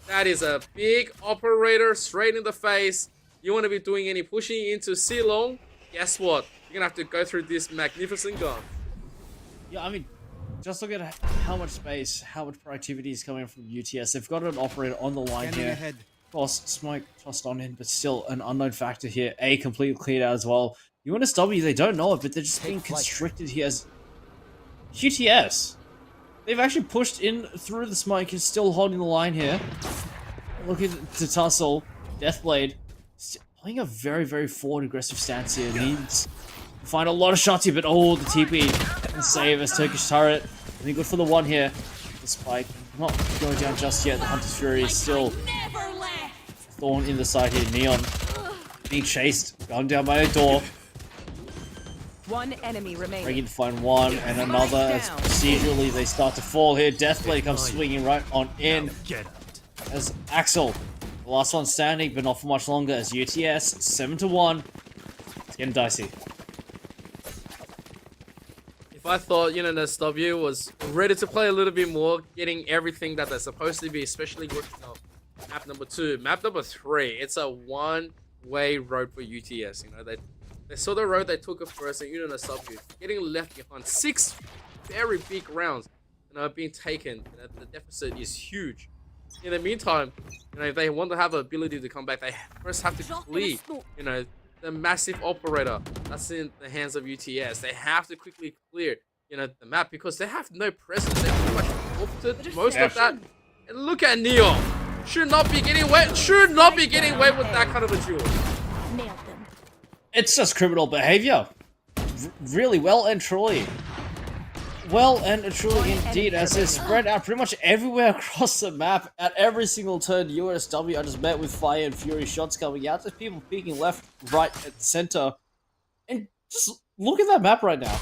That is a big operator straight in the face. You want to be doing any pushing into C-Long? Guess what? You're going to have to go through this magnificent gun. Yeah, I mean, just look at how much space, how much productivity is coming from UTS. They've got an operator on the line here. Ahead. Of course, smoke tossed on in, but still an unknown factor here. A completely cleared out as well. UNSW, they don't know it, but they're just being constricted here as UTS. They've actually pushed in through the smoke and still holding the line here. Look at the tussle. Deathblade playing a very, very forward aggressive stance here. Needs to find a lot of shots here, but oh, the TP and save as Turkish turret. I think good for the one here. The spike not going down just yet. The Hunter's Fury is still thorn in the side here. Neon being chased, gunned down by a door. One enemy Bringing remaining. to find one and another as procedurally they start to fall here. Deathblade comes swinging right on in Get out. as Axel, the last one standing, but not for much longer as UTS 7-1. It's getting dicey. If I thought UNSW was ready to play a little bit more, getting everything that they're supposed to be, especially working on map number 2. Map number 3, it's a one-way road for UTS. They saw the road, they took it first, and UNSW getting left behind. 6 very big rounds being taken. The deficit is huge. In the meantime, if they want to have the ability to come back, they first have to clear, the massive operator that's in the hands of UTS. They have to quickly clear, the map because they have no presence. They pretty much forfeited most of that. And look at Neon. Should not be getting away. Should not be getting away with that kind of a duel. Nailed them. It's just criminal behavior. Really well and truly. Well and truly indeed, as they're spread out pretty much everywhere across the map. At every single turn, UNSW are just met with fire and fury shots coming out. There's people peeking left, right, and center. And just look at that map right now.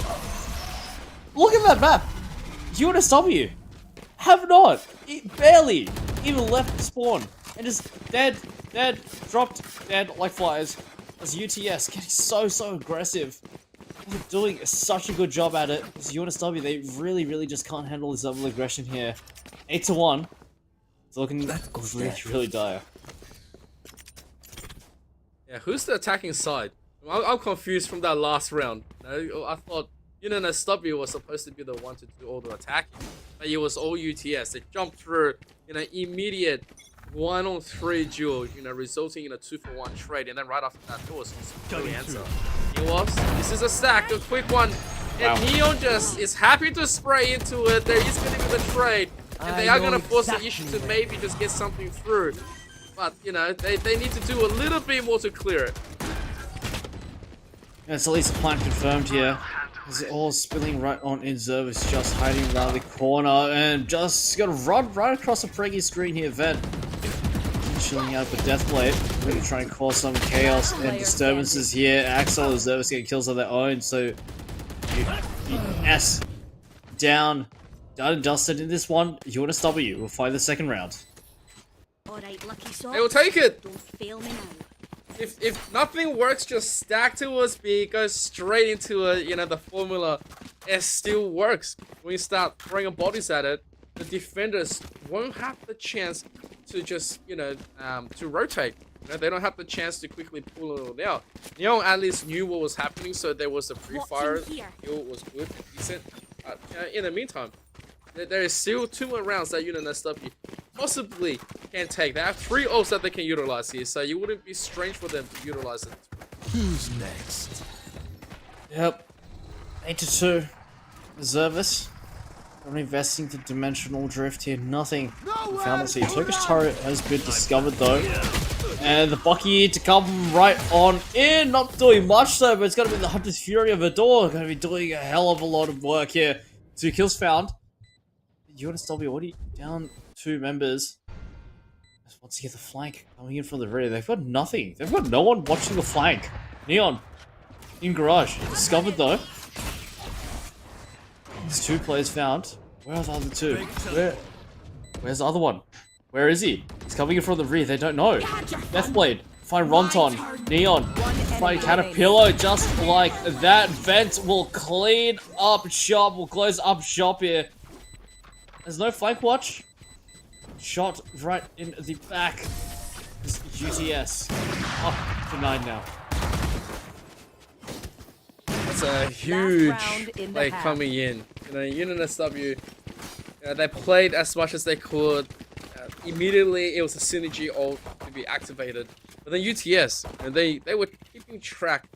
Look at that map. UNSW have not, barely even left spawn. And just dead, dropped, dead like flies. As UTS getting so aggressive. They're doing such a good job at it. As UNSW, they really just can't handle this level of aggression here. 8-1. It's looking really dire. Yeah, who's the attacking side? I'm confused from that last round. I thought UNSW was supposed to be the one to do all the attacking, but it was all UTS. They jumped through, immediate 1-on-3 duel, resulting in a 2-for-1 trade, and then right after that, there was no answer. This is a stack, a quick one, and Neon just is happy to spray into it. There is going to be the trade, and they are going to force the issue to maybe just get something through. But, they need to do a little bit more to clear it. Yeah, it's at least a plan confirmed here. It's all spilling right on in Zervis, just hiding around the corner and just gonna run right across the Preggy screen here. Vet chilling out with Deathblade, really trying to cause some chaos and disturbances here. Axel and Zervis getting kills of their own, so S down, done and dusted in this one. UNSW will find the second round. Alright, lucky sock. They will take it. Don't fail me now. If nothing works, just stack towards B, go straight into it. The formula, it still works. When you start throwing bodies at it, the defenders won't have the chance to just, to rotate. They don't have the chance to quickly pull it out. Neon at least knew what was happening, so there was a pre-fire. Kill was good and decent. In the meantime, there is still 2 more rounds that UNSW possibly can take. They have 3 ults that they can utilize here, so you wouldn't be strange for them to utilize it. Who's next? Yep. 8-2. Zervis. Not investing the dimensional drift here. Nothing. We found this here. Turkish turret has been discovered though. And the Bucky to come right on in. Not doing much though, but it's going to be the Hunter's Fury of Adore. Going to be doing a hell of a lot of work here. 2 kills found. UNSW already down 2 members. Just wants to get the flank coming in from the rear. They've got nothing. They've got no one watching the flank. Neon in garage. Discovered though. There's 2 players found. Where are the other 2? Where's the other one? Where is he? He's coming in from the rear. They don't know. Deathblade. Find Ronton. Neon. Find Caterpillar. Just like that. Vent will clean up shop. Will close up shop here. There's no flank watch. Shot right in the back. This UTS. Up to 9 now. It's a huge play coming in. UNSW, they played as much as they could. Immediately, it was a synergy ult to be activated. But then UTS, they were keeping track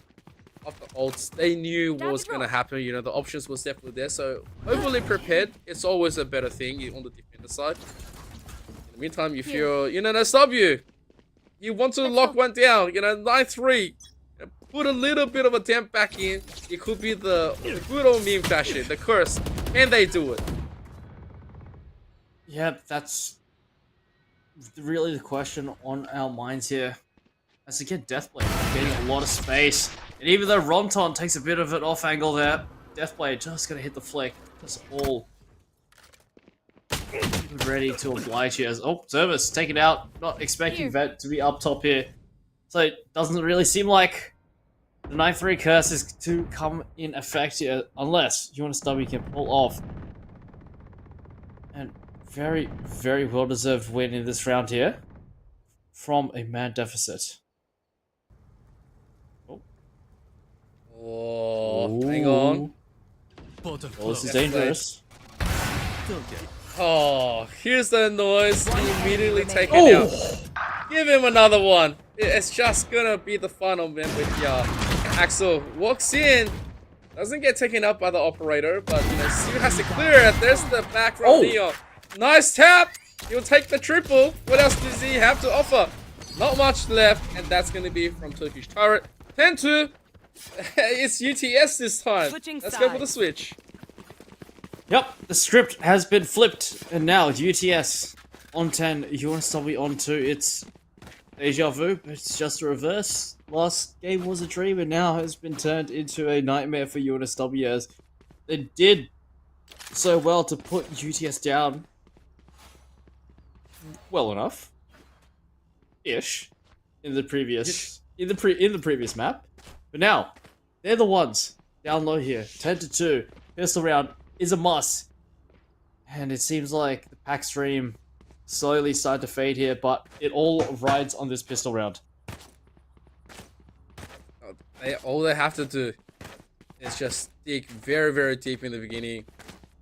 of the ults. They knew what was going to happen. The options was definitely there. So overly prepared, it's always a better thing on the defender side. In the meantime, if you're UNSW, you want to lock one down. 9-3. Put a little bit of a dent back in. It could be the good old meme fashion, the curse. Can they do it? Yeah, that's really the question on our minds here. As again, Deathblade getting a lot of space. And even though Ronton takes a bit of an off angle there, Deathblade just gonna hit the flick. Just all ready to oblige here. Oh, Service taken out. Not expecting Vet to be up top here. So it doesn't really seem like the 9-3 curse is to come in effect here, unless UNSW can pull off. And very, very well-deserved win in this round here. From a man deficit. Oh, hang on. Oh, this is dangerous. Oh, here's the noise. Immediately taken out. Give him another one. It's just gonna be the final member here. Axel walks in. Doesn't get taken up by the operator, but still has to clear it. There's the back from Neon. Nice tap. He'll take the triple. What else does he have to offer? Not much left, and that's gonna be from Turkish Turret. 10-2. It's UTS this time. Let's go for the switch. Yep, the script has been flipped, and now UTS on 10, UNSW on 2. It's deja vu, but it's just a reverse. Last game was a dream, and now has been turned into a nightmare for UNSW, as they did so well to put UTS down well enough, ish, in the previous previous map. But now, they're the ones down low here. 10-2. Pistol round is a must. And it seems like the pack stream slowly started to fade here, but it all rides on this pistol round. All they have to do is just dig very, very deep in the beginning,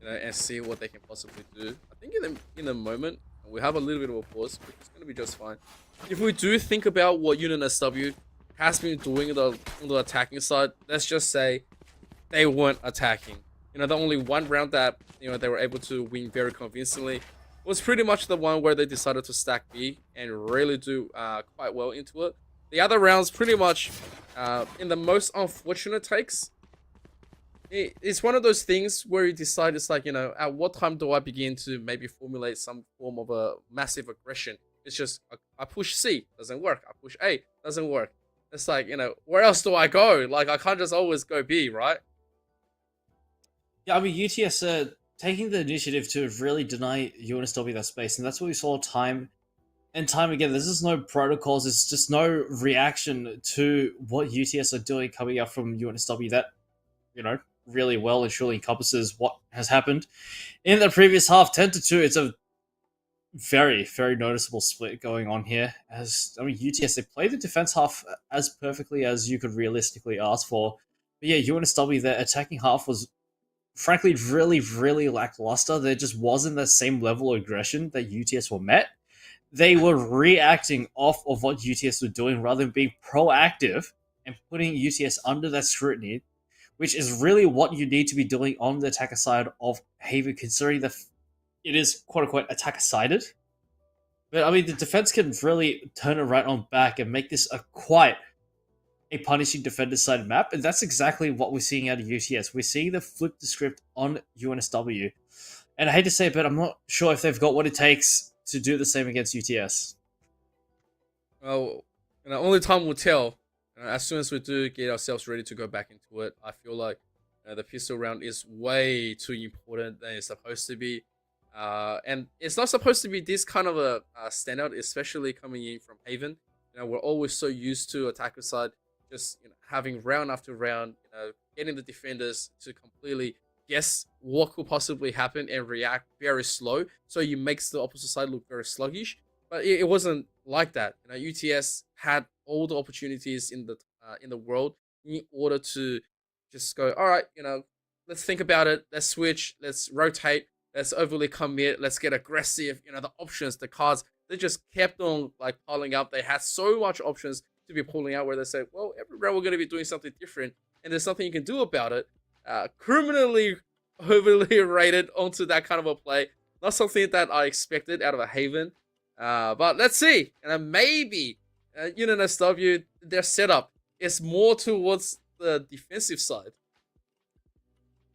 and see what they can possibly do. I think in the moment, We have a little bit of a pause, which is going to be just fine. If we do think about what Unit SW has been doing on the attacking side, let's just say they weren't attacking. You know, the only one round that, you know, they were able to win very convincingly was pretty much the one where they decided to stack B and really do quite well into it. The other rounds pretty much in the most unfortunate takes. It's one of those things where you decide, it's like, you know, at what time do I begin to maybe formulate some form of a massive aggression? It's just, I push C, doesn't work. I push A, doesn't work. It's like, you know, where else do I go? Like, I can't just always go B, right? Yeah, I mean, UTS taking the initiative to really deny UNSW that space, and that's what we saw time and time again. There's just no protocols, there's just no reaction to what UTS are doing coming up from UNSW that, you know, really well and surely encompasses what has happened in the previous half. 10-2, it's a very, very noticeable split going on here. As I mean, UTS, they played the defense half as perfectly as you could realistically ask for. But yeah, UNSW, their attacking half was frankly really, really lackluster. There just wasn't the same level of aggression that UTS were met. They were reacting off of what UTS were doing rather than being proactive and putting UTS under that scrutiny, which is really what you need to be doing on the attacker side of Haven, considering that it is quote-unquote attacker-sided. But I mean, the defense can really turn it right on back and make this quite a punishing defender-sided map, and that's exactly what we're seeing out of UTS. We're seeing the flip the script on UNSW. And I hate to say it, but I'm not sure if they've got what it takes to do the same against UTS. Well, you know, only time will tell. As soon as we do get ourselves ready to go back into it, I feel like the pistol round is way too important than it's supposed to be. And it's not supposed to be this kind of a standout, especially coming in from Haven. You know, we're always so used to attacker side just, you know, having round after round, you know, getting the defenders to completely guess what could possibly happen and react very slow, so you makes the opposite side look very sluggish. But it wasn't like that. You know, UTS had all the opportunities in the world in order to just go, all right, you know, let's think about it, let's switch, let's rotate, let's overly commit, let's get aggressive. You know, the options, the cards, they just kept on like piling up. They had so much options to be pulling out where they said, well, every round we're going to be doing something different, and there's something you can do about it. Criminally overly rated onto that kind of a play. Not something that I expected out of a Haven. But let's see. And maybe Unit SW, their setup is more towards the defensive side.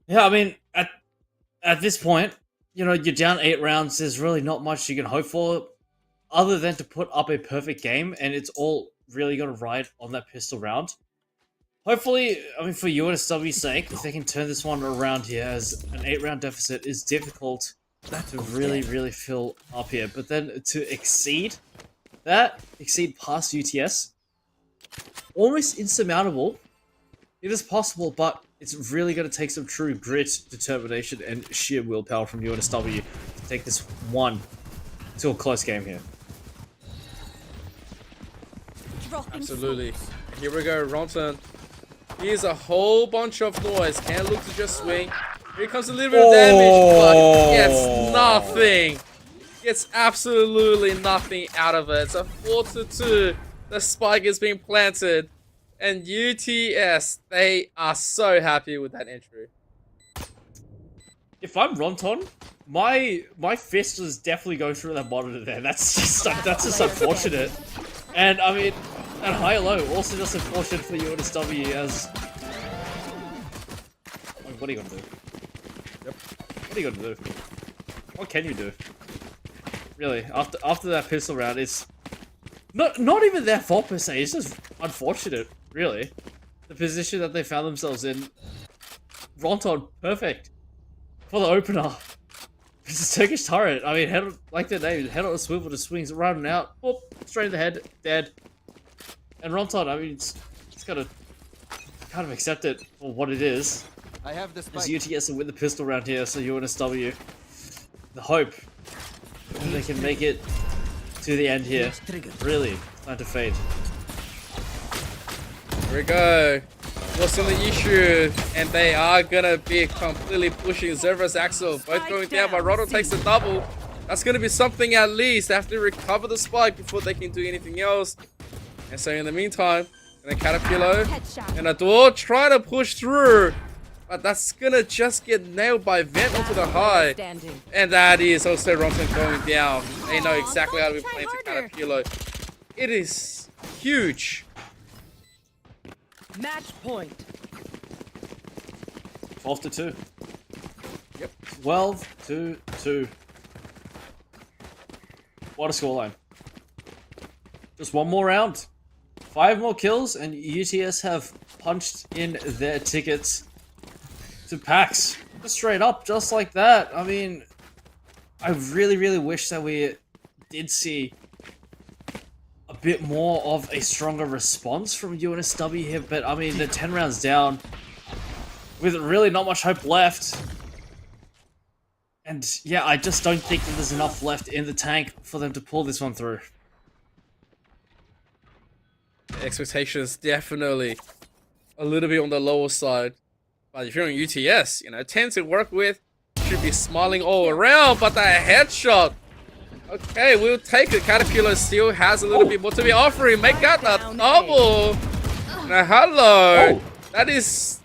Yeah, I mean, at this point, you know, you're down 8 rounds. There's really not much you can hope for other than to put up a perfect game, and it's all really going to ride on that pistol round. Hopefully, I mean, for UNSW's sake, if they can turn this one around here, as an 8-round deficit is difficult to really, really fill up here. But then to exceed past UTS, almost insurmountable. It is possible, but it's really going to take some true grit, determination, and sheer willpower from UNSW to take this one to a close game here. Absolutely. Here we go, Ronton. Here's a whole bunch of noise. Can't look to just swing. Here comes a little bit of damage, but gets nothing. Gets absolutely nothing out of it. It's a 4-2. The spike is being planted. And UTS, they are so happy with that entry. If I'm Ronton, my fist was definitely going through that monitor there. That's just unfortunate. And I mean, and high low also just unfortunate for UNSW as. Like, what are you gonna do? Yep. What are you gonna do? What can you do? Really, after that pistol round, it's not even their fault per se. It's just unfortunate, really. The position that they found themselves in. Ronton, perfect for the opener. It's a Turkish turret. I mean, head like their name, head on a swivel, just swings around and out. Whoop, straight in the head, dead. And Ronton, I mean, it's gotta kind of accept it for what it is. I have this. As UTS will win the pistol round here, so UNSW, the hope that they can make it to the end here. Really, time to fade. Here we go. What's in the issue? And they are gonna be completely pushing Zerva's Axel. Both going down, but Roto takes the double. That's going to be something at least. They have to recover the spike before they can do anything else. And so in the meantime, gonna Caterpillar and a door trying to push through. But that's gonna just get nailed by Vent onto the high. And that is also Ronton going down. They know exactly how to be playing to Caterpillar. It is huge. Match point. 12-2. Yep. 12-2. What a scoreline. Just one more round. 5 more kills, and UTS have punched in their tickets to PAX. Just straight up, just like that. I mean, I really, really wish that we did see a bit more of a stronger response from UNSW here, but I mean, they're 10 rounds down with really not much hope left. And yeah, I just don't think that there's enough left in the tank for them to pull this one through. Expectations definitely a little bit on the lower side. But if you're on UTS, you know, 10 to work with, should be smiling all around, but that headshot. Okay, we'll take it. Caterpillar still has a little bit more to be offering. Make that a double. Now, hello. That is...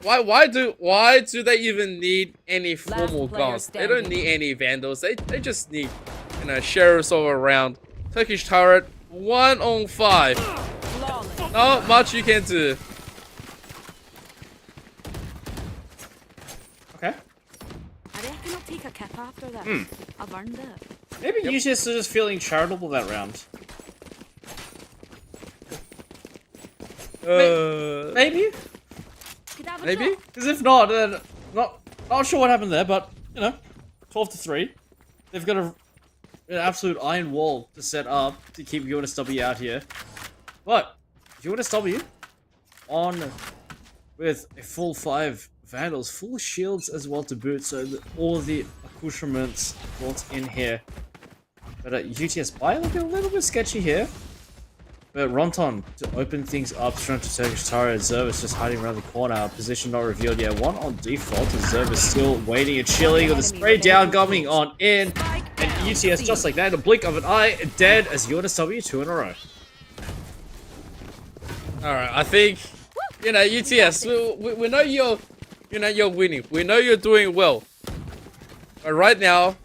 Why do they even need any formal guns? They don't need any vandals. They just need, you know, sheriffs all around. Turkish turret, 1 on 5. Not much you can do. Okay. I reckon I'll take a kip after this. I've earned it. Maybe UTS are just feeling charitable that round. Maybe? Could have a Maybe? shot. Because if not, then not sure what happened there, but you know, 12-3. They've got an absolute iron wall to set up to keep UNSW out here. But UNSW on with a full 5 vandals, full shields as well to boot, so all the accoutrements brought in here. But UTS buy looking a little bit sketchy here. But Ronton to open things up, straight to Turkish Tara. Zervis just hiding around the corner. Position not revealed yet. 1 on default. Zervis still waiting and chilling with a spray down coming on in. And UTS just like that, in a blink of an eye, dead as UNSW 2 in a row. Alright, I think, you know, UTS, we know you're winning. We know you're doing well. But right now,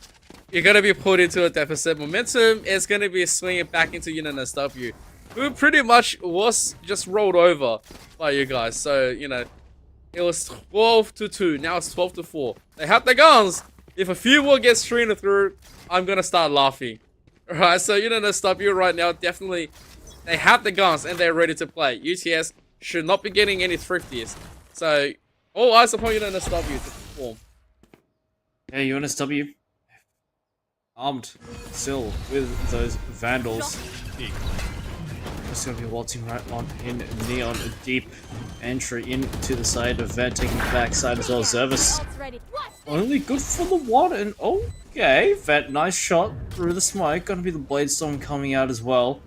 you're going to be put into a deficit. Momentum is going to be swinging back into UNSW, who pretty much was just rolled over by you guys. So, you know, it was 12-2. Now it's 12-4. They have the guns. If a few more get streamed through, I'm going to start laughing. Alright, so UNSW right now, definitely, they have the guns and they're ready to play. UTS should not be getting any thrifties. So, all eyes upon UNSW to perform. Yeah, UNSW armed still with those vandals. Just gonna be waltzing right on in Neon, a deep entry into the side of Vent, taking the back side as well. Zervis only good for the 1, and okay, Vent, nice shot through the smoke. Gonna be the Blade Storm coming out as well.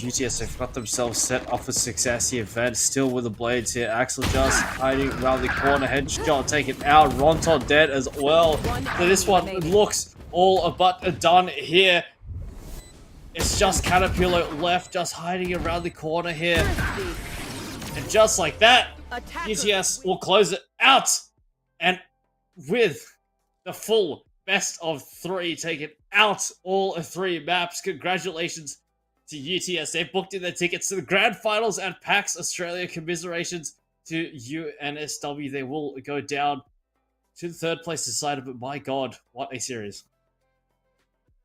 UTS have got themselves set up for success here. Vent still with the blades here. Axel just hiding around the corner. Headshot taken out. Ronton dead as well. So this one looks all but done here. It's just Caterpillar left, just hiding around the corner here. And just like that, UTS will close it out. And with the full best of 3 taken out all 3 maps, congratulations to UTS. They booked in their tickets to the grand finals at PAX Australia. Commiserations to UNSW. They will go down to the 3rd place decided, but my god, what a series.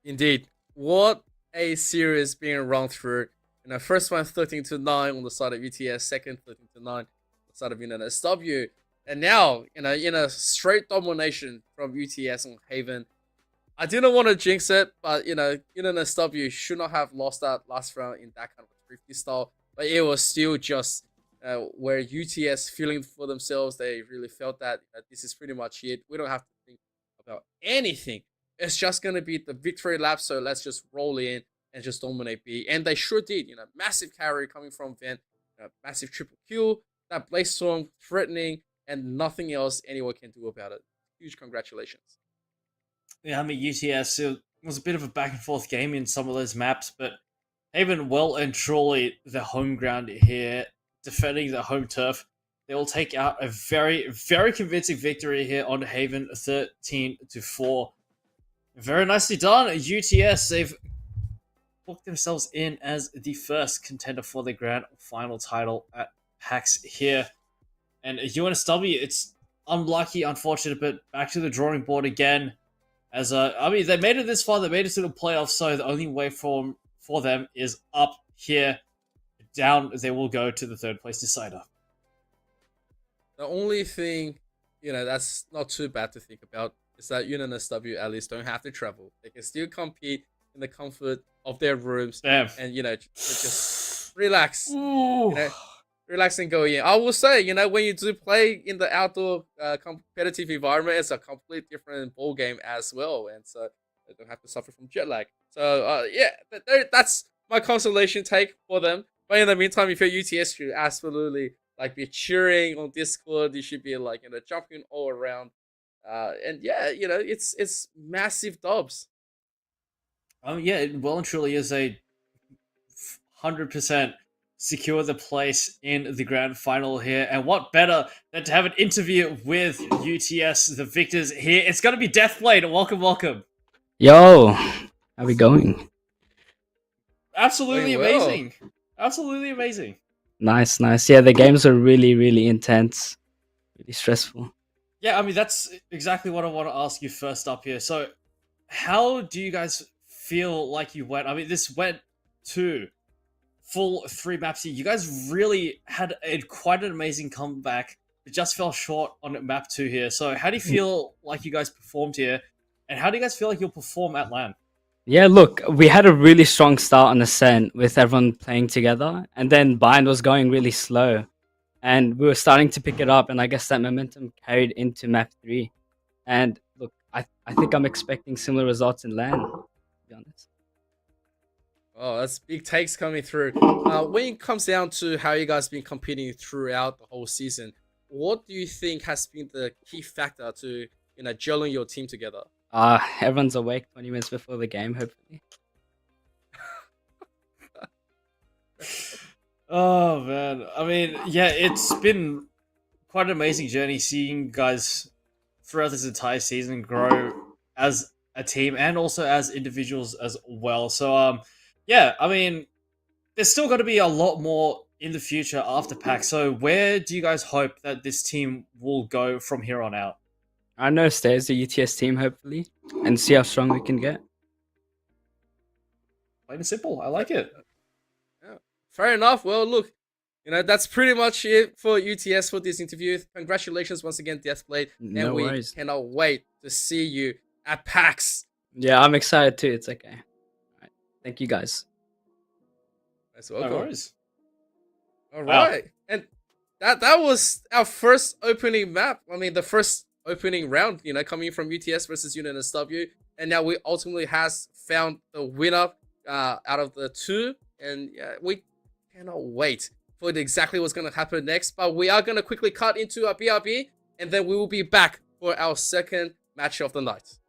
Indeed. What a series being run through. You know, first one 13-9 on the side of UTS, second 13-9 on the side of UNSW. And now, you know, in a straight domination from UTS on Haven. I didn't want to jinx it, but, you know, UNSW should not have lost that last round in that kind of a thrifty style. But it was still just where UTS feeling for themselves. They really felt that this is pretty much it. We don't have to think about anything. It's just going to be the victory lap, so let's just roll in and just dominate B. And they sure did, you know, massive carry coming from Vent, massive triple kill, that Blaze Storm threatening, and nothing else anyone can do about it. Huge congratulations. Yeah, I mean, UTS, it was a bit of a back and forth game in some of those maps, but Haven well and truly the home ground here, defending the home turf. They will take out a very, very convincing victory here on Haven, 13-4. Very nicely done, UTS. They've booked themselves in as the first contender for the grand final title at PAX here. And UNSW, it's unlucky, unfortunate, but back to the drawing board again. As I mean, they made it this far. They made it to the playoffs, so the only way for them is up here. Down, they will go to the third place decider. The only thing, that's not too bad to think about is that UNSW at least don't have to travel. They can still compete in the comfort of their rooms. Damn. And, just relax. Relax and go in. I will say, when you do play in the outdoor competitive environment, it's a completely different ball game as well. And so they don't have to suffer from jet lag. So, that's my consolation take for them. But in the meantime, if you're UTS, you absolutely be cheering on Discord. You should be jumping all around. And yeah, it's massive dubs. Yeah, it well and truly is a 100% secure the place in the grand final here. And what better than to have an interview with UTS, the victors here. It's going to be Deathblade. Welcome, welcome. Yo, how we going? Absolutely Doing well. amazing. Absolutely amazing. Nice, nice. Yeah, the games are really, really intense, really stressful. Yeah, I mean, that's exactly what I want to ask you first up here. So, how do you guys feel like you went? I mean, this went to full 3 maps here. You guys really had quite an amazing comeback. It just fell short on map 2 here. So, how do you feel like you guys performed here? And how do you guys feel like you'll perform at LAN? Yeah, look, we had a really strong start on Ascent with everyone playing together, and then Bind was going really slow, and we were starting to pick it up, and I guess that momentum carried into map 3. And look, I think I'm expecting similar results in LAN, to be honest. Oh, that's big takes coming through. When it comes down to how you guys been competing throughout the whole season, what do you think has been the key factor to gelling your team together? Everyone's awake 20 minutes before the game, hopefully. Oh man, I mean, yeah, it's been quite an amazing journey seeing guys throughout this entire season grow as a team and also as individuals as well. So, yeah, I mean, there's still going to be a lot more in the future after PAX. So, where do you guys hope that this team will go from here on out? I know stay as the UTS team, hopefully, and see how strong we can get. Plain and simple. I like it. Yeah. Fair enough. Well, look, that's pretty much it for UTS for this interview. Congratulations once again, Deathblade. No and we worries. cannot wait to see you at PAX. Yeah, I'm excited too. It's okay. All right. Thank you guys. That's No welcome. worries. All Wow. right. And that was our first opening map. I mean, the first opening round, coming from UTS versus UNSW. And now we ultimately has found the winner out of the 2. And we cannot wait for exactly what's going to happen next. But we are going to quickly cut into our BRB. And then we will be back for our second match of the night.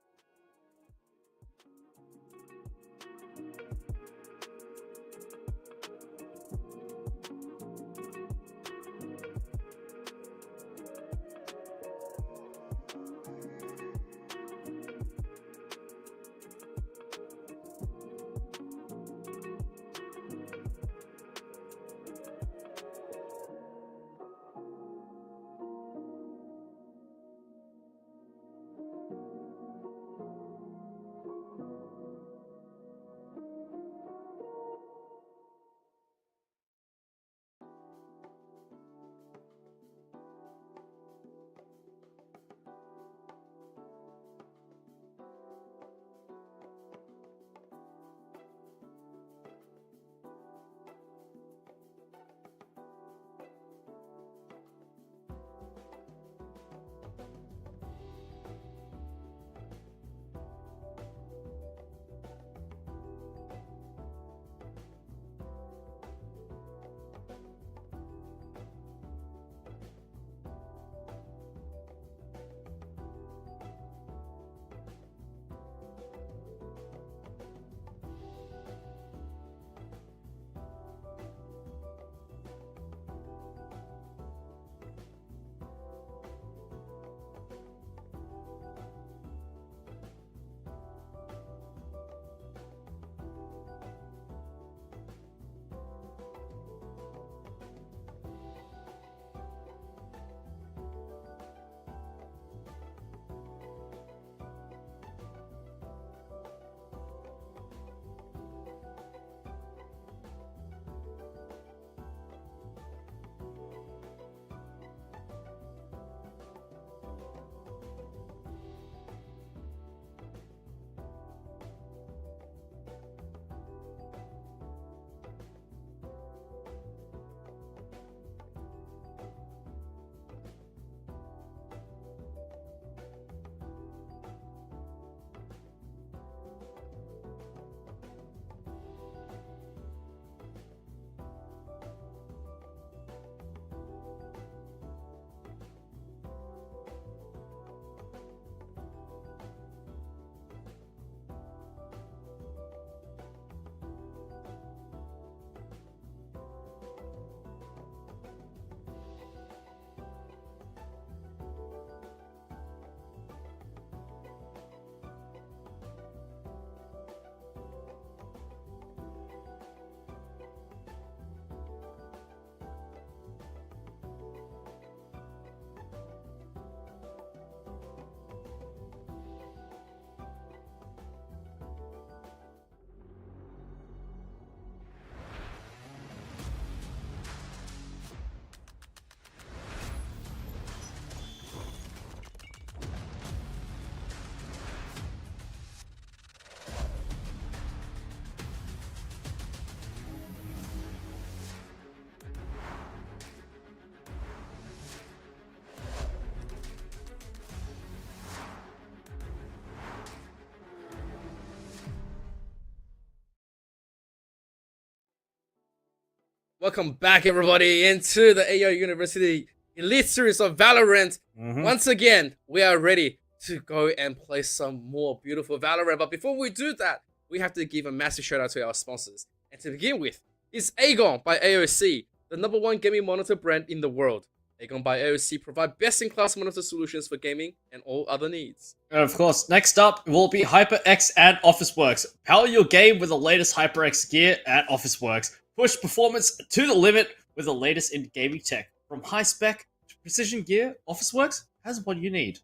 Welcome back, everybody, into the AEL University Elite Series of Valorant. Once again, we are ready to go and play some more beautiful Valorant. But before we do that, we have to give a massive shout out to our sponsors. And to begin with, is AGON by AOC, the #1 gaming monitor brand in the world. AGON by AOC provide best-in-class monitor solutions for gaming and all other needs. And of course, next up will be HyperX and Officeworks. Power your game with the latest HyperX gear at Officeworks. Push performance to the limit with the latest in gaming tech. From high spec to precision gear, Officeworks has what you need.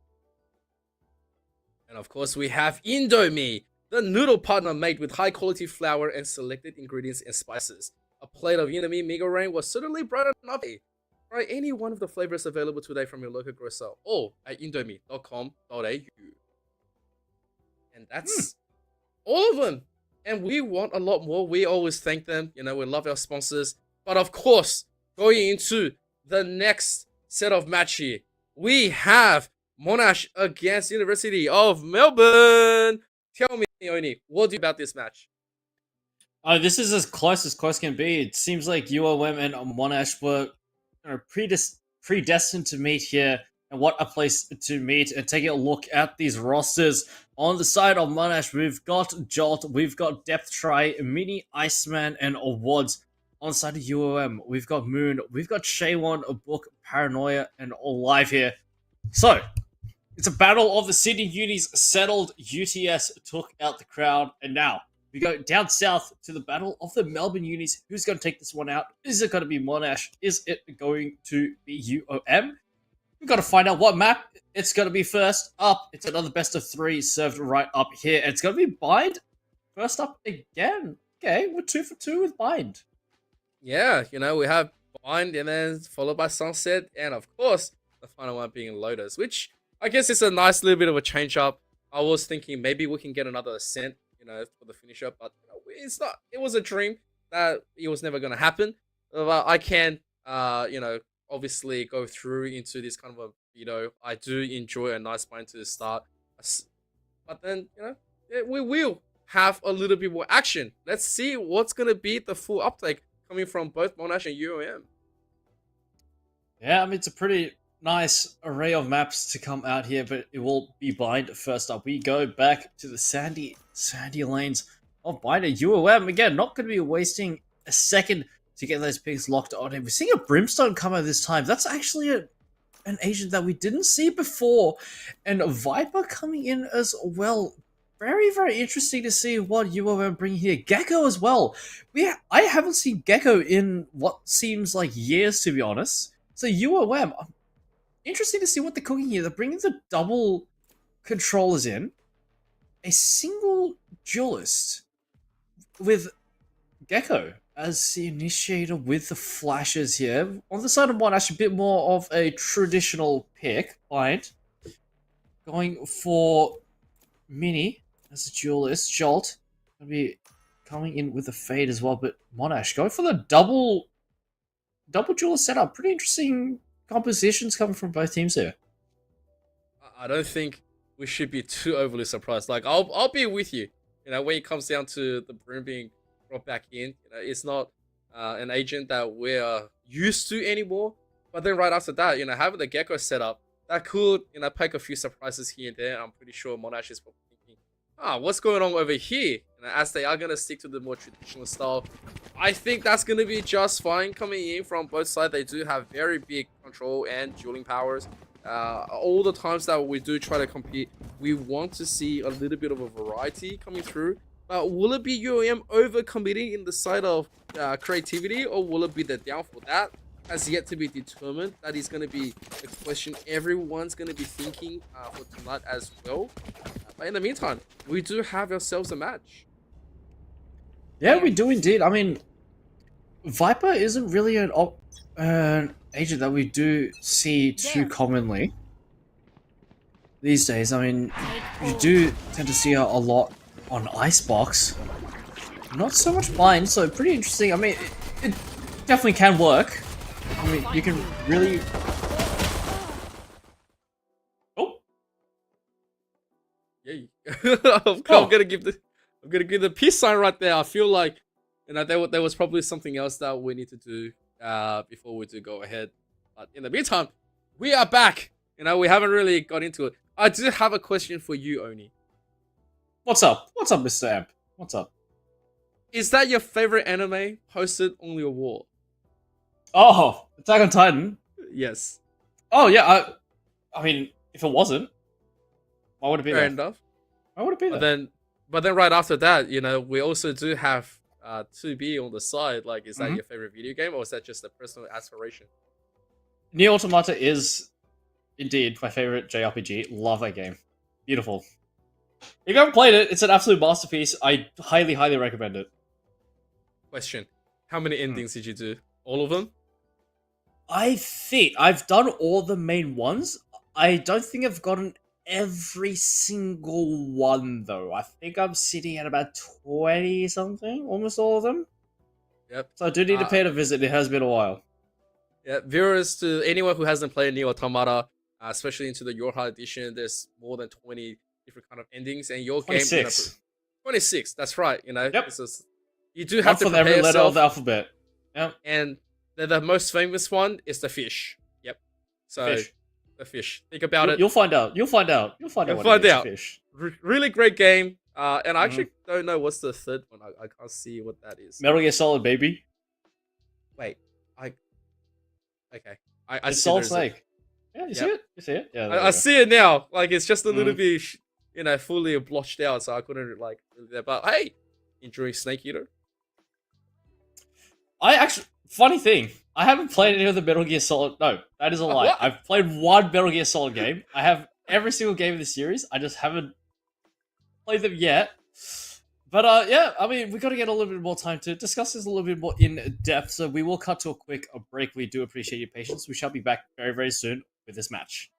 And of course, we have Indomie, the noodle partner made with high-quality flour and selected ingredients and spices. A plate of Indomie Mega Rain was certainly bright enough. Try any one of the flavors available today from your local grocer or at indomie.com.au. And that's all of them. And we want a lot more. We always thank them. You know, we love our sponsors. But of course, going into the next set of match here, we have Monash against University of Melbourne. Tell me, Oni, what do you about this match? This is as close can be. It seems like UOM and Monash were predestined to meet here. And what a place to meet. And taking a look at these rosters. On the side of Monash, we've got Jolt, we've got Depth Try, Mini, Iceman, and Awards. On the side of UOM, we've got Moon, we've got Shaywon, a Book, Paranoia, and all live here. So, it's a battle of the Sydney Unis settled. UTS took out the crowd, and now we go down south to the battle of the Melbourne Unis. Who's going to take this one out? Is it going to be Monash? Is it going to be UOM? We've got to find out what map it's going to be first up. It's another best of 3 served right up here. And it's going to be Bind first up again. Okay, we're 2 for 2 with Bind. Yeah, you know, we have Bind and then followed by Sunset. And of course, the final one being Lotus, which I guess is a nice little bit of a change up. I was thinking maybe we can get another Ascent, you know, for the finisher. But you know, it's not. It was a dream that it was never going to happen. But I can, you know, obviously go through into this kind of a video. I do enjoy a nice bind to the start, but then, you know, we will have a little bit more action. Let's see what's going to be the full uptake coming from both Monash and UOM. Yeah, I mean, it's a pretty nice array of maps to come out here, but it will be Bind first up. We go back to the sandy lanes of Bind and UOM. Again, not going to be wasting a second to get those picks locked on. And we're seeing a Brimstone come out this time. That's actually an agent that we didn't see before. And Viper coming in as well. Very, very interesting to see what UOM bring here. Gecko as well. I haven't seen Gecko in what seems like years, to be honest. So UOM, interesting to see what they're cooking here. They're bringing the double controllers in. A single duelist with Gecko as the initiator with the flashes here. On the side of Monash, a bit more of a traditional pick. Bind. Going for Mini as a duelist. Jolt going to be coming in with a fade as well, but Monash going for the double duelist setup. Pretty interesting compositions coming from both teams here. I don't think we should be too overly surprised. Like, I'll be with you. You know, when it comes down to the Brim being brought back in, you know, it's not an agent that we're used to anymore. But then right after that, you know, having the Gecko set up, that could, you know, pick a few surprises here and there. I'm pretty sure Monash is probably thinking, what's going on over here? You know, as they are going to stick to the more traditional style. I think that's going to be just fine coming in from both sides. They do have very big control and dueling powers. All the times that we do try to compete, we want to see a little bit of a variety coming through. But will it be UOM overcommitting in the side of creativity, or will it be the downfall? That has yet to be determined. That is going to be the question everyone's going to be thinking for tonight as well. But in the meantime, we do have ourselves a match. Yeah, we do indeed. I mean, Viper isn't really an agent that we do see too commonly these days. I mean, you do tend to see a lot on Icebox. Not so much Bind, so pretty interesting. I mean, it definitely can work. I mean, you can really... Oh! Yeah. I'm gonna give the peace sign right there. I feel like you know, there was probably something else that we need to do before we do go ahead. But in the meantime, we are back. You know, we haven't really got into it. I do have a question for you, Oni. What's up? What's up, Mr. Amp? What's up? Is that your favorite anime posted on your wall? Oh, Attack on Titan. Yes. Oh yeah. I mean, if it wasn't, why would it be Fair there? enough. Why would it be there? But then right after that, you know, we also do have 2B on the side. Like, is that your favorite video game, or is that just a personal aspiration? Nier Automata is indeed my favorite JRPG. Love that game. Beautiful. If you haven't played it, it's an absolute masterpiece. I highly, highly recommend it. Question: how many endings did you do? All of them? I think I've done all the main ones. I don't think I've gotten every single one though. I think I'm sitting at about 20 something, almost all of them. Yep. So I do need to pay it a visit. It has been a while. Yeah, viewers, to anyone who hasn't played Nier Automata, especially into the Your Heart edition, there's more than 20 different kind of endings, and your 26. game, you know, 26. That's right. You know, Yep. You do have to for prepare every letter yourself, of the alphabet. Yep. and the most famous one is the fish. Yep. So Fish. the fish. Think about it. You'll find out. You'll find out. You'll find out. You'll what it find is, out. Fish. Really great game. And I actually don't know what's the third one. I can't see what that is. Metal Gear Solid, baby. Wait, okay. I It's see Solid there's Snake. Yeah, you see it? You see it? Yeah. there I we go. see it now. Like, it's just a little bit, you know, fully blotched out, so I couldn't like really. But hey, enjoying Snake Eater. I actually, funny thing, I haven't played any of the Metal Gear Solid. No, that is a lie. What? I've played one Metal Gear Solid game. I have every single game in the series. I just haven't played them yet. But yeah, I mean, we got to get a little bit more time to discuss this a little bit more in depth. So we will cut to a quick break. We do appreciate your patience. We shall be back very, very soon with this match.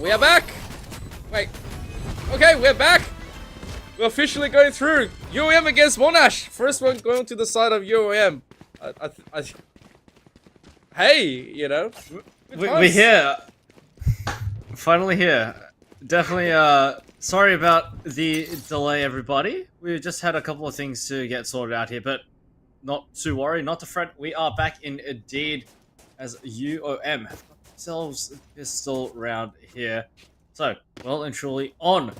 We are back. Wait. Okay, we're back. We're officially going through UOM against Monash. First one going to the side of UOM. Hey, you know. We're here. Finally here. Definitely, sorry about the delay, everybody. We just had a couple of things to get sorted out here, but not to worry, not to fret. We are back indeed as UOM have got themselves a pistol round here. So, well and truly on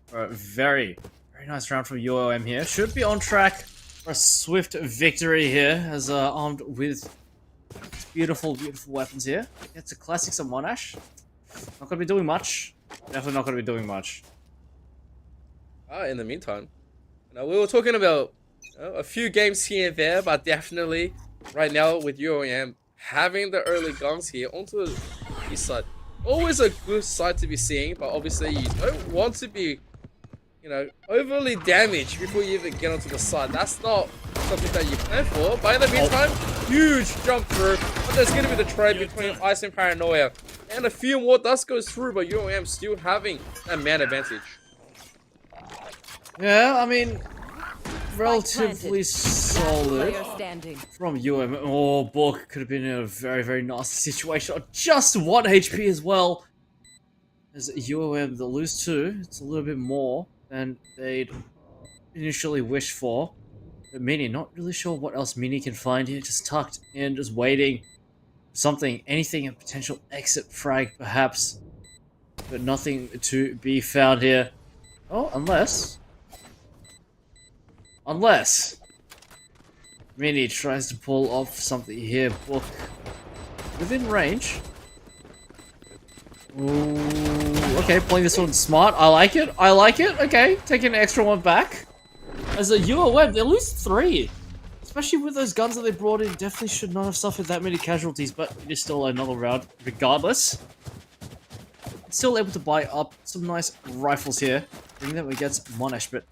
for a very, very nice round from UOM here. Should be on track for a swift victory here, as armed with beautiful, beautiful weapons here. It's a classics of Monash. Not gonna be doing much. Definitely not gonna be doing much. In the meantime, you know, we were talking about a few games here and there, but definitely right now with UOM having the early guns here onto the east side, always a good sight to be seeing. But obviously, you don't want to be, you know, overly damaged before you even get onto the side. That's not something that you plan for. But in the meantime, huge jump through. But there's going to be the trade between Ice and Paranoia. And a few more dust goes through, but UOM still having that man advantage. Yeah, I mean, relatively solid from UOM. Oh, Book could have been in a very, very nasty situation. Just 1 HP as well. As UOM, they'll lose 2. It's a little bit more than they'd initially wished for. But Mini, not really sure what else Mini can find here. Just tucked in, just waiting. Something, anything, a potential exit frag perhaps. But nothing to be found here. Oh, unless Mini tries to pull off something here. Book within range. Ooh, okay, playing this one smart. I like it. I like it. Okay, taking an extra one back. As a UOM, they lose 3. Especially with those guns that they brought in, definitely should not have suffered that many casualties, but it is still another round regardless. Still able to buy up some nice rifles here. Bring them against Monash, but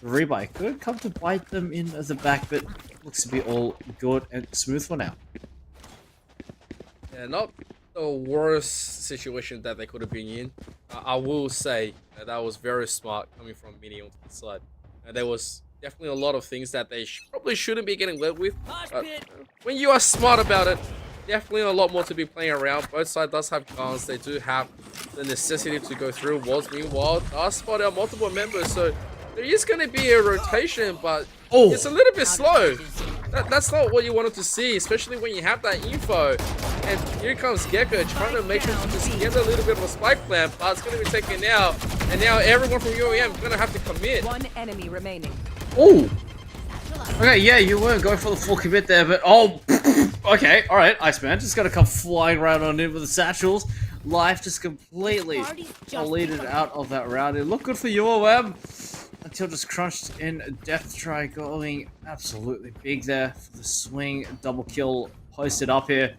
the rebuy could come to bite them in the back, but looks to be all good and smooth for now. Yeah, not the worst situation that they could have been in. I will say that was very smart coming from Mini onto the side. There was definitely a lot of things that they probably shouldn't be getting led with. But when you are smart about it, definitely a lot more to be playing around. Both sides does have guns. They do have the necessity to go through walls. Meanwhile, does spot out multiple members, so there is going to be a rotation, but it's a little bit slow. That's not what you wanted to see, especially when you have that info. And here comes Gecko trying to make sure to just get a little bit of a spike plan, but it's going to be taken out. And now everyone from UOM is going to have to commit. 1 enemy remaining. Oh! Okay, yeah, you weren't going for the full commit there, but okay, alright, Iceman just gonna come flying right on in with the satchels. Life just completely deleted out of that round. It looked good for UOM until just crunched in death try, going absolutely big there for the swing double kill posted up here.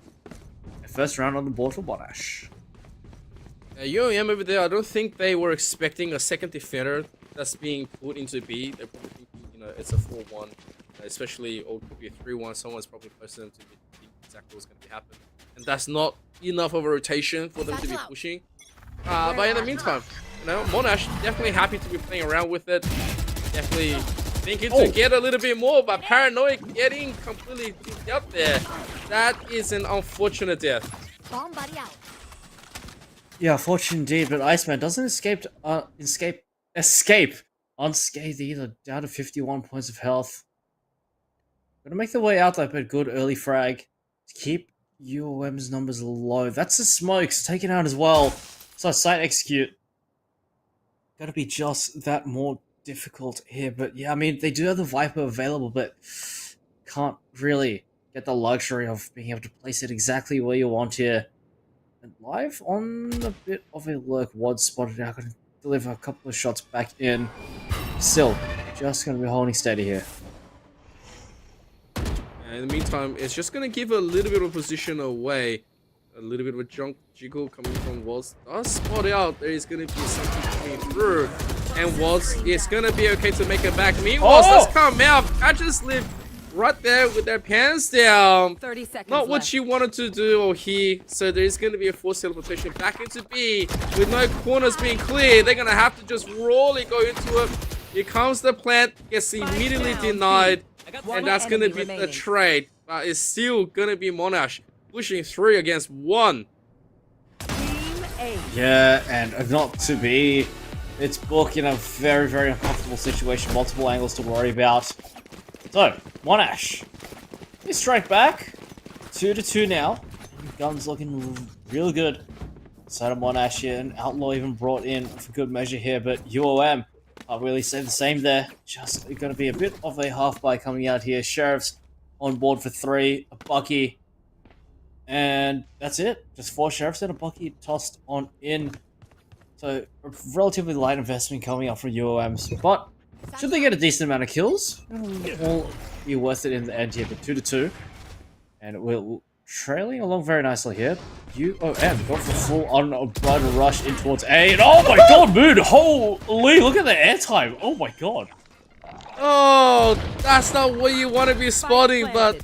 First round on the board for Monash. UOM over there, I don't think they were expecting a second defender that's being put into B. They're probably thinking, you know, it's a 4-1, especially, or it could be a 3-1. Someone's probably posted them to be exactly what's going to happen. And that's not enough of a rotation for them to be pushing. But in the meantime, you know, Monash definitely happy to be playing around with it. Definitely thinking to get a little bit more, but Paranoia getting completely kicked out there. That is an unfortunate death. Bomb buddy out. Yeah, unfortunate indeed, but Iceman doesn't escape unscathed either, down to 51 points of health. Gonna make the way out though, but good early frag to keep UOM's numbers low. That's the smokes taken out as well. So site execute. Gotta be just that more difficult here, but yeah, I mean, they do have the Viper available, but can't really get the luxury of being able to place it exactly where you want here. And live on a bit of a lurk, Wad spotted out, gonna deliver a couple of shots back in. Still, just gonna be holding steady here. And in the meantime, it's just gonna give a little bit of position away. A little bit of a junk jiggle coming from Waltz. Does spot out, there is gonna be something coming through. And Waltz is gonna be okay to make it back. Meanwhile, does come out, catches Liv right there with their pants down. 30 seconds Not what left. you wanted to do or hear. So there's going to be a forced teleportation back into B with no corners being clear. They're going to have to just roll it, go into it. Here comes the plant, gets immediately denied, and that's going to be the trade. But it's still going to be Monash pushing 3 against 1. Team A. Yeah, and not to be. It's Book in a very, very uncomfortable situation. Multiple angles to worry about. So, Monash. He strike back. 2-2 now. Gun's looking real good. Side of Monash here. An Outlaw even brought in for good measure here, but UOM. I'll really say the same there. Just going to be a bit of a half buy coming out here. Sheriff's on board for 3. A Bucky. And that's it. Just 4 Sheriffs and a Bucky tossed on in. So, a relatively light investment coming up from UOMs. But, should they get a decent amount of kills, it will be worth it in the end here. But 2-2. And we're trailing along very nicely here. UOM got for full on a blood rush in towards A. And oh my god, Moon! Holy, look at the airtime! Oh my god. Oh, that's not what you want to be spotting, but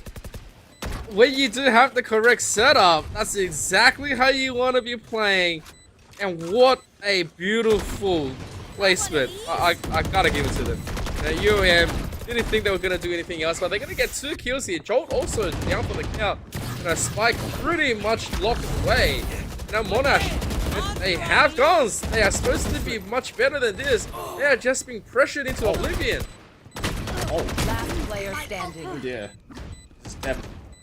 when you do have the correct setup, that's exactly how you want to be playing. And what a beautiful placement. I gotta give it to them. UOM didn't think they were gonna do anything else, but they're gonna get 2 kills here. Jolt also down for the count. Spike pretty much locked away. Now Monash, they have guns. They are supposed to be much better than this. They are just being pressured into oblivion. Last player standing. Oh dear. Step.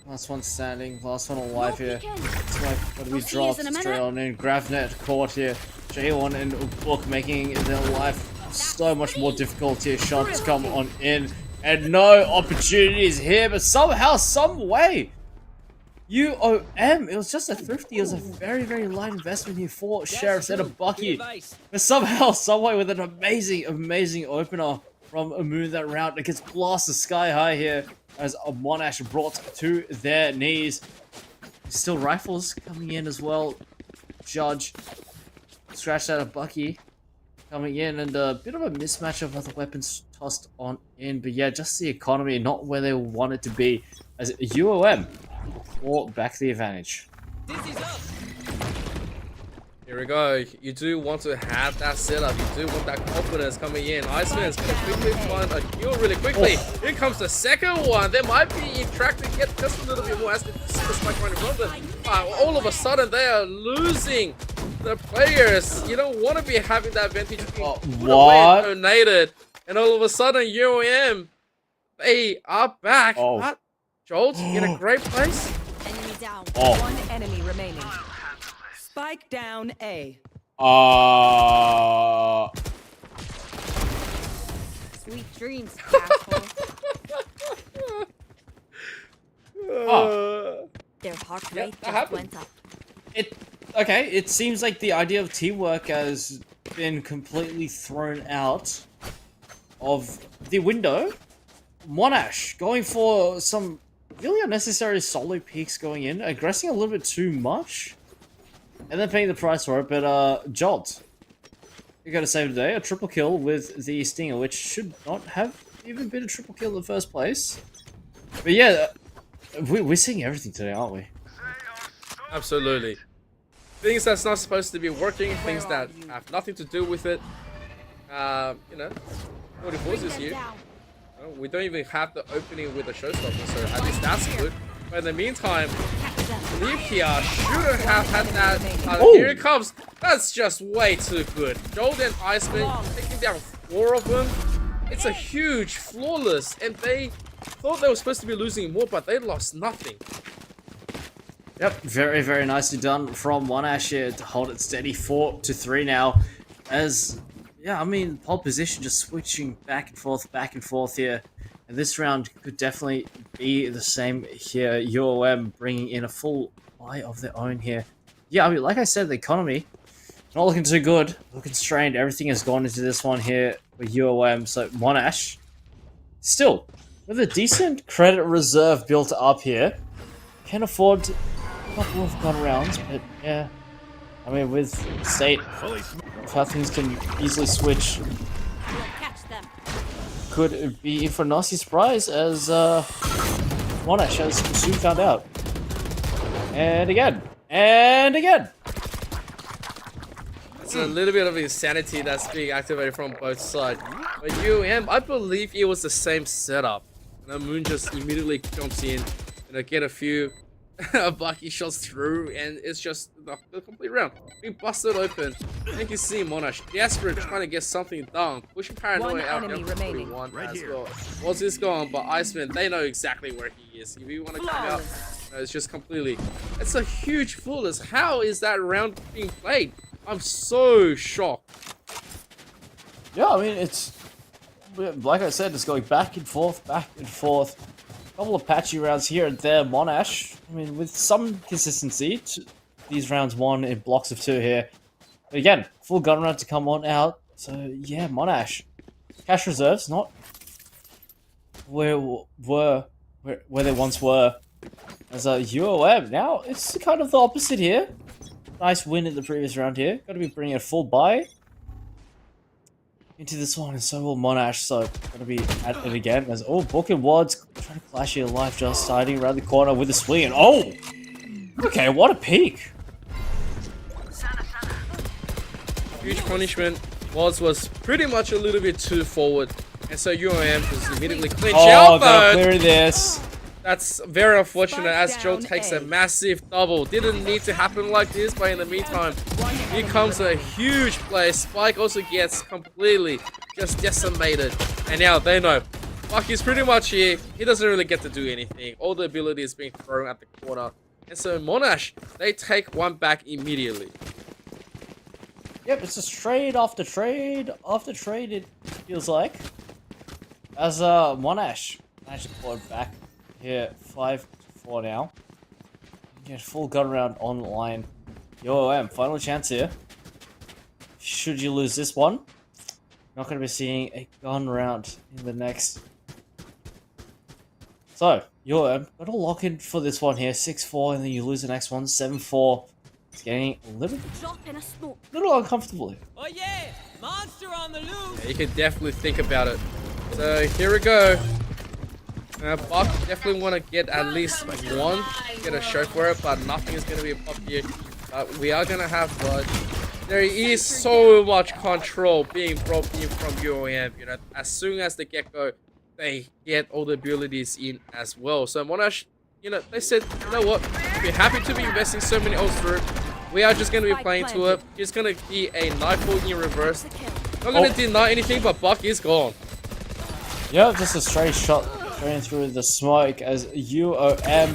Last one standing, last one alive here. It's like, what do we drop? Straight on in. Gravnet caught here. J1 and Book making their life so much more difficult here. Shots come on in. And no opportunities here, but somehow, some way. UOM, it was just a thrifty. It was a very, very light investment here for Sheriffs and a Bucky. But somehow, some way with an amazing, amazing opener from a Moon that round. It gets blasted sky high here as a Monash brought to their knees. Still rifles coming in as well. Judge scratched out a Bucky coming in, and a bit of a mismatch of other weapons tossed on in. But yeah, just the economy, not where they want it to be, as UOM brought back the advantage. Here we go. You do want to have that setup. You do want that confidence coming in. Iceman's going to quickly find a kill really quickly. Here comes the second one. They might be tracked to get just a little bit more as the spike running from them. All of a sudden, they are losing the players. You don't want to be having that advantage being put away and donated. And all of a sudden, UOM, they are back. But Jolt in a great place. Enemy down. Oh. 1 enemy remaining. Spike down A. Sweet dreams, asshole. Their heart rate just went up. Okay, it seems like the idea of teamwork has been completely thrown out of the window. Monash going for some really unnecessary solo peeks going in, aggressing a little bit too much. And then paying the price for it, but Jolt, you gotta save today, a triple kill with the Stinger, which should not have even been a triple kill in the first place. But yeah, we're seeing everything today, aren't we? Absolutely. Things that's not supposed to be working, things that have nothing to do with it. You know, TwoTapTony is here. We don't even have the opening with the showstopper, so at least that's good. But in the meantime, Likia shouldn't have had that. Here it comes. That's just way too good. Jolt and Iceman taking down 4 of them. It's a huge, flawless, and they thought they were supposed to be losing more, but they lost nothing. Yep, very, very nicely done from Monash here to hold it steady 4-3 now. As, yeah, I mean, pole position just switching back and forth here. And this round could definitely be the same here. UOM bringing in a full buy of their own here. Yeah, I mean, like I said, the economy not looking too good. Looking strained. Everything has gone into this one here with UOM. So Monash, still, with a decent credit reserve built up here, can afford a couple of gun rounds. But yeah, I mean, with state, how things can easily switch. could be in for a nasty surprise as Monash has soon found out. And again. And again. It's a little bit of insanity that's being activated from both sides. But I believe it was the same setup. And Moon just immediately jumps in, get a few Bucky shots through, and it's just the complete round. We busted open. And you can see Monash desperate, trying to get something done. Pushing Paranoia out there for 3-1 as well. What's this going? But Iceman, they know exactly where he is. If you want to come out, it's just completely. It's a huge flawless. How is that round being played? I'm so shocked. Yeah, I mean, it's like I said, it's going back and forth, back and forth. A couple of patchy rounds here and there. Monash, I mean, with some consistency, these rounds won in blocks of 2 here. But again, full gun round to come on out. So yeah, Monash, cash reserves not where they once were. As a UOM, now it's kind of the opposite here. Nice win in the previous round here. Got to be bringing a full buy into this one, and so will Monash. So gonna be at it again. As Book and Wads trying to clash here live, just starting around the corner with a swing. And okay, what a peek! Huge punishment. Wads was pretty much a little bit too forward, and so UOM just immediately clinch out. Gotta clear this. That's very unfortunate as Joe takes a massive double. Didn't need to happen like this, but in the meantime, here comes a huge play. Spike also gets completely just decimated. And now they know. Bucky's pretty much here. He doesn't really get to do anything. All the ability is being thrown at the corner. And so Monash, they take one back immediately. Yep, it's just trade after trade after trade, it feels like. As Monash managed to claw back. Here, 5-4 now. Get full gun round online. UOM, final chance here. Should you lose this one, not going to be seeing a gun round in the next. So, UOM, got to lock in for this one here. 6-4, and then you lose the next one. 7-4. It's getting a little uncomfortable here. Oh yeah! Monster on the loose! Yeah, you can definitely think about it. So, here we go. Buck definitely want to get at least one, get a show for it, but nothing is going to be a pop here. We are going to have blood. There is so much control being brought in from UOM. As soon as they get go, they get all the abilities in as well. So Monash, they said, you know what, we're happy to be investing so many ults through. We are just going to be playing to it. It's going to be a Nightfall in reverse. Not going to deny anything, but Buck is gone. Yeah, just a straight shot. Going through the smoke as UOM.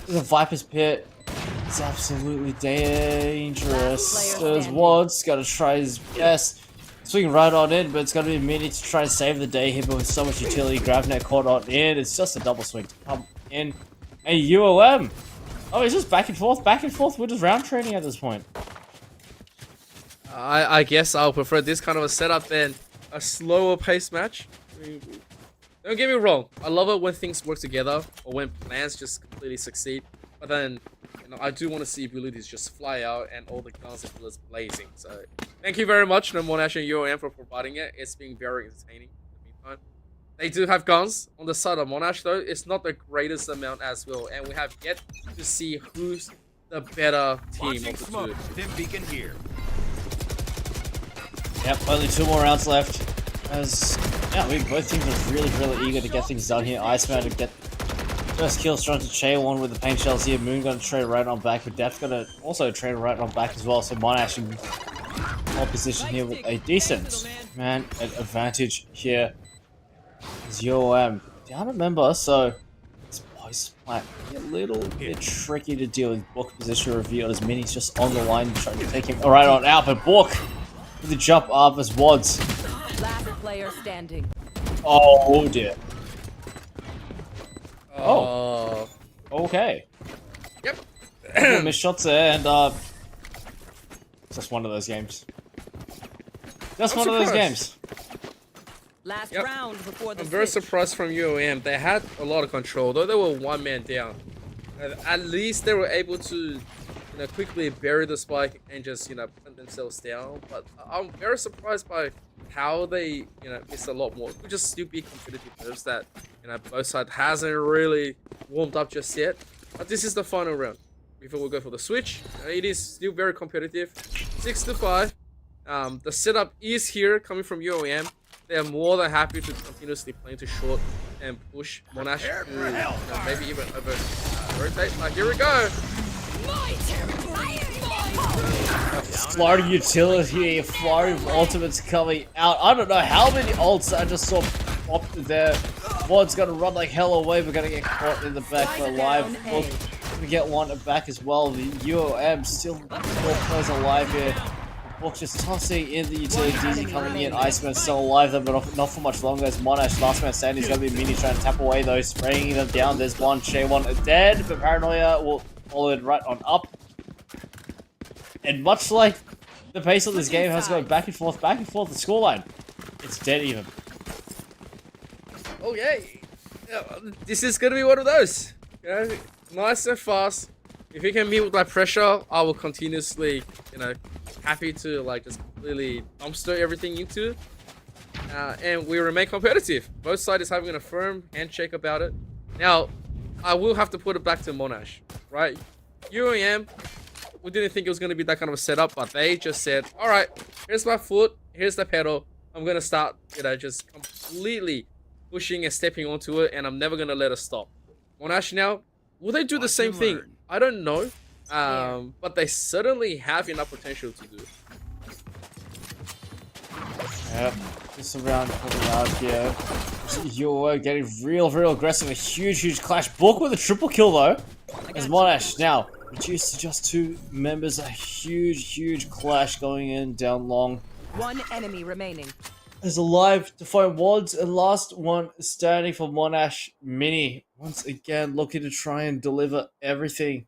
The Viper's Pit is absolutely dangerous. There's Wads, gotta try his best. Swing right on in, but it's gonna be Mini to try and save the day here, but with so much utility. GravNet caught on in. It's just a double swing to come in. And UOM. Oh, it's just back and forth. We're just round trading at this point. I guess I'll prefer this kind of a setup than a slower pace match. Don't get me wrong, I love it when things work together or when plans just completely succeed. But then, I do want to see abilities just fly out and all the guns and bullets blazing. So, thank you very much, Monash and UOM, for providing it. It's been very entertaining in the meantime. They do have guns on the side of Monash, though. It's not the greatest amount as well, and we have yet to see who's the better team of the two. Yep, only 2 more rounds left. As both teams are really eager to get things done here. Iceman to get first kill, trying to chain one with the paint shells here. Moon gonna trade right on back, but Death's gonna also trade right on back as well. So Monash in pole position here with a decent man advantage here. As UOM down a member, so this boys might be a little bit tricky to deal with. Book position revealed as Mini's just on the line trying to take him right on out, but Book with the jump up as Wads. Last player standing. Oh dear. Oh. Okay. Yep. Missed shots there, and just one of those games. Just one of those games. Last round before the I'm very switch. surprised from UOM. They had a lot of control, though they were one man down. At least they were able to quickly bury the spike and just put themselves down. But I'm very surprised by how they, miss a lot more. It could just still be competitive nerves that, both sides hasn't really warmed up just yet. But this is the final round. Before we go for the switch, it is still very competitive. 6-5. The setup is here coming from UOM. They are more than happy to continuously play to short and push Monash to maybe even over rotate. Like, here we go. Florida utility, Florida ultimates coming out. I don't know how many ults I just saw popped there. Ward's gonna run like hell away. We're gonna get caught in the back for alive. We get one back as well. The UOM still plays alive here. Book just tossing in the utility. DZ coming in. Iceman still alive though, but not for much longer. As Monash, last man standing, is gonna be Mini trying to tap away though, spraying them down. There's one, Shay one dead, but Paranoia will follow it right on up. And much like the pace of this game has gone back and forth, the scoreline, it's dead even. Okay, this is gonna be one of those. Nice and fast. If you can meet with that pressure, I will continuously, happy to like just completely dumpster everything into. And we remain competitive. Both sides is having a firm handshake about it. Now, I will have to put it back to Monash, right? UAM, we didn't think it was going to be that kind of a setup, but they just said, all right, here's my foot, here's the pedal. I'm going to start, just completely pushing and stepping onto it, and I'm never going to let it stop. Monash now, will they do the same thing? I don't know, but they certainly have enough potential to do it. Yep, this round coming out here. You're getting real aggressive. A huge clash. Book with a triple kill though. As Monash now reduced to just 2 members. A huge clash going in down long. One enemy remaining. Is alive to find Wads, and last one standing for Monash. Mini once again looking to try and deliver everything.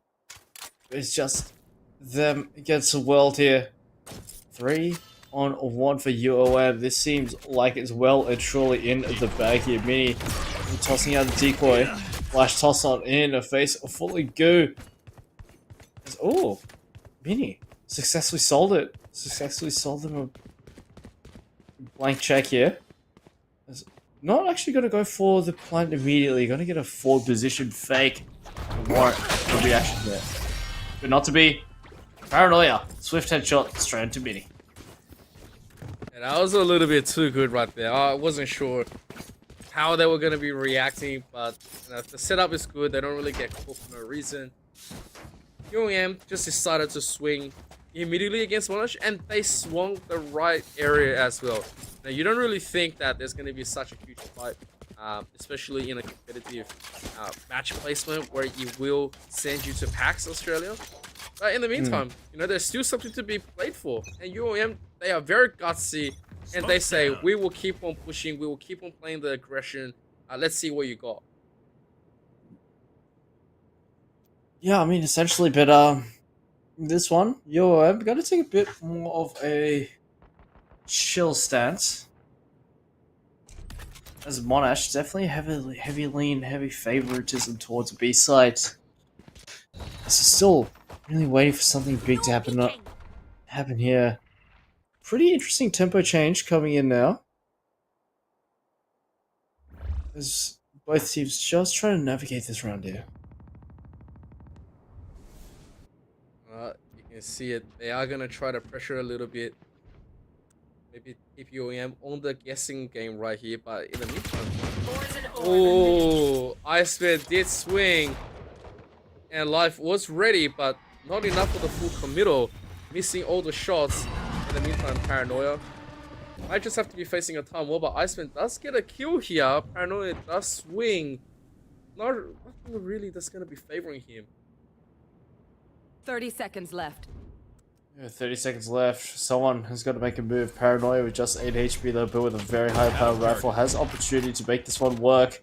It's just them against the world here. 3-on-1 for UOM. This seems like it's well and truly in the bag here. Mini tossing out the decoy. Flash toss on in a face fully goo. Oh, Mini successfully sold it. Successfully sold them a blank check here. Not actually going to go for the plant immediately. Going to get a forward position fake. Warrant the reaction there. But not to be. Paranoia. Swift headshot straight into Mini. And that was a little bit too good right there. I wasn't sure how they were going to be reacting, but if the setup is good, they don't really get caught for no reason. UOM just decided to swing immediately against Monash, and they swung the right area as well. Now, you don't really think that there's going to be such a huge fight, especially in a competitive match placement where it will send you to PAX Australia. But in the meantime, there's still something to be played for. And UOM, they are very gutsy, and they say, we will keep on pushing, we will keep on playing the aggression. Let's see what you got. Yeah, I mean, essentially, but this one, I'm going to take a bit more of a chill stance. As Monash, definitely heavy lean, heavy favoritism towards B side. This is still really waiting for something big to happen here. Pretty interesting tempo change coming in now. As both teams just trying to navigate this round here. You can see it. They are going to try to pressure a little bit. Maybe keep UOM on the guessing game right here, but in the meantime... Oh, Iceman did swing. And Life was ready, but not enough for the full committal. Missing all the shots. In the meantime, Paranoia might just have to be facing a time war, but Iceman does get a kill here. Paranoia does swing. Nothing really that's going to be favoring him. 30 seconds left. Yeah, 30 seconds left. Someone has got to make a move. Paranoia with just 8 HP though, but with a very high power rifle has opportunity to make this one work.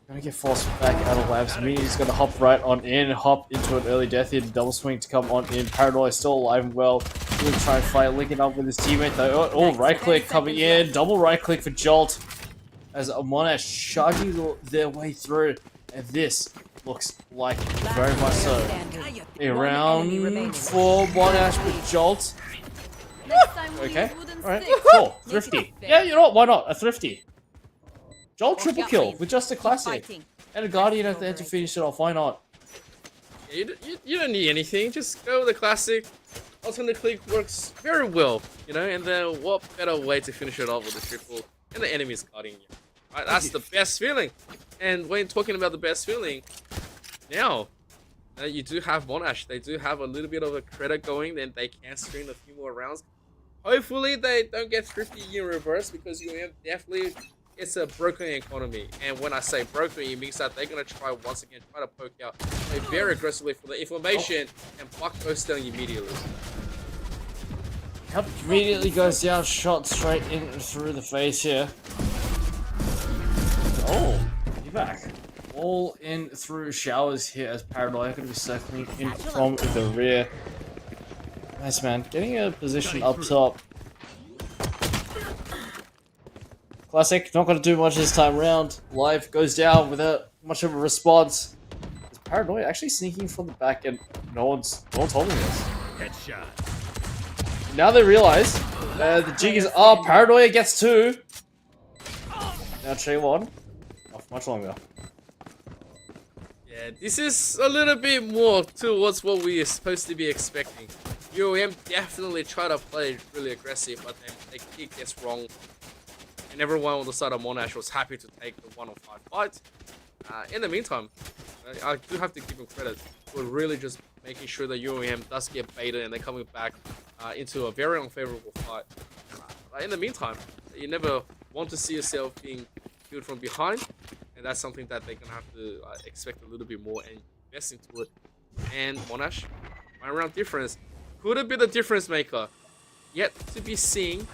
Gonna get forced back out of labs. Mini's gonna hop right on in, hop into an early death here. Double swing to come on in. Paranoia still alive and well. Gonna try and fight, linking up with his teammate though. Oh, right click coming in. Double right click for Jolt. As Monash charging their way through. And this looks like very much so a round for Monash with Jolt. Okay. Alright, six. cool. Thrifty. Yeah, you know what? Why not? A thrifty. Joel triple out, kill please. with just a Keep classic. fighting. And a Guardian at the end to finish it off. Why not? Yeah, you don't need anything. Just go with the classic. Alternate click works very well, you know. And then what better way to finish it off with a triple and the enemy's guarding you? Right, that's the best feeling. And when talking about the best feeling, now you do have Monash. They do have a little bit of a credit going. Then they can string a few more rounds. Hopefully they don't get thrifty in reverse because UM definitely. It's a broken economy, and when I say broken, it means that they're gonna try once again, try to poke out, play very aggressively for the information, and Buck goes down immediately. Yep, immediately goes down, shot straight in through the face here. Oh, you're back. All in through showers here as Paranoia going to be circling in from the rear. Nice, man. Getting a position up top. Classic, not going to do much this time round. Life goes down without much of a response. Is Paranoia actually sneaking from the back and no one's holding this? Headshot. Now they realize the jig is up. Paranoia gets 2. Now Trey 1. Not for much longer. Yeah, this is a little bit more towards what we are supposed to be expecting. UOM definitely try to play really aggressive, but then the kick gets wrong. And everyone on the side of Monash was happy to take the 1-on-5 fight. In the meantime, I do have to give him credit for really just making sure that UOM does get baited and they're coming back into a very unfavorable fight. In the meantime, you never want to see yourself being killed from behind, and that's something that they're gonna have to expect a little bit more and invest into it. And Monash, 1 round difference, could have been the difference maker. Yet to be seen,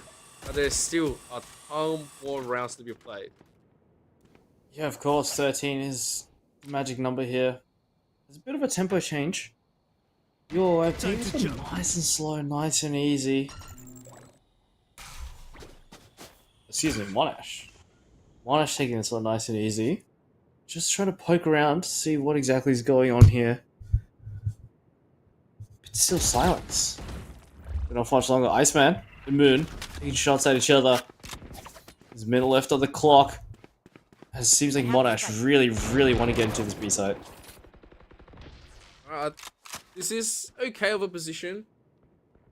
but there's still a ton more rounds to be played. Yeah, of course, 13 is the magic number here. There's a bit of a tempo change. Yo, taking this one nice and slow, nice and easy. Excuse me, Monash. Monash taking this one nice and easy. Just trying to poke around to see what exactly is going on here. But still silence. But not for much longer. Iceman, the Moon, taking shots at each other. There's a minute left on the clock. It seems like Monash really want to get into this B site. This is okay of a position.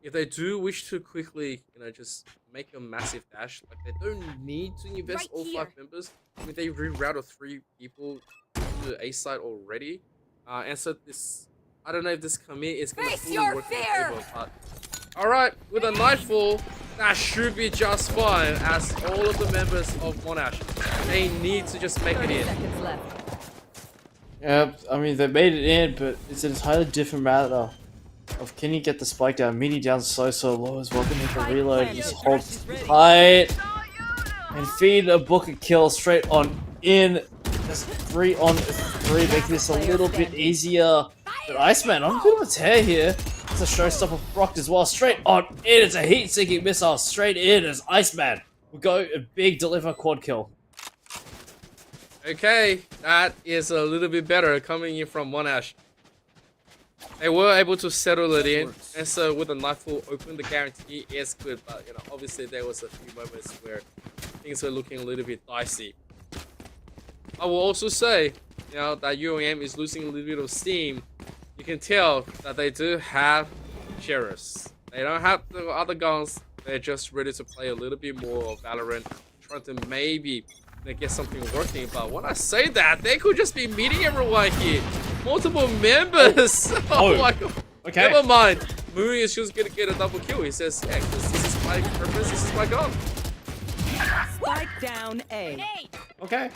If they do wish to quickly, just make a massive dash, like they don't need to invest all 5 members. I mean, they rerouted 3 people to the A site already. And so this, I don't know if this commit is going to fully work in favor, but alright, with a Nightfall, that should be just fine, as all of the members of Monash, they need to just make it 30 in. seconds left. Yep, I mean, they made it in, but it's an entirely different matter of can you get the spike down. Mini down so low as well. Gonna make a reload. Just hold tight and feed a book a kill straight on in. Just 3 on 3, making this a little bit easier. But Iceman on a bit of a tear here. It's a showstopper for Brock as well. Straight on in. It's a heat-seeking missile straight in as Iceman will go a big deliver quad kill. Okay, that is a little bit better coming in from Monash. They were able to settle it in, and so with the Nightfall open, the guarantee is good. But obviously there was a few moments where things were looking a little bit dicey. I will also say, that UOM is losing a little bit of steam. You can tell that they do have sheriffs. They don't have the other guns. They're just ready to play a little bit more of Valorant, trying to maybe get something working. But when I say that, they could just be meeting everyone here. Multiple members. Oh my god. Okay. Never mind. Moon is just gonna get a double kill. He says, yeah, because this is my purpose. This is my gun. Spike down A. Hey, Okay.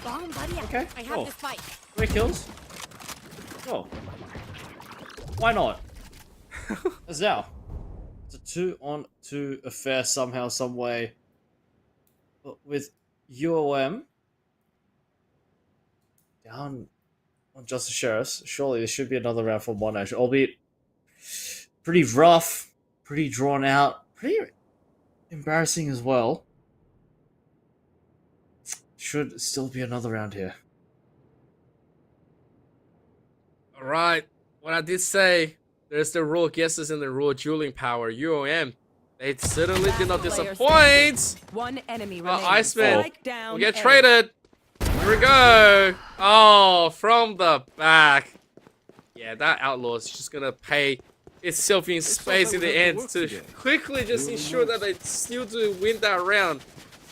bomb, buddy. Okay, I cool. have this fight. 3 kills. Sure. Why not? As now, it's a 2-on-2 affair somehow, some way. But with UOM down on just the sheriffs, surely there should be another round for Monash, albeit pretty rough, pretty drawn out, pretty embarrassing as well. Should still be another round here. Alright. What I did say, there's the raw guesses and the raw dueling power. UOM They certainly did not Last player disappoint. One enemy remaining. Iceman Spike down will get A. traded. Here we go. Oh, from the back. Yeah, that outlaw is just gonna pay itself in space in the end to quickly just ensure that they still do win that round.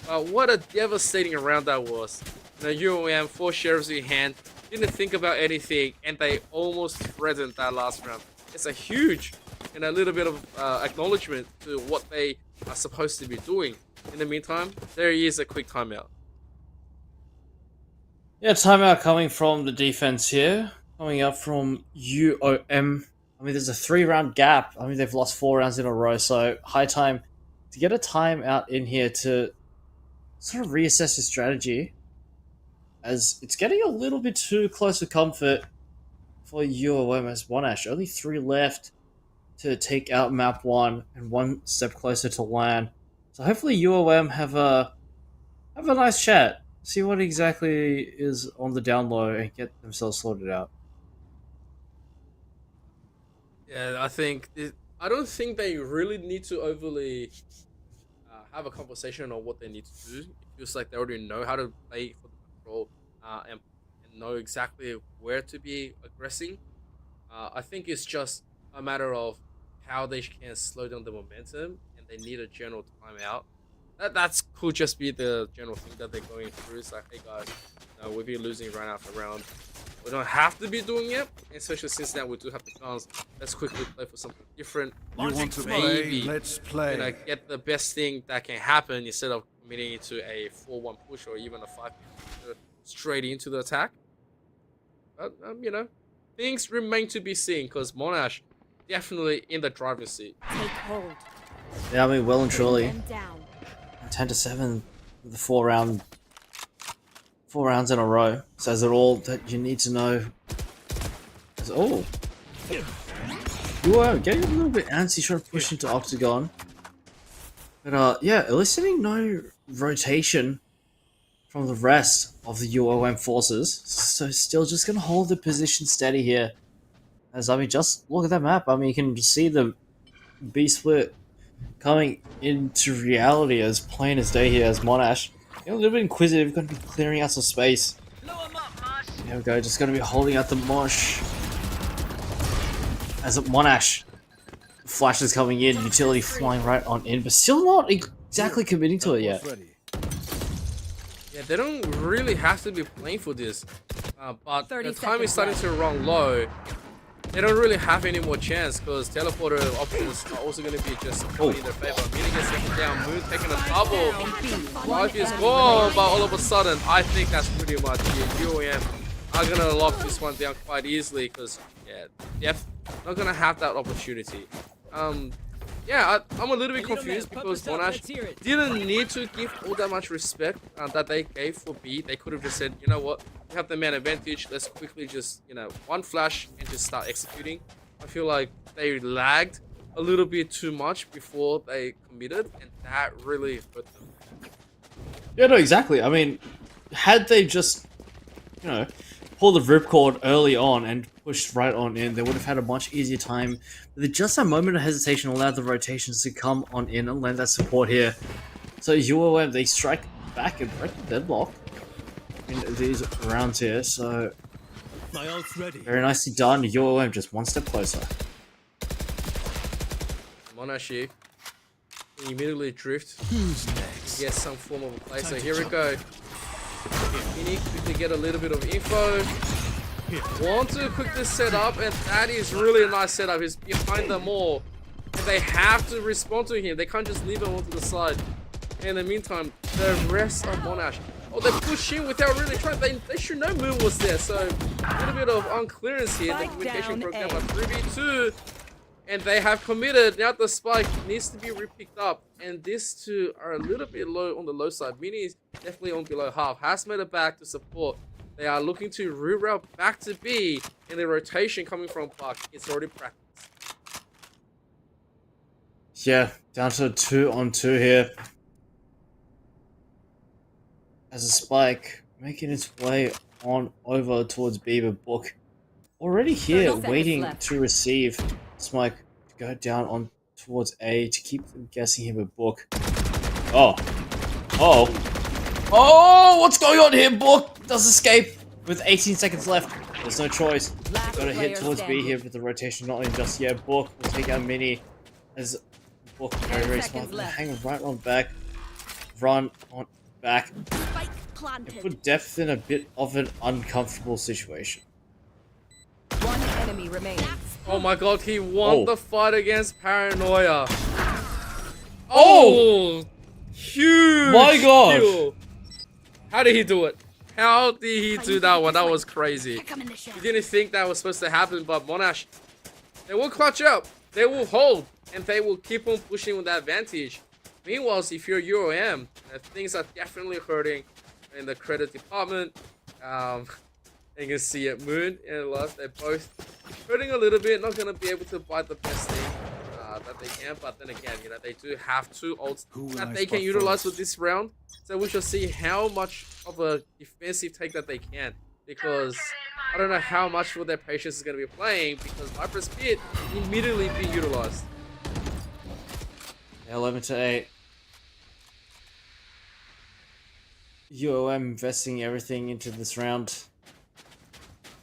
What a devastating round that was. You know, UOM, 4 sheriffs in hand, didn't think about anything, and they almost threatened that last round. It's a huge and a little bit of acknowledgement to what they are supposed to be doing. In the meantime, there is a quick timeout. Yeah, timeout coming from the defense here. Coming up from UOM. I mean, there's a 3-round gap. I mean, they've lost 4 rounds in a row, so high time to get a timeout in here to sort of reassess your strategy, as it's getting a little bit too close to comfort for UOM as Monash. Only 3 left to take out map 1 and 1 step closer to LAN. So hopefully UOM have a nice chat, see what exactly is on the down low and get themselves sorted out. Yeah, I don't think they really need to overly have a conversation on what they need to do. It feels like they already know how to play for the control and know exactly where to be aggressing. I think it's just a matter of how they can slow down the momentum, and they need a general timeout. That's could just be the general thing that they're going through. It's like, hey guys, we've been losing round after round. We don't have to be doing it, especially since now we do have the guns. Let's quickly play for something different. You want to maybe, play? Let's play. Get the best thing that can happen instead of committing it to a 4-1 push or even a 5 straight into the attack. But things remain to be seen because Monash definitely in the driver's seat. Take hold. Yeah, I mean, well and truly. Them down. 10-7 with the 4 rounds in a row says it all that you need to know. You are getting a little bit antsy trying to push into Octagon. But yeah, eliciting no rotation from the rest of the UOM forces. So still just gonna hold the position steady here. As I mean, just look at that map. I mean, you can see the B split coming into reality as plain as day here as Monash. A little bit inquisitive, going to be clearing out some space. There we go, just going to be holding out the mosh. As Monash, flash is coming in, utility flying right on in, but still not exactly committing to it yet. Yeah, they don't really have to be playing for this, but the 30 time is seconds starting to run low. They don't really have any more chance because teleporter options are also going to be just going in their favor. Mini gets taken down, Moon taking a double. Life is gone, but all of a sudden, I think that's pretty much it. UOM are going to lock this one down quite easily because, yeah, Def not going to have that opportunity. Yeah, I'm a little bit confused because Monash didn't need to give all that much respect that they gave for B. They could have just said, you know what, we have the man advantage, let's quickly just, one flash and just start executing. I feel like they lagged a little bit too much before they committed, and that really hurt them. Yeah, no, exactly. I mean, had they just, pulled the ripcord early on and pushed right on in, they would have had a much easier time. But just a moment of hesitation allowed the rotations to come on in and lend that support here. So UOM, they strike back and break the deadlock in these rounds here. So My ult's ready. very nicely done. UOM just one step closer. Monash immediately drift. Who's next? Get some form of a play. So here we go. Mini quickly get a little bit of info. Want to quickly set up, and that is really a nice setup. He's behind them all, and they have to respond to him. They can't just leave him onto the side. In the meantime, the rest of Monash, they push in without really trying. They should know Moon was there, so a little bit of unclearance here. The communication broke down by 3v2, and they have committed. Now the spike needs to be re-picked up, and these two are a little bit low on the low side. Mini is definitely on below half. Has made it back to support. They are looking to reroute back to B, and the rotation coming from Park is already practiced. Yeah, down to 2-on-2 here. As a spike making its way on over towards B, but Book already here 30 seconds waiting left. to receive Smike to go down on towards A to keep them guessing him a book. Oh. Oh. Oh, what's going on here? Book does escape with 18 seconds left. There's no choice. Last Gotta hit player towards B standing. here with the rotation not in just yet. Book will take out Mini as Book very, very 10 seconds smart. left. Hang right on back. Run on back. Spike And planted. put Depth in a bit of an uncomfortable situation. One enemy remaining. Oh my god, he won Oh. the fight against Paranoia. Oh! Huge! My god. kill. How did he do it? How did he do that one? That was crazy. Kick him in the shin. You didn't think that was supposed to happen, but Monash, they will clutch up. They will hold. And they will keep on pushing with that advantage. Meanwhile, if you're UOM, things are definitely hurting in the credit department. You can see it, Moon and Lust, they're both hurting a little bit. Not going to be able to buy the best thing that they can. But then again, you know, they do have 2 ults that they can utilize with this round. So we shall see how much of a defensive take that they can. Because I don't know how much of their patience is going to be playing. Because Viper's Pit immediately being utilized. 11 to 8. UOM investing everything into this round.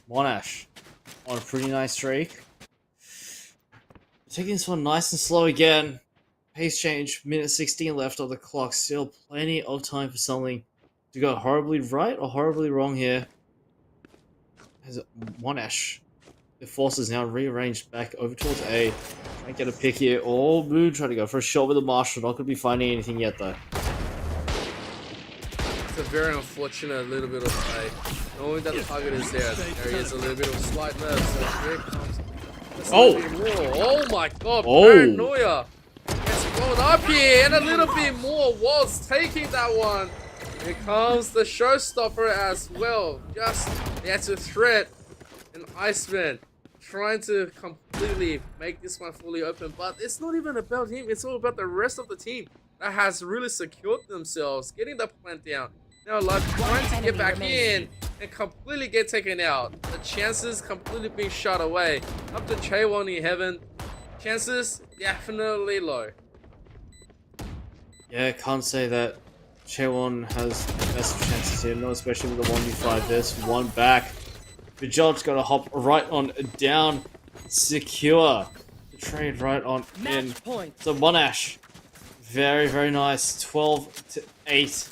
Monash on a pretty nice streak. Taking this one nice and slow again. Pace change, minute 16 left on the clock. Still plenty of time for something to go horribly right or horribly wrong here. As Monash, the forces now rearranged back over towards A. Trying to get a pick here. Oh, Moon trying to go for a shot with the Marshall. Not going to be finding anything yet though. It's a very unfortunate little bit of play. Knowing that the target is there is a little bit of slight nerve. So here comes just a little bit more. Oh my god, Paranoia gets blown up here, and a little bit more was taking that one. Here comes the showstopper as well. Just there to threat an Iceman trying to completely make this one fully open, but it's not even about him. It's all about the rest of the team that has really secured themselves, getting the plant down. Now, like trying to get back in and completely get taken out. The chances completely being shot away. Up to Chaewon in heaven. Chances definitely low. Yeah, can't say that Chaewon has the best of chances here, not especially with the 1v5. There's one back. Vijot's got to hop right on down. Secure the trade right on in. Match point. So Monash, very, very nice. 12 to 8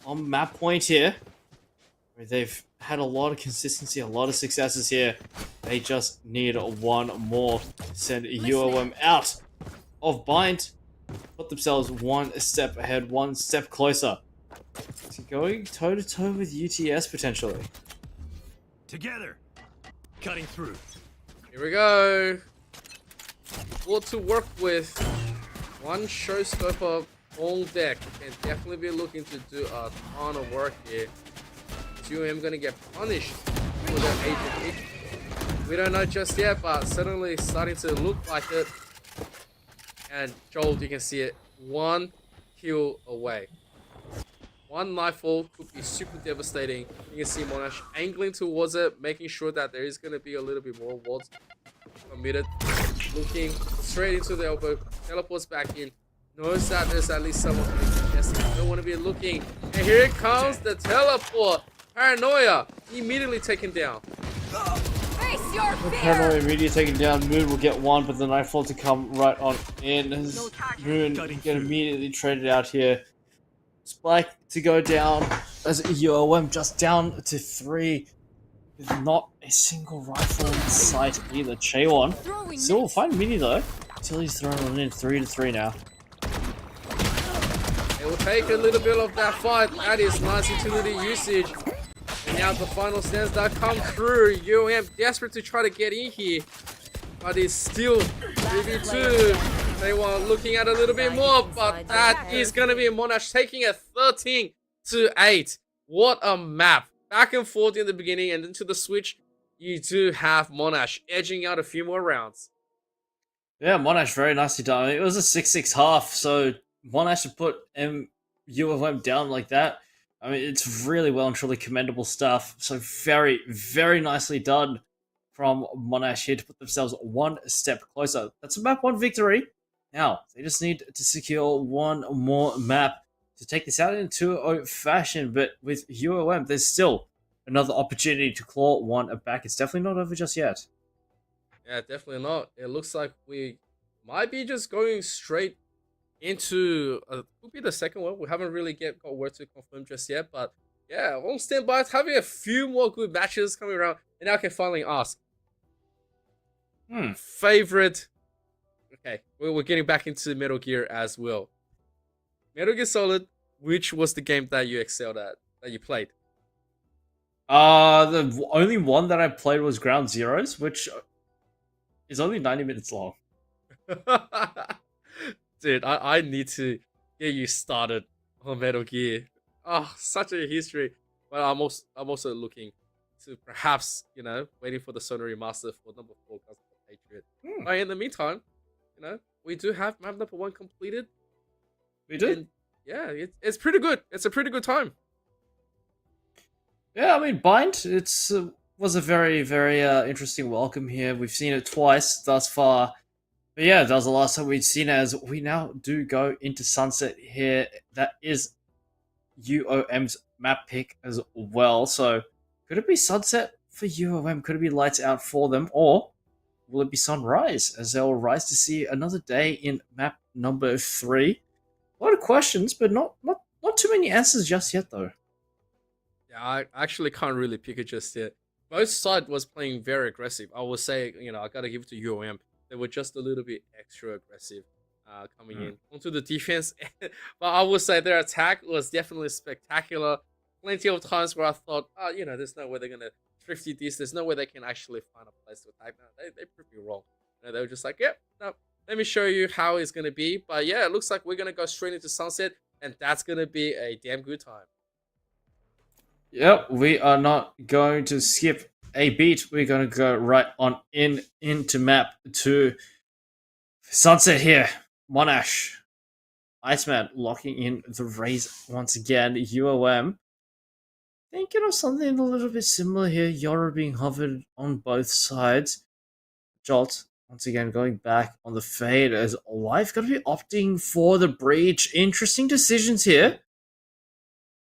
on map point here. Where they've had a lot of consistency, a lot of successes here. They just need one more to send UOM out of bind. Put themselves one step ahead, one step closer to going toe to toe with UTS potentially. Together. Cutting through. Here we go. What to work with. One showstopper on deck. Can definitely be looking to do a ton of work here. UM gonna get punished for their agent pick. We don't know just yet, but certainly starting to look like it. And Joel, you can see it. 1 kill away. One nightfall could be super devastating. You can see Monash angling towards it, making sure that there is going to be a little bit more wards committed. Looking straight into the elbow, teleports back in. Knows that there's at least someone contesting. Don't want to be looking. And here comes the teleport. Paranoia immediately taken down. Face your Paranoia immediately taken down. Moon will get one, but the Nightfall to come right on in. As Moon get immediately traded out here. Spike to go down as UOM just down to 3 with not a single rifle in sight either. Chaewon still will find Mini though until he's thrown on in 3 to 3 now. It will take a little bit of that fight. That is nice utility usage. And now the final stands that come through. UOM desperate to try to get in here. But it's still 3v2. They were looking at a little bit more. But that is going to be Monash taking a 13 to 8. What a map. Back and forth in the beginning and into the switch. You do have Monash edging out a few more rounds. Yeah, Monash very nicely done. I mean, it was a 6-6 half, so Monash to put UOM down like that, I mean, it's really well and truly commendable stuff. So very, very nicely done from Monash here to put themselves one step closer. That's a map 1 victory. Now, they just need to secure one more map to take this out in 2-0 fashion, but with UOM, there's still another opportunity to claw one back. It's definitely not over just yet. Yeah, definitely not. It looks like we might be just going straight into could be the second one. We haven't really got word to confirm just yet, but yeah, on standby, having a few more good matches coming around, and now I can finally ask. Favorite. Okay, we're getting back into Metal Gear as well. Metal Gear Solid, which was the game that you excelled at, that you played? The only one that I played was Ground Zeroes, which is only 90 minutes long. Dude, I need to get you started on Metal Gear. Oh, such a history. But I'm also looking to perhaps, waiting for the Sony remaster for number 4 Guns of the Patriot. But in the meantime, we do have map number 1 completed. We do? And yeah, it's pretty good. It's a pretty good time. Yeah, I mean, Bind, was a very, very interesting welcome here. We've seen it twice thus far. But yeah, that was the last time we'd seen it, as we now do go into Sunset here. That is UOM's map pick as well. So could it be Sunset for UOM? Could it be lights out for them? Or will it be Sunrise, as they'll rise to see another day in map number 3? A lot of questions, but not too many answers just yet, though. Yeah, I actually can't really pick it just yet. Both sides was playing very aggressive. I will say, I gotta give it to UOM. They were just a little bit extra aggressive coming in onto the defense. But I will say their attack was definitely spectacular. Plenty of times where I thought, there's no way they're gonna thrifty this. There's no way they can actually find a place to attack. No, they proved me wrong. They were just like, yep, no, let me show you how it's gonna be. But yeah, it looks like we're gonna go straight into Sunset, and that's gonna be a damn good time. Yep, we are not going to skip a beat. We're going to go right on into map 2. Sunset here. Monash. Iceman locking in the raise once again. UOM. Thinking of something a little bit similar here. Yoru being hovered on both sides. Jolt once again going back on the fade, as Life going to be opting for the breach. Interesting decisions here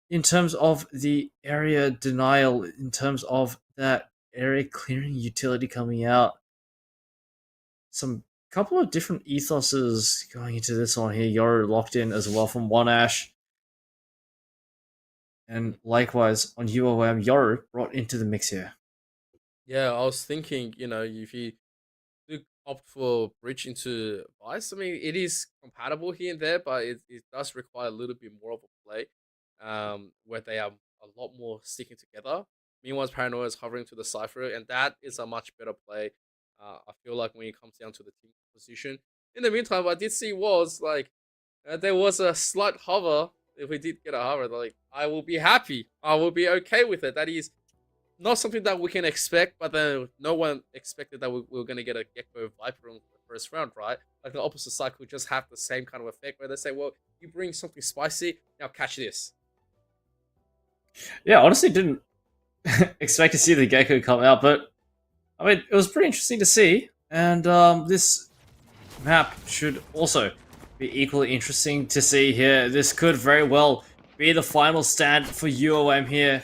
in terms of the area denial, in terms of that area clearing utility coming out. Some couple of different ethoses going into this one here. Yoru locked in as well from One Ash. And likewise on UOM, Yoru brought into the mix here. Yeah, I was thinking, if you do opt for bridge into Vice, I mean, it is compatible here and there, but it does require a little bit more of a play. Where they are a lot more sticking together. Meanwhile, Paranoia is hovering to the Cypher, and that is a much better play. I feel like when it comes down to the team position. In the meantime, what I did see was there was a slight hover. If we did get a hover, I will be happy. I will be okay with it. That is not something that we can expect, but then no one expected that we were going to get a Gecko Viper in the first round, right? Like the opposite side could just have the same kind of effect where they say, well, you bring something spicy, now catch this. Yeah, honestly didn't expect to see the Gecko come out, but I mean, it was pretty interesting to see. And this map should also be equally interesting to see here. This could very well be the final stand for UOM here.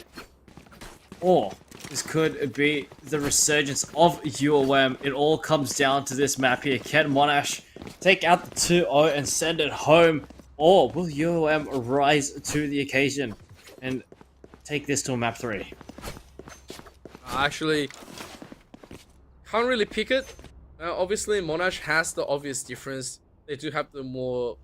Or this could be the resurgence of UOM. It all comes down to this map here. Can Monash take out the 2-0 and send it home? Or will UOM rise to the occasion and take this to a map 3? I actually can't really pick it. Obviously, Monash has the obvious difference. They do have the more,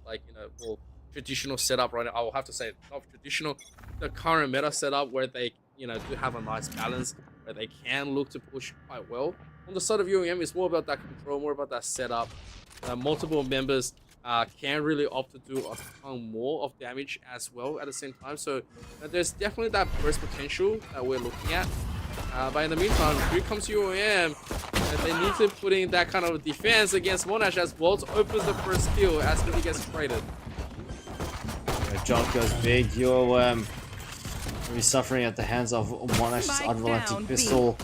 more traditional setup right now. I will have to say, not traditional, the current meta setup where they, do have a nice balance, where they can look to push quite well. On the side of UOM, it's more about that control, more about that setup. Multiple members can really opt to do a ton more of damage as well at the same time. So there's definitely that burst potential that we're looking at. But in the meantime, here comes UOM, and they need to put in that kind of defense against Monash as Bolt opens the first kill as he gets traded. John goes big. UOM will be suffering at the hands of Monash's unrelenting pistol.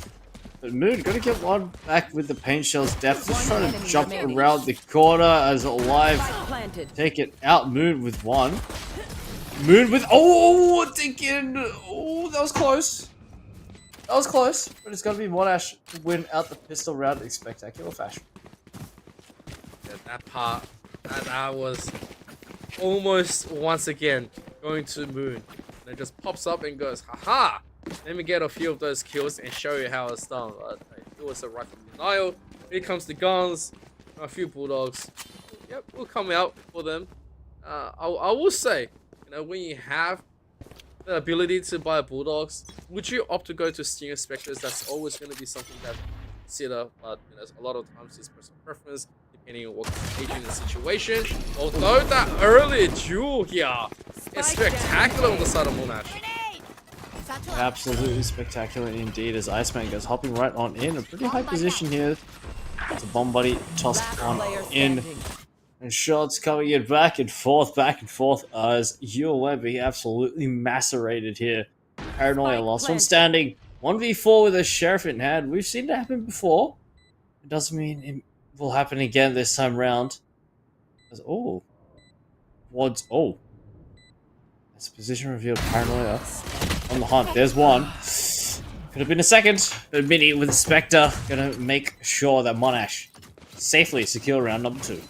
But Moon, gotta get one back with the paint shells. Def just One trying to enemy jump remaining. around the corner as Alive Spike planted. take it out. Moon with one. Moon with oh, thinking oh, that was close. That was close, but it's gonna be Monash to win out the pistol round in spectacular fashion. Yeah, that part, that was almost once again going to Moon. And it just pops up and goes, haha! Let me get a few of those kills and show you how it's done. But it was a rifle denial. Here comes the guns, a few bulldogs. Yep, we'll come out for them. I will say, you know, when you have the ability to buy bulldogs, would you opt to go to Stinger Spectres? That's always going to be something that consider, but you know, a lot of times it's personal preference depending on what agent and situation. Although that early duel here is spectacular on the side of Monash. Absolutely spectacular indeed as Iceman goes hopping right on in. A pretty high position here. It's a bomb buddy tossed Last on player in. standing. And shots coming in back and forth as UOM being absolutely macerated here. Paranoia lost one standing. 1v4 with a sheriff in hand. We've seen it happen before. It doesn't mean it will happen again this time round. Oh. That's position revealed. Paranoia on the hunt. There's one. Could have been a second, but Mini with Spectre gonna make sure that Monash safely secure round number 2.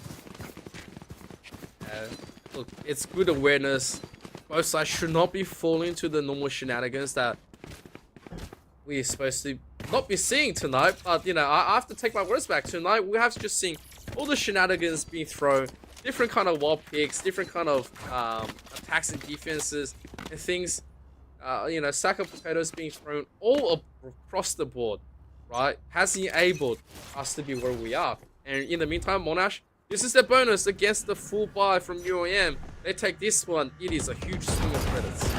Look, it's good awareness. Both sides should not be falling to the normal shenanigans that we're supposed to not be seeing tonight. But, you know, I have to take my words back. Tonight, we have just seen all the shenanigans being thrown. Different kind of wall picks, different kind of attacks and defenses, and things, you know, sack of potatoes being thrown all across the board, right? Has enabled us to be where we are. And in the meantime, Monash, this is their bonus against the full buy from UOM. They take this one. It is a huge swing of credits.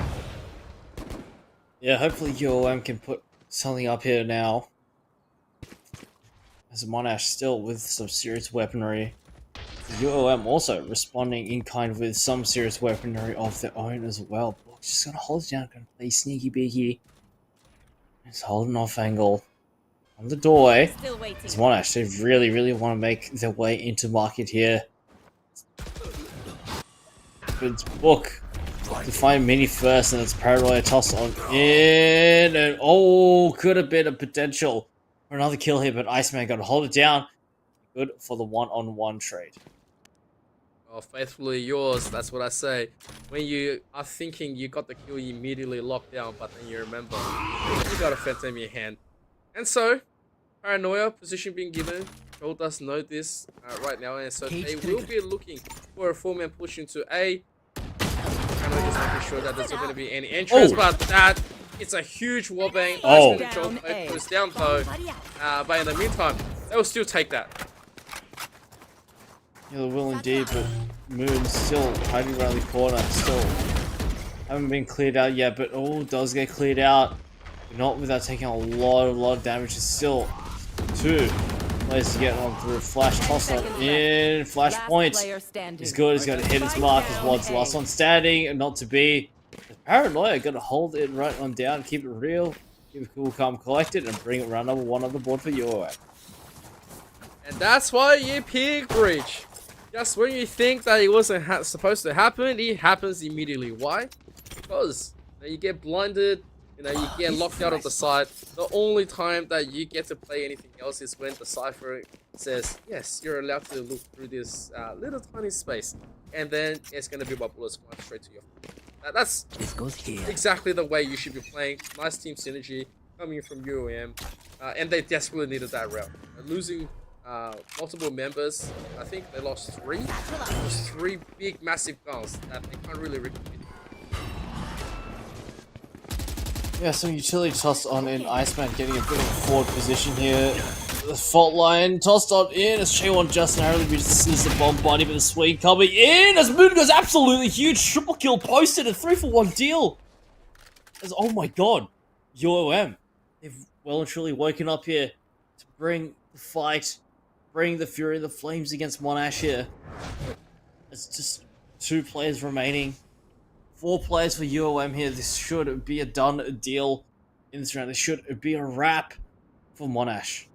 Yeah, hopefully UOM can put something up here now. As Monash still with some serious weaponry. UOM also responding in kind with some serious weaponry of their own as well. Book's just gonna hold it down, gonna play sneaky beaky. It's holding off angle on the doorway. Still waiting. As Monash, they really want to make their way into market here. But it's Book to find Mini first, and it's Paranoia toss on in, and oh, could have been a potential for another kill here, but Iceman got to hold it down. Good for the one-on-one trade. Oh, faithfully yours, that's what I say. When you are thinking you got the kill, you immediately lock down, but then you remember you got a phantom in your hand. And so, Paranoia, position being given, Joel does know this right now, and so they will be looking for a 4-man push into A. Paranoia just making sure that there's not going to be any entrance, but that it's a huge wallbang. Oh. Joel goes down though, but in the meantime, they will still take that. Yeah, they will indeed, but Moon's still hiding around the corner, still haven't been cleared out yet, but oh, does get cleared out. Not without taking a lot of damage. It's still 2 players to get on through. Flash toss on in. Flashpoint is good. He's going to hit his mark as well. It's the last one standing, and not to be. Paranoia going to hold it right on down, keep it real, keep it cool, calm, collected, and bring it round number 1 on the board for your. And that's why you pick Breach. Just when you think that it wasn't supposed to happen, it happens immediately. Why? Because you get blinded. You know, you get locked out of the site. The only time that you get to play anything else is when the cipher says, yes, you're allowed to look through this little tiny space. And then it's going to be what bullets going straight to your feet. That's exactly the way you should be playing. Nice team synergy coming from UOM. And they desperately needed that round. Losing multiple members, I think they lost 3. Those 3 big, massive guns that they can't really recommit. Yeah, some utility toss on in. Iceman getting a bit of a forward position here. The fault line tossed on in as Shaewon just narrowly misses the bomb body, but the swing coming in as Moon goes absolutely huge. Triple kill posted, a 3-for-1 deal. As, oh my god, UOM. They've well and truly woken up here to bring the fight, bring the fury, the flames against Monash here. It's just 2 players remaining. 4 players for UOM here. This should be a done deal in this round. This should be a wrap for Monash.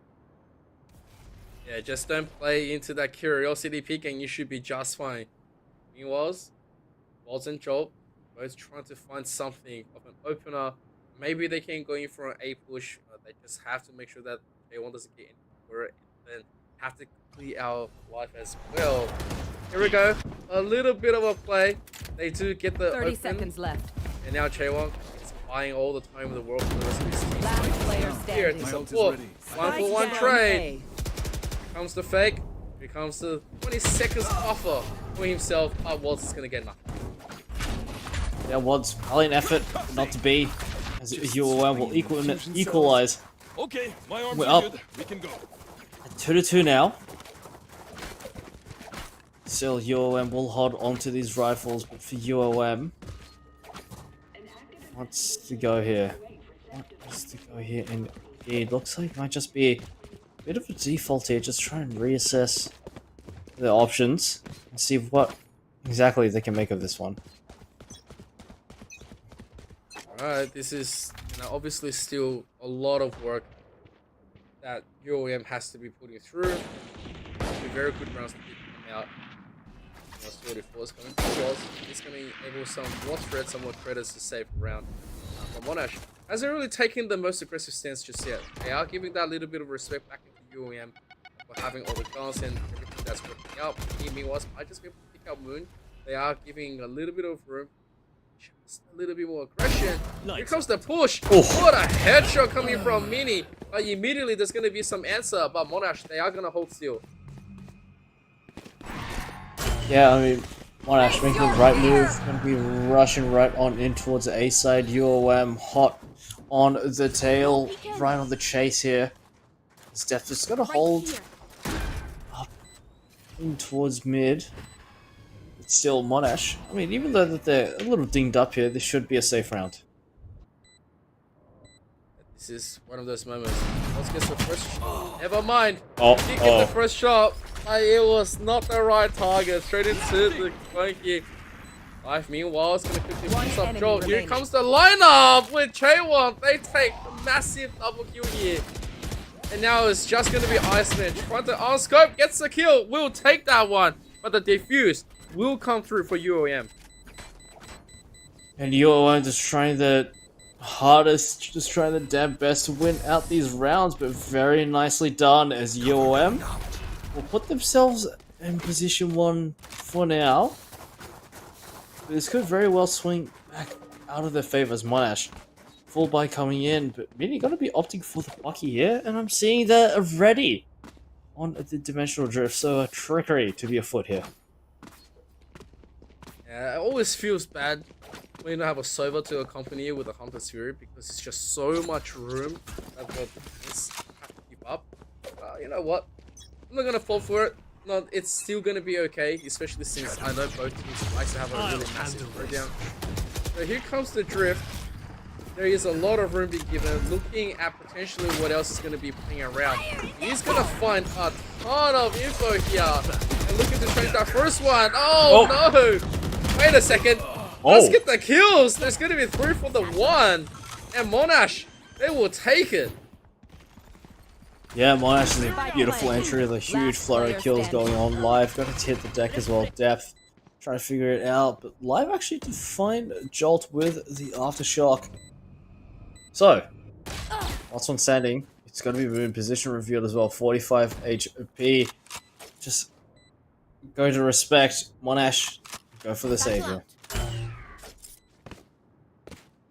Yeah, just don't play into that curiosity pick and you should be just fine. Meanwhile, Walls and Jolt both trying to find something of an opener. Maybe they can go in for an A push. They just have to make sure that J1 doesn't get into it, and then have to clear our life as well. Here we go. A little bit of a play. They do get the 30 open, seconds left. and now J1 is buying all the time in the world for the rest of his team. Last player Here standing. to My ult is support. ready. 1-for-1 Spike trade. down Comes the fake. Here comes the 20 seconds offer for himself. Waltz is gonna get nothing. There was probably an effort not to be, as UOM will equalize. Okay, my arms We're are up. good. We can go. 2-2 now. Still, UOM will hold on to these rifles, but for UOM, wants to go here. Wants to go here, and it looks like it might just be a bit of a default here. Just try and reassess the options and see what exactly they can make of this one. Alright, this is obviously still a lot of work that UOM has to be putting through. Be very good rounds to come out. 44 is coming towards. He's going to enable some more threats, some more credits to save round from Monash. Hasn't really taken the most aggressive stance just yet. They are giving that little bit of respect back into UOM for having all the guns and everything that's working out. Meanwhile, I just be able to pick up Moon. They are giving a little bit of room. Just a little bit more aggression. Here comes the push. What a headshot coming from Mini. Immediately there's going to be some answer, but Monash, they are going to hold still. Yeah, I mean, Monash making the right move, going to be rushing right on in towards the A side. UOM hot on the tail, right on the chase here. Steph just going to hold up in towards mid. It's still Monash. I mean, even though that they're a little dinged up here, this should be a safe round. This is one of those moments. Let's get the first shot. Never mind. Oh, He get the first shot. It was not the right target. Straight into the funky. Life, meanwhile, is going to quickly One pick up enemy Joel. Here remaining. comes the lineup with J1. They take a massive double kill here. And now it's just going to be Iceman. Trying to on scope, gets the kill. We'll take that one. But the defuse will come through for UOM. And UOM just trying the hardest, just trying the damn best to win out these rounds, but very nicely done as UOM will put themselves in position 1 for now. But this could very well swing back out of their favor as Monash. Full buy coming in, but Mini gonna be opting for the Bucky here, and I'm seeing that already on the Dimensional Drift, so a trickery to be afoot here. Yeah, it always feels bad when you have a Sova to accompany you with a Hunter Spirit because it's just so much room that the defense have to keep up. You know what? I'm not gonna fall for it. No, it's still gonna be okay, especially since I know both teams like to have a really massive throwdown. So here comes the drift. There is a lot of room being given. Looking at potentially what else is going to be playing around. He's going to find a ton of info here. And looking to change that first one. Oh, no! Wait a second. Let's get the kills. There's going to be 3 for the 1. And Monash, they will take it. Yeah, Monash is a beautiful entry with a huge flurry of kills going on live. Got to hit the deck as well, depth. Trying to figure it out, but live actually to find Jolt with the Aftershock. So, last one standing. It's going to be in position revealed as well. 45 HP. Just go to respect. Monash, go for the savior.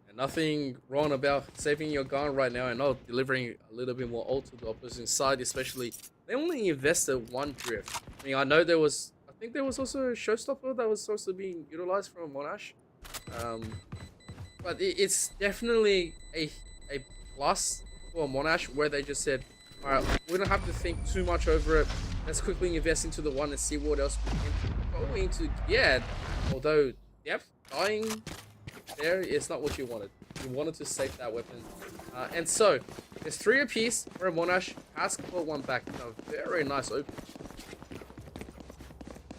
And nothing wrong about saving your gun right now and not delivering a little bit more ult to the opposing side, especially they only invested 1 drift. I mean, I know there was, I think there was also a showstopper that was also being utilized from Monash. But it's definitely a plus for Monash where they just said, alright, we don't have to think too much over it. Let's quickly invest into the one and see what else we can go into get. Although depth dying there is not what you wanted. You wanted to save that weapon. And so, there's 3 apiece where Monash has caught one back. A very nice open.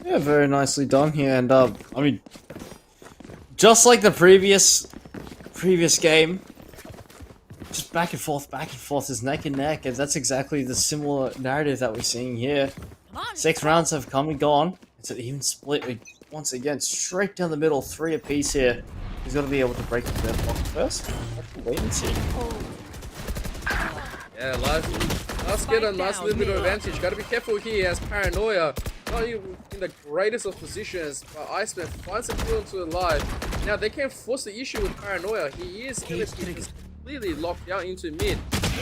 Yeah, very nicely done here. And, I mean, just like the previous game, just just back and forth, it's neck and neck, and that's exactly the similar narrative that we're seeing here. 6 rounds have come and gone. It's an even split once again, straight down the middle, 3 apiece here. He's got to be able to break the block first. Wait and see. Yeah, let's get a nice little bit of advantage. Gotta be careful here as Paranoia, not even in the greatest of positions, but Iceman finds a kill into the live. Now they can't force the issue with Paranoia. He is completely locked down into mid.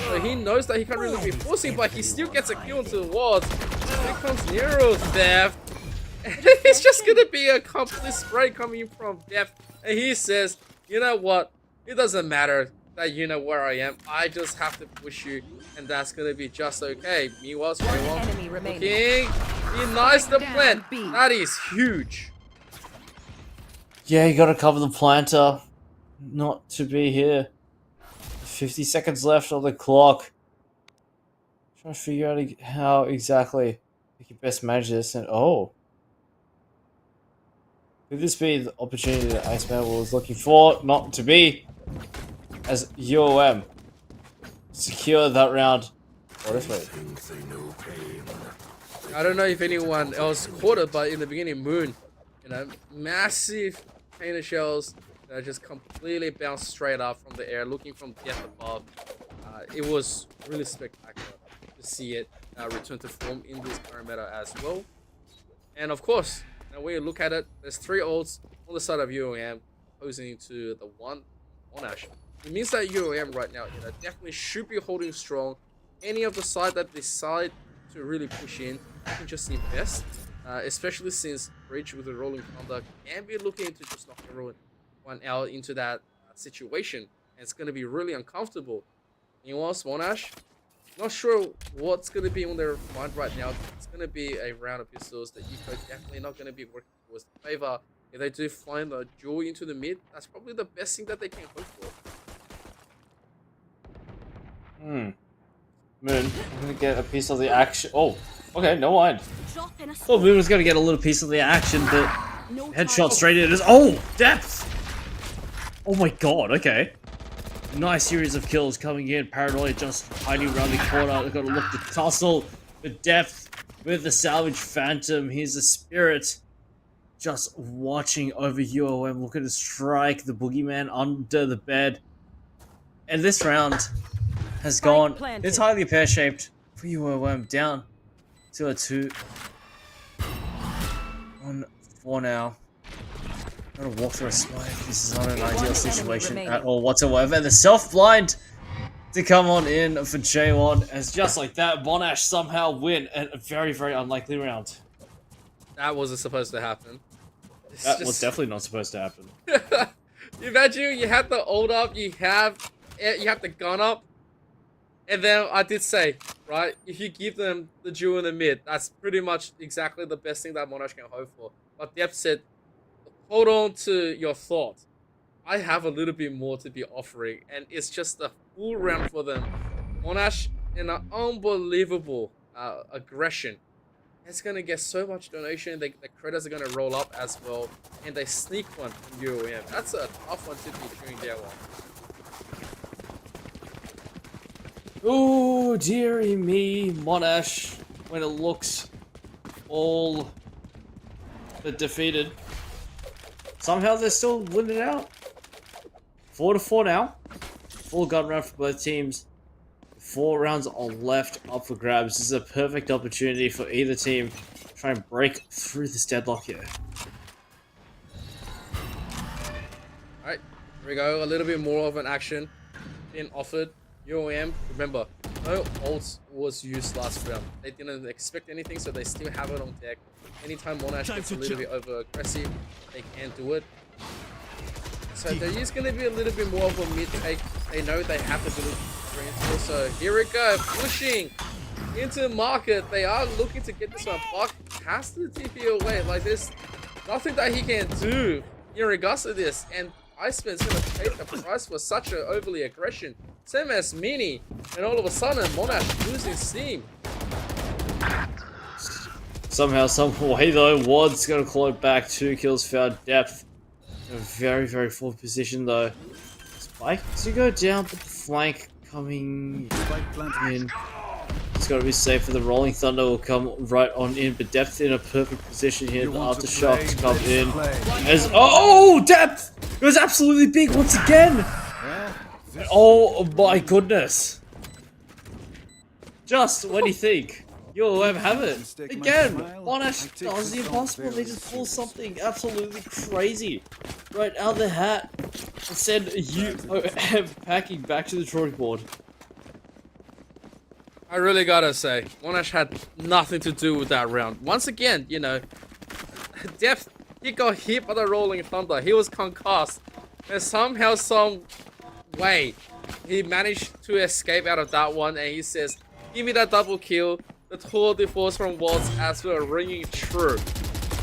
So he knows that he can't really be forcing, but he still gets a kill into the walls. Here comes Nero's Death. It's just gonna be a complete spray coming from Death. And he says, you know what? It doesn't matter that you know where I am. I just have to push you, and that's gonna be just okay. Meanwhile, enemy remaining. King, he nice the plant. That is huge. Yeah, you gotta cover the planter. Not to be here. 50 seconds left on the clock. Trying to figure out how exactly we can best manage this. And oh, could this be the opportunity that Iceman was looking for? Not to be, as UOM secure that round. What if wait? I don't know if anyone else caught it, but in the beginning, Moon, you know, massive painter shells that just completely bounced straight up from the air, looking from Death above. It was really spectacular to see it return to form in this current meta as well. And of course, now when you look at it, there's 3 ults on the side of UOM opposing to the one Monash. It means that UOM right now, you know, definitely should be holding strong. Any of the side that decide to really push in, you can just invest, especially since Bridge with the rolling conduct can be looking to just knock everyone out into that situation, and it's going to be really uncomfortable. Meanwhile, Monash, not sure what's going to be on their mind right now. It's going to be a round of pistols that Eco definitely not going to be working towards the favor. If they do find a duel into the mid, that's probably the best thing that they can hope for. Moon, I'm gonna get a piece of the action. Oh, okay, no mind. Dropping a Thought Moon was gonna get a little piece of the action, but no headshot straight in. Oh, depth! Oh my god, okay. Nice series of kills coming in. Paranoia just hiding around the corner. They've got to look to tussle the depth with the salvage phantom. Here's the spirit just watching over UOM, looking to strike the boogeyman under the bed. And this round has gone entirely pear-shaped for UOM, down to a 2-1-4 now. Gotta walk through a smoke. This is not an ideal situation at all whatsoever. And the self-blind to come on in for J1, as just like that, Monash somehow win a very, very unlikely round. That wasn't supposed to happen. That was definitely not supposed to happen. Imagine you had the ult up, you have the gun up, and then I did say, right, if you give them the duel in the mid, that's pretty much exactly the best thing that Monash can hope for. But Depth said, hold on to your thought. I have a little bit more to be offering, and it's just a full round for them. Monash, in an unbelievable aggression. It's gonna get so much donation. The credits are gonna roll up as well, and they sneak one from UOM. That's a tough one to be chewing down on. Oh, dearie me, Monash, when it looks all but defeated. Somehow they're still winning out. 4-4 now. Full gun round for both teams. 4 rounds are left up for grabs. This is a perfect opportunity for either team to try and break through this deadlock here. Alright, here we go. A little bit more of an action being offered. UOM, remember, no ults was used last round. They didn't expect anything, so they still have it on deck. Anytime Monash gets a little bit over aggressive, they can do it. So there is going to be a little bit more of a mid take. They know they have the ability to reinforce. So here we go, pushing into market. They are looking to get this one. Buck has to TP away. Like there's nothing that he can do in regards to this. And Iceman's going to pay the price for such an overly aggression. Same as Mini. And all of a sudden, Monash losing steam. Somehow, some way though, Wad's going to claw it back. 2 kills found. Depth in a very, very full position though. Spike to go down, but the flank coming Spike planted. in. It's got to be safe for the Rolling Thunder will come right on in, but Depth in a perfect position here. You The want to aftershocks play, come let's in. play. As Depth! It was absolutely big once again! Well, this Oh my goodness! Just when you think you'll have it Mistake my again, smile. Monash I take does the this impossible. They just pull something absolutely crazy right out of the hat and send you packing back to the drawing board. I really gotta say, Monash had nothing to do with that round. Once again, you know, Depth, he got hit by the Rolling Thunder. He was concussed. And somehow, some way, he managed to escape out of that one. And he says, give me that double kill. The tour de force from Waltz as well ringing true.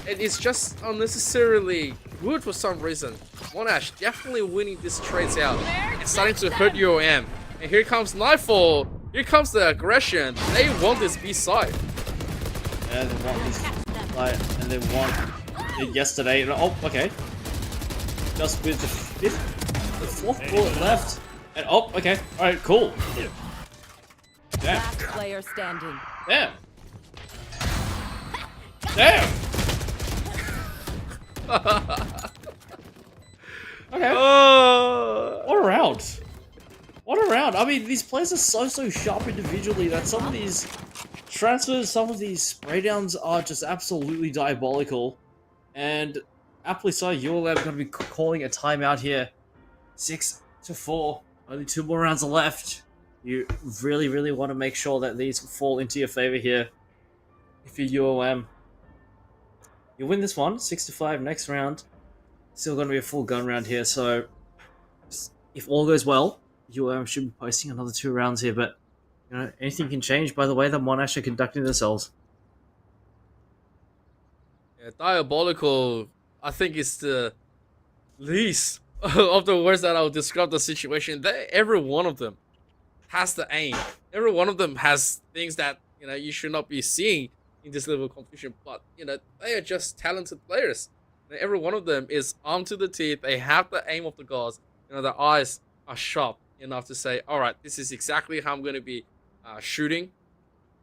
And it's just unnecessarily good for some reason. Monash definitely winning these trades out. It's starting to hurt UOM. And here comes Nightfall. Here comes the aggression. They want this B side. Yeah, they want this fight, and they want it yesterday. And, oh, okay. Just with the fourth bullet left. And oh, okay. Alright, cool. Damn. Last player standing. Damn. Damn. Okay. What a round. What a round. I mean, these players are so sharp individually that some of these transfers, some of these spray downs are just absolutely diabolical. And aptly so, ULM going to be calling a timeout here. 6-4. Only 2 more rounds are left. You really want to make sure that these fall into your favor here. If you're UOM, you win this one, 6-5 next round. Still going to be a full gun round here, so if all goes well, UOM should be posting another 2 rounds here, but you know, anything can change by the way that Monash are conducting themselves. Yeah, diabolical, I think it's the least of the words that I'll describe the situation. Every one of them has the aim. Every one of them has things that, you know, you should not be seeing in this level of competition, but, you know, they are just talented players. And every one of them is armed to the teeth. They have the aim of the gods. You know, their eyes are sharp enough to say, all right, this is exactly how I'm going to be shooting.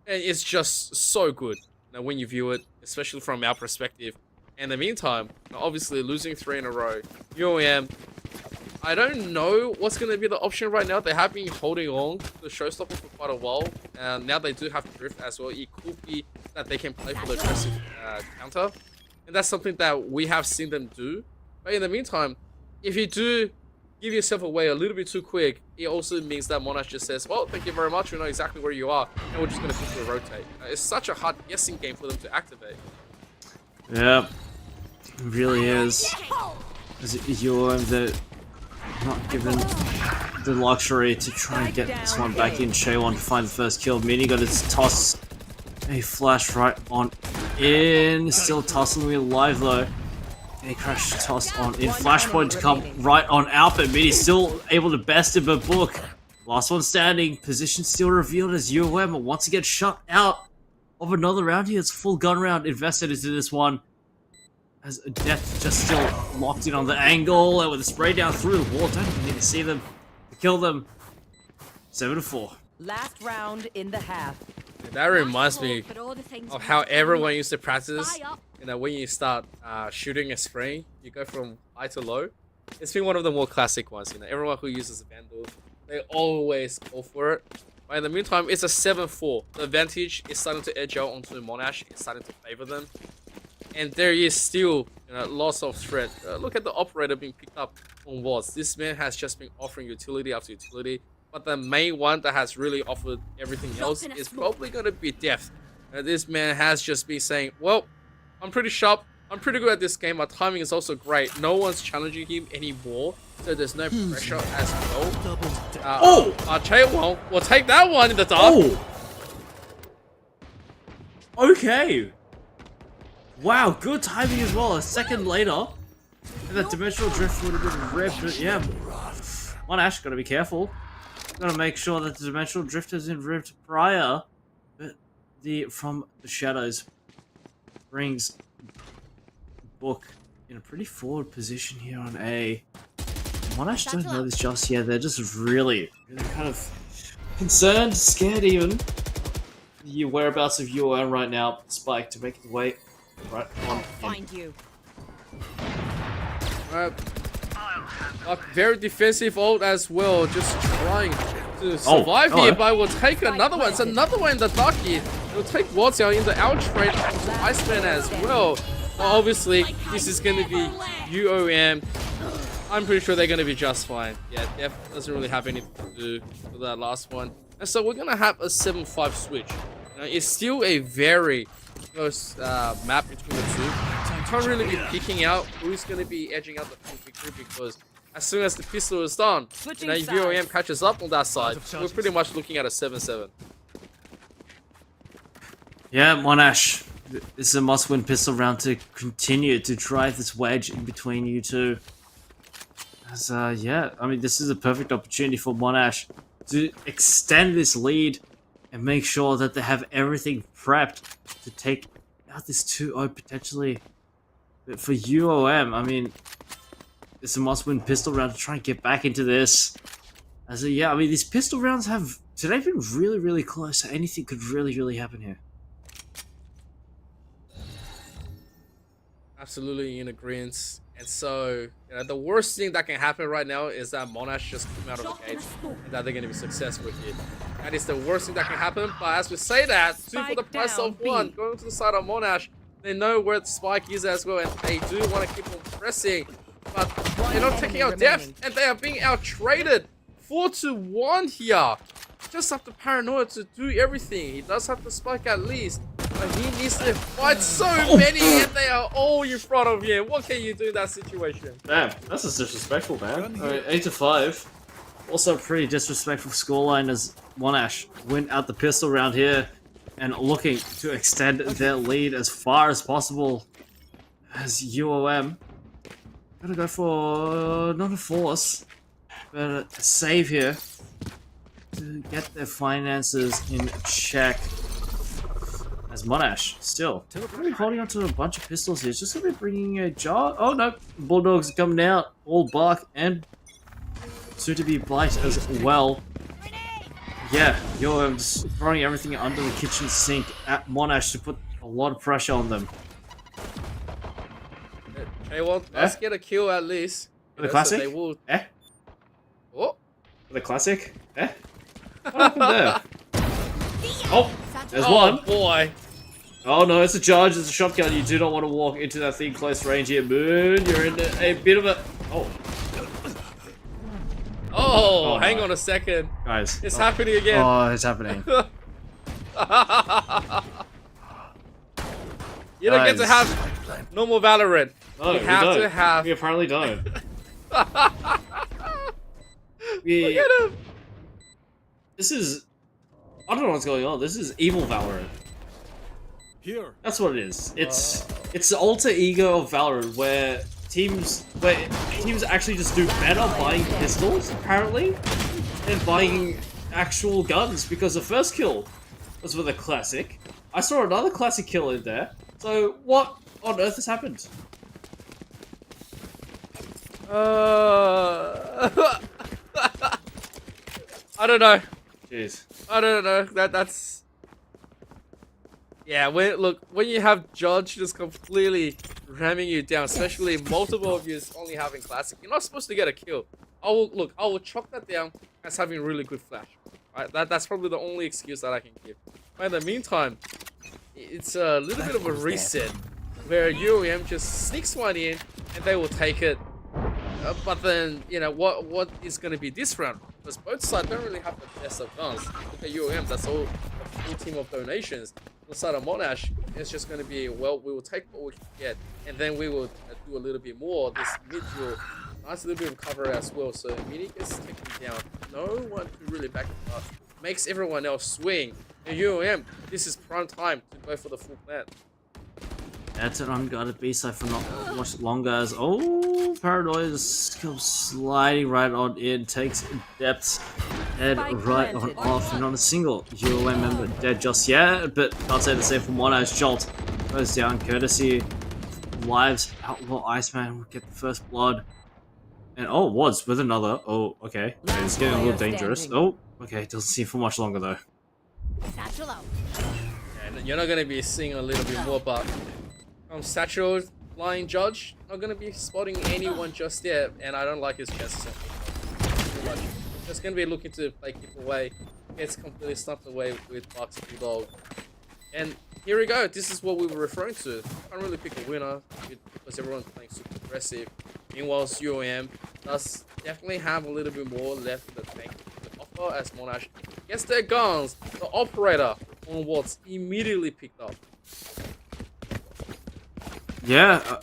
And it's just so good, you know, when you view it, especially from our perspective. In the meantime, obviously losing 3 in a row, UOM, I don't know what's going to be the option right now. They have been holding on to the showstopper for quite a while, and now they do have drift as well. It could be that they can play for the aggressive counter, and that's something that we have seen them do. But in the meantime, if you do give yourself away a little bit too quick, it also means that Monash just says, well, thank you very much, we know exactly where you are, and we're just going to quickly rotate. It's such a hard guessing game for them to activate. Yeah, it really is. As UOM, they're not given the luxury to try and get this one back in. Shaewon to find the first kill. Mini got his toss. A flash right on in. Still tussling me alive though. A crash toss on in. Flashpoint to come right on out, but Mini still able to best him, but Book. Last one standing. Position still revealed as UOM once again shut out of another round here. It's a full gun round invested into this one. As Death just still locked in on the angle and with a spray down through the wall. Don't even need to see them to kill them. 7-4. Last round in the half. That reminds me of how everyone used to practice. You know, when you start shooting a spray, you go from high to low. It's been one of the more classic ones. You know, everyone who uses Vandal, they always go for it. But in the meantime, it's a 7-4. The advantage is starting to edge out onto Monash. It's starting to favor them. And there is still, you know, lots of threat. Look at the operator being picked up on wards. This man has just been offering utility after utility. But the main one that has really offered everything else is probably going to be Death. This man has just been saying, well, I'm pretty sharp. I'm pretty good at this game. My timing is also great. No one's challenging him anymore. So there's no pressure as well. Chaewon will take that one in the dark. Oh! Okay. Wow, good timing as well. A second later, and that dimensional drift would have been ripped. But yeah, Monash gotta be careful. Gotta make sure that the dimensional drift has been ripped prior. But from the shadows brings Book in a pretty forward position here on A. Monash don't know this just yet. They're just really kind of concerned, scared even. The whereabouts of UOM right now, Spike to make his way right on in. Find you. Very defensive ult as well, just trying to survive here, but will take another one. It's another one in the Ducky. It'll take WhatsOCE in the outtrade of Iceman as well. Well, obviously, this is going to be UOM. I'm pretty sure they're going to be just fine. Yeah, Def doesn't really have anything to do with that last one. And so we're going to have a 7-5 switch. You know, it's still a very close map between the two. So you can't really be picking out who's going to be edging out the victory, because as soon as the pistol is done, you know, if UOM catches up on that side, we're pretty much looking at a 7-7. Yeah, Monash, this is a must-win pistol round to continue to drive this wedge in between you two. As, yeah, I mean, this is a perfect opportunity for Monash to extend this lead and make sure that they have everything prepped to take out this 2-0 potentially. But for UOM, I mean, it's a must-win pistol round to try and get back into this. As, yeah, I mean, these pistol rounds have today been really, really close, so anything could really, really happen here. Absolutely in agreement. And so, you know, the worst thing that can happen right now is that Monash just come out of the gate and that they're going to be successful here. That is the worst thing that can happen. But as we say that, 2 for the price of 1, going to the side of Monash, they know where the spike is as well, and they do want to keep on pressing. But they're not taking out Def, and they are being out-traded 4-1 here. Just have the paranoia to do everything. He does have the spike at least. But he needs to fight so many, and they are all in front of him. What can you do in that situation? Damn, that's just disrespectful, man. I mean, 8-5. Also a pretty disrespectful scoreline as Monash win out the pistol round here and looking to extend their lead as far as possible. As UOM gonna go for not a force, but a save here to get their finances in check. As Monash, still, gonna be holding on to a bunch of pistols here. It's just gonna be bringing a jar. Oh no, Bulldogs coming out, all bark and soon to be bite as well. Yeah, you're just throwing everything under the kitchen sink at Monash to put a lot of pressure on them. Okay, well, let's get a kill at least. For the classic? So they will... Oh? For the classic? What happened there? Oh, there's one. Oh boy. Oh no, it's a charge, it's a shotgun. You do not want to walk into that thing close range here, Moon. You're in a bit of a... Oh, hang on a second. Guys. It's happening again. Oh, it's happening. You don't get to have normal Valorant. No, you have to have... We apparently don't. Look at him. This is... I don't know what's going on. This is evil Valorant. Here. That's what it is. It's the alter ego of Valorant where teams actually just do better buying pistols, apparently, than buying actual guns, because the first kill was with a classic. I saw another classic kill in there. So what on earth has happened? I don't know. Jeez. I don't know. That's... Yeah, when you have Judge just completely ramming you down, especially multiple of you only having classic, you're not supposed to get a kill. I will chalk that down as having really good flash. Right? That's probably the only excuse that I can give. But in the meantime, it's a little bit of a reset where UOM just sneaks one in and they will take it. But then, you know, what is going to be this round? Because both sides don't really have the best of guns. Look at UOM, that's all a full team of donations. On the side of Monash, it's just going to be, well, we will take what we can get, and then we will do a little bit more. This mid will nice little bit of cover as well. So Mini gets taken down. No one to really back it up. Makes everyone else swing. And UOM, this is prime time to go for the full plant. That's an unguarded B-side for not much longer as Paranoia just comes sliding right on in, takes depths and right on off, and not a single UOM member dead just yet, but can't say the same for Monash. Jolt goes down courtesy lives. Outlaw Iceman will get the first blood. And was with another. Oh, okay. It's getting a little dangerous. Oh, Okay, doesn't seem for much longer though. Satchel out. And you're not gonna be seeing a little bit more, but from Satchel Flying Judge, not gonna be spotting anyone just yet, and I don't like his chances too much. Just gonna be looking to play keep away, gets completely snuffed away with Bucks Bulldog. And here we go, this is what we were referring to. Can't really pick a winner because everyone's playing super aggressive. Meanwhile, UOM does definitely have a little bit more left in the tank to offer as Monash gets their guns. The operator on Watts immediately picked up. Yeah,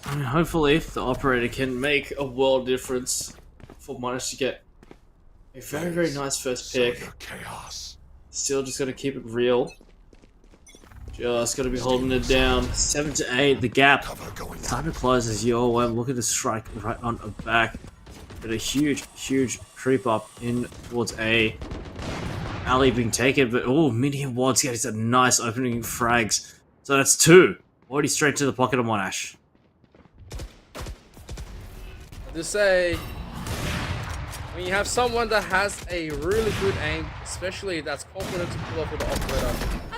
I mean, hopefully the operator can make a world difference for Monash to get a very, very nice first pick. Still just gotta keep it real. Just gotta be holding it down. 7 to 8, the gap. Time to close as UOM looking to strike right on the back. But a huge, huge creep up in towards A. Alley being taken, but oh, Mini Wads getting some nice opening frags. So that's 2. Already straight to the pocket of Monash. To say, when you have someone that has a really good aim, especially that's confident to pull up with the operator,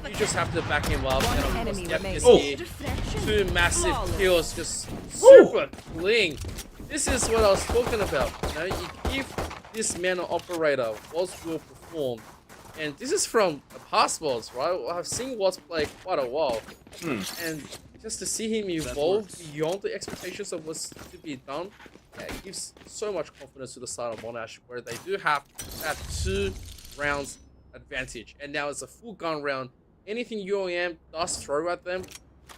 you just have to back him up. And of course, enemy Def remaining. is here. 2 massive kills, just super clean. This is what I was talking about. You know, you give this man an operator, Watts will perform. And this is from the past Watts, right? I've seen Watts play quite a while. And just to see him evolve beyond the expectations of what's to be done, yeah, it gives so much confidence to the side of Monash, where they do have that 2 rounds advantage. And now it's a full gun round. Anything UOM does throw at them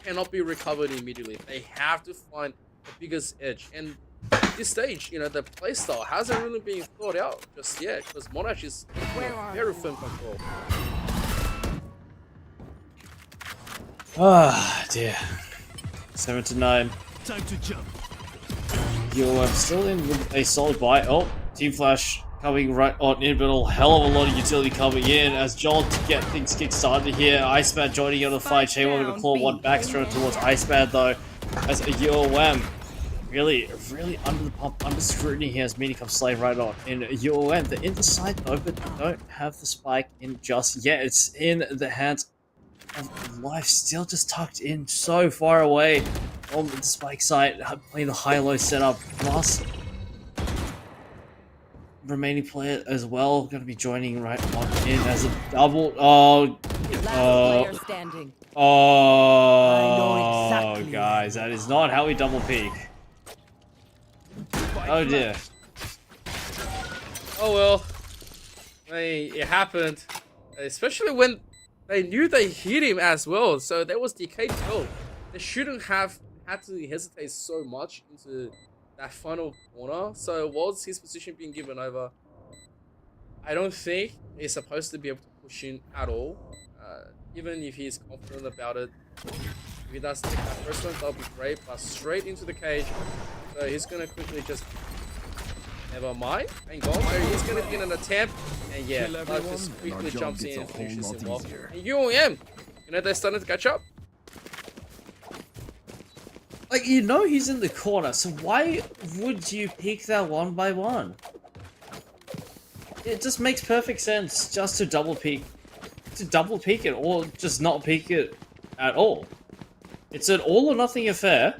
cannot be recovered immediately. They have to find the biggest edge. And at this stage, you know, the playstyle hasn't really been thought out just yet, because Monash is in very firm control. Ah, dear. 7 to 9. Time to jump. You're still in with a solid buy. Oh, Team Flash coming right on in, but a hell of a lot of utility coming in as John to get things kick-started here. Iceman joining on the fight. Chainwalker going to claw one backstroke towards Iceman though, as UOM really under the pump, under scrutiny here as Mini comes slaying right on. In UOM, they're in the side though, but they don't have the spike in just yet. It's in the hands of Life, still just tucked in so far away on the spike side, playing the high-low setup, plus remaining player as well going to be joining right on in as a double. Last player standing. Oh, guys, that is not how we double peek. Oh dear. Oh well, I mean, it happened, especially when they knew they hit him as well, so there was decayed kill. They shouldn't have had to hesitate so much into that final corner. So was his position being given over? I don't think he's supposed to be able to push in at all. Even if he's confident about it. If he does take that first one, that'll be great, but straight into the cage. So he's gonna quickly just... Never mind. Hang on. So he's gonna get an attempt. And yeah, Life just quickly jumps in and finishes him off. And UOM! You know, they're starting to catch up. Like, you know he's in the corner, so why would you peek that one by one? It just makes perfect sense just to double peek. To double peek it, or just not peek it at all. It's an all or nothing affair.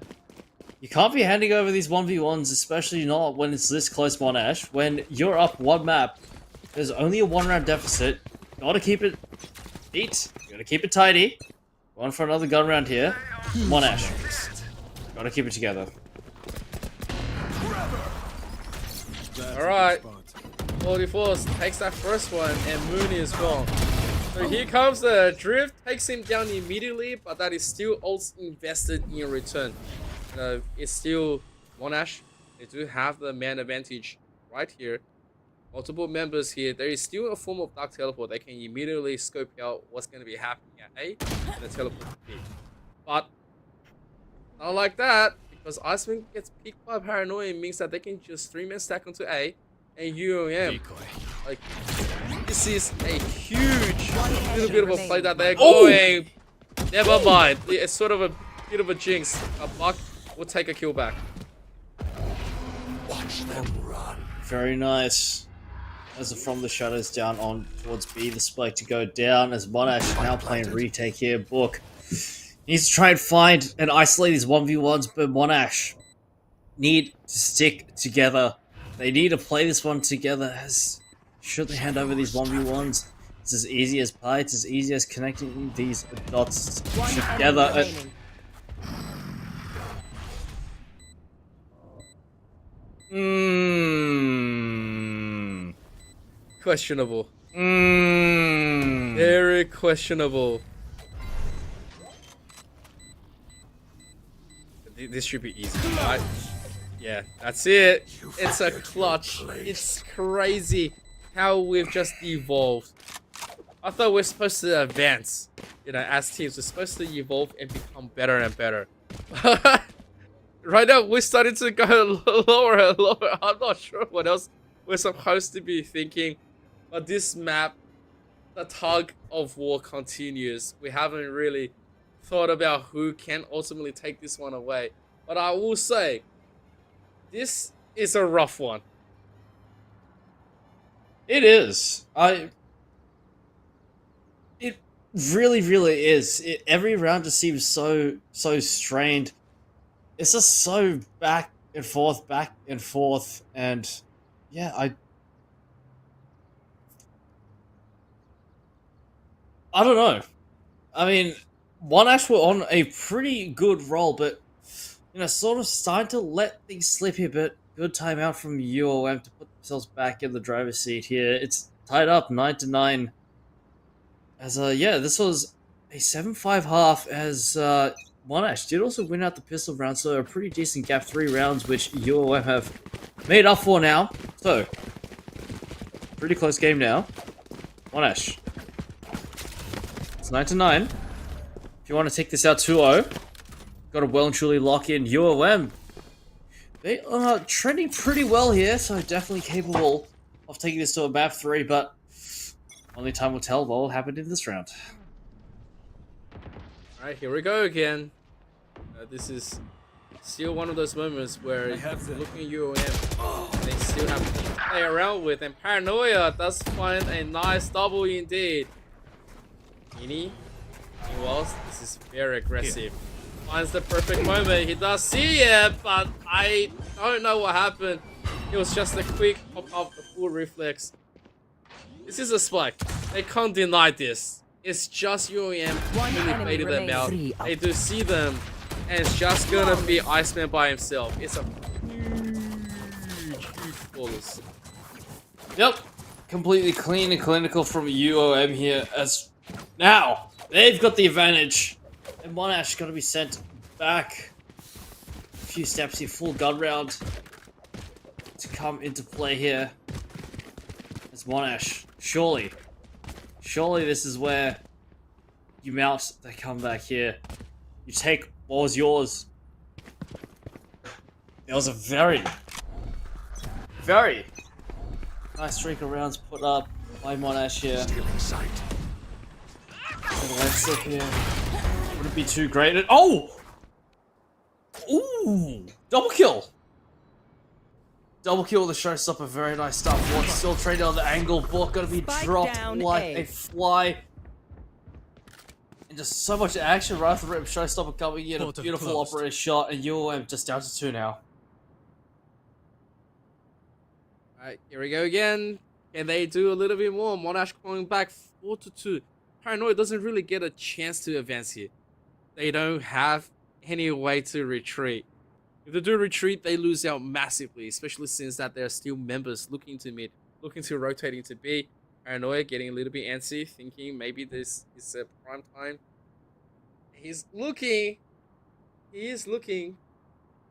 You can't be handing over these 1v1s, especially not when it's this close, Monash. When you're up one map, there's only a 1 round deficit. Gotta keep it neat. Gotta keep it tidy. Going for another gun round here. Monash. Gotta keep it together. Alright. 44 takes that first one, and Mooney is gone. So here comes the drift, takes him down immediately, but that is still also invested in return. You know, it's still Monash. They do have the man advantage right here. Multiple members here. There is still a form of dark teleport. They can immediately scope out what's going to be happening at A and the teleport to B. But not like that, because Iceman gets picked by Paranoia means that they can just 3-man stack onto A and UOM. Like, this is a huge little bit of a play that they're going. Never mind. It's sort of a bit of a jinx. A Buck will take a kill back. Watch them run. Very nice. as From the Shadows down on towards B. The spike to go down as Monash now playing retake here. Book needs to try and find and isolate these 1v1s, but Monash need to stick together. They need to play this one together. Should they hand over these 1v1s? It's as easy as pie. It's as easy as connecting these dots together. Questionable. Very questionable. This should be easy, right? Yeah, that's it. It's a clutch. It's crazy how we've just evolved. I thought we're supposed to advance. You know, as teams, we're supposed to evolve and become better and better. Right now, we're starting to go lower and lower. I'm not sure what else we're supposed to be thinking. But this map, the tug of war continues. We haven't really thought about who can ultimately take this one away. But I will say, this is a rough one. It is. It really, really is. Every round just seems so strained. It's just so back and forth, and yeah, I don't know. I mean, Monash were on a pretty good roll, but you know, sort of starting to let things slip here. But good timeout from UOM to put themselves back in the driver's seat here. It's tied up 9-9. As yeah, this was a 7-5 half. As Monash did also win out the pistol round, so a pretty decent gap 3 rounds, which UOM have made up for now. So pretty close game now. Monash. It's 9-9. If you want to take this out 2-0, got to well and truly lock in UOM. They are trending pretty well here, so definitely capable of taking this to a map 3, but only time will tell what will happen in this round. Alright, here we go again. This is still one of those moments where looking at UOM, they still have to play around with, and Paranoia does find a nice double indeed. Mini, meanwhile, this is very aggressive. Finds the perfect moment. He does see it, but I don't know what happened. It was just a quick pop up, the full reflex. This is a spike. They can't deny this. It's just UOM really baited them out. They do see them, and it's just gonna be Iceman by himself. It's a huge flawless. Yep, completely clean and clinical from UOM here. As now they've got the advantage, and Monash got to be sent back a few steps here. Full gun round to come into play here. As Monash, surely this is where you mount the comeback here. You take what was yours. There was a very nice streak of rounds put up by Monash here. Let's look here. Wouldn't be too great. Oh! Ooh! Double kill! Double kill with the showstopper. Very nice stuff. Watch still trading on the angle. Book gonna be dropped like a fly. And just so much action right off the rip. Showstopper coming in. A beautiful operator shot. And UOM just down to 2 now. Alright, here we go again. Can they do a little bit more? Monash going back 4-2. Paranoia doesn't really get a chance to advance here. They don't have any way to retreat. If they do retreat, they lose out massively, especially since that there are still members looking to mid, looking to rotate into B. Paranoia getting a little bit antsy, thinking maybe this is a prime time. He's looking. He is looking.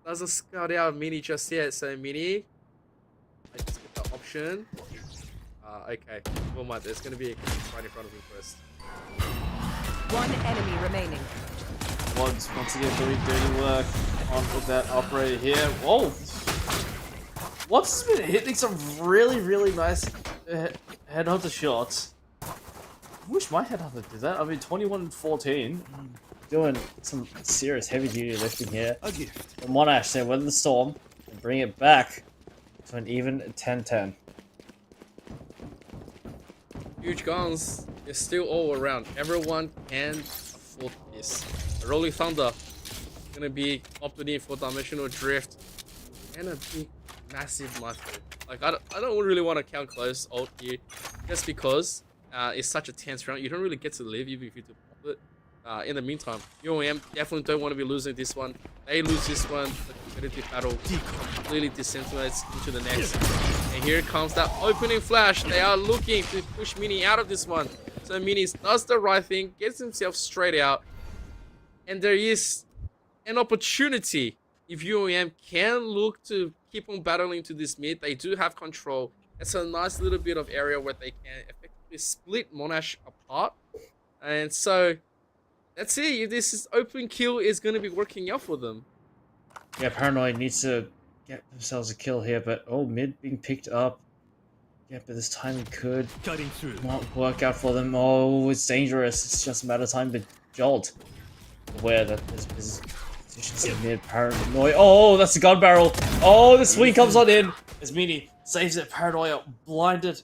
Doesn't scout out Mini just yet, so Mini, I just get the option. Okay, well, mind, there's going to be a kid right in front of him first. One enemy remaining. Once again doing dirty work on with that operator here. Whoa! What's been hitting some really nice headhunter shots. I wish my headhunter did that. I mean, 21-14. Doing some serious heavy duty lifting here. And Monash, they weather the storm and bring it back to an even 10-10. huge guns is still all around. Everyone can afford this. Rolling Thunder gonna be opted in for Dimensional Drift and a big, massive knife. Like I don't really want to count close ult here, just because it's such a tense round. You don't really get to live even if you do pop it. In the meantime, UOM definitely don't want to be losing this one. They lose this one, the competitive battle completely disseminates into the next. And here comes that opening flash. They are looking to push Mini out of this one. So Mini does the right thing, gets himself straight out. And there is an opportunity if UOM can look to keep on battling to this mid. They do have control. It's a nice little bit of area where they can effectively split Monash apart. And so let's see if this open kill is going to be working out for them. Yeah, Paranoid needs to get themselves a kill here, but mid being picked up. Yeah, but this time it could Cutting through. not work out for them. Oh, it's dangerous. It's just a matter of time, but Jolt aware that there's positions in mid. Paranoid. Oh, that's a gun barrel. Oh, the swing comes on in as Mini saves it. Paranoid blinded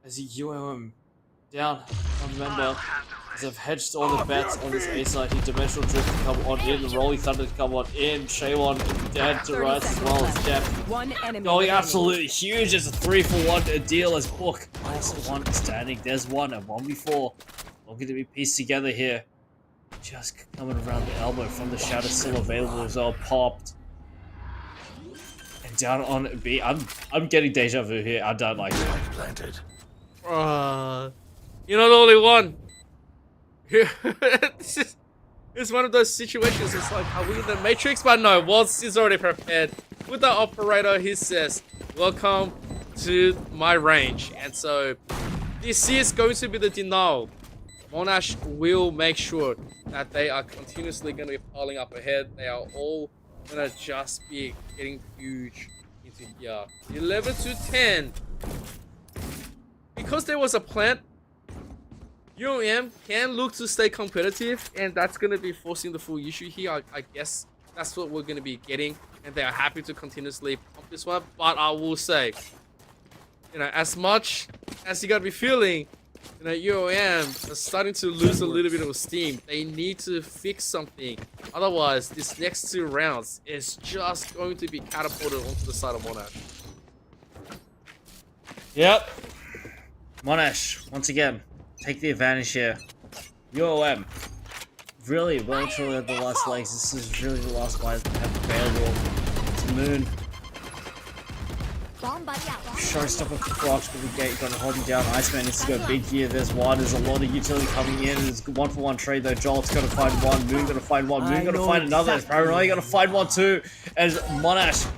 as he UOM down on the member. As they've hedged all the bets on this A side. He Dimensional Drift to come on in, the Rolling Thunder to come on in, Shaywon dead to rise as well as Depth. One enemy Going remaining. absolutely huge as a 3-for-1 deal as Book. Last one standing, there's one, and 1v4. All going to be pieced together here. Just coming around the elbow from the shadow, still available as well, popped. And down on B, I'm getting deja vu here, I don't like it. Planted. You're not the only one. It's one of those situations. It's like, are we in the Matrix? But no, Waltz is already prepared. With the operator, he says, welcome to my range. And so this is going to be the denial. Monash will make sure that they are continuously going to be piling up ahead. They are all going to just be getting huge into here. 11 to 10. Because there was a plant, UOM can look to stay competitive, and that's going to be forcing the full issue here. I guess that's what we're going to be getting, and they are happy to continuously pump this one. But I will say, as much as you got to be feeling, UOM are starting to lose a little bit of steam. They need to fix something. Otherwise, this next 2 rounds is just going to be catapulted onto the side of Monash. Yep. Monash, once again, take the advantage here. UOM, really well and truly at the last legs. This is really the last buys they have available. It's Moon. Showstopper Crocs with the gate, gonna hold him down. Iceman needs to go big here. There's one. There's a lot of utility coming in. There's 1-for-1 trade though. Jolt's gonna find one. Moon gonna find one. Moon gonna find another. As Paranoid gonna find one too. As Monash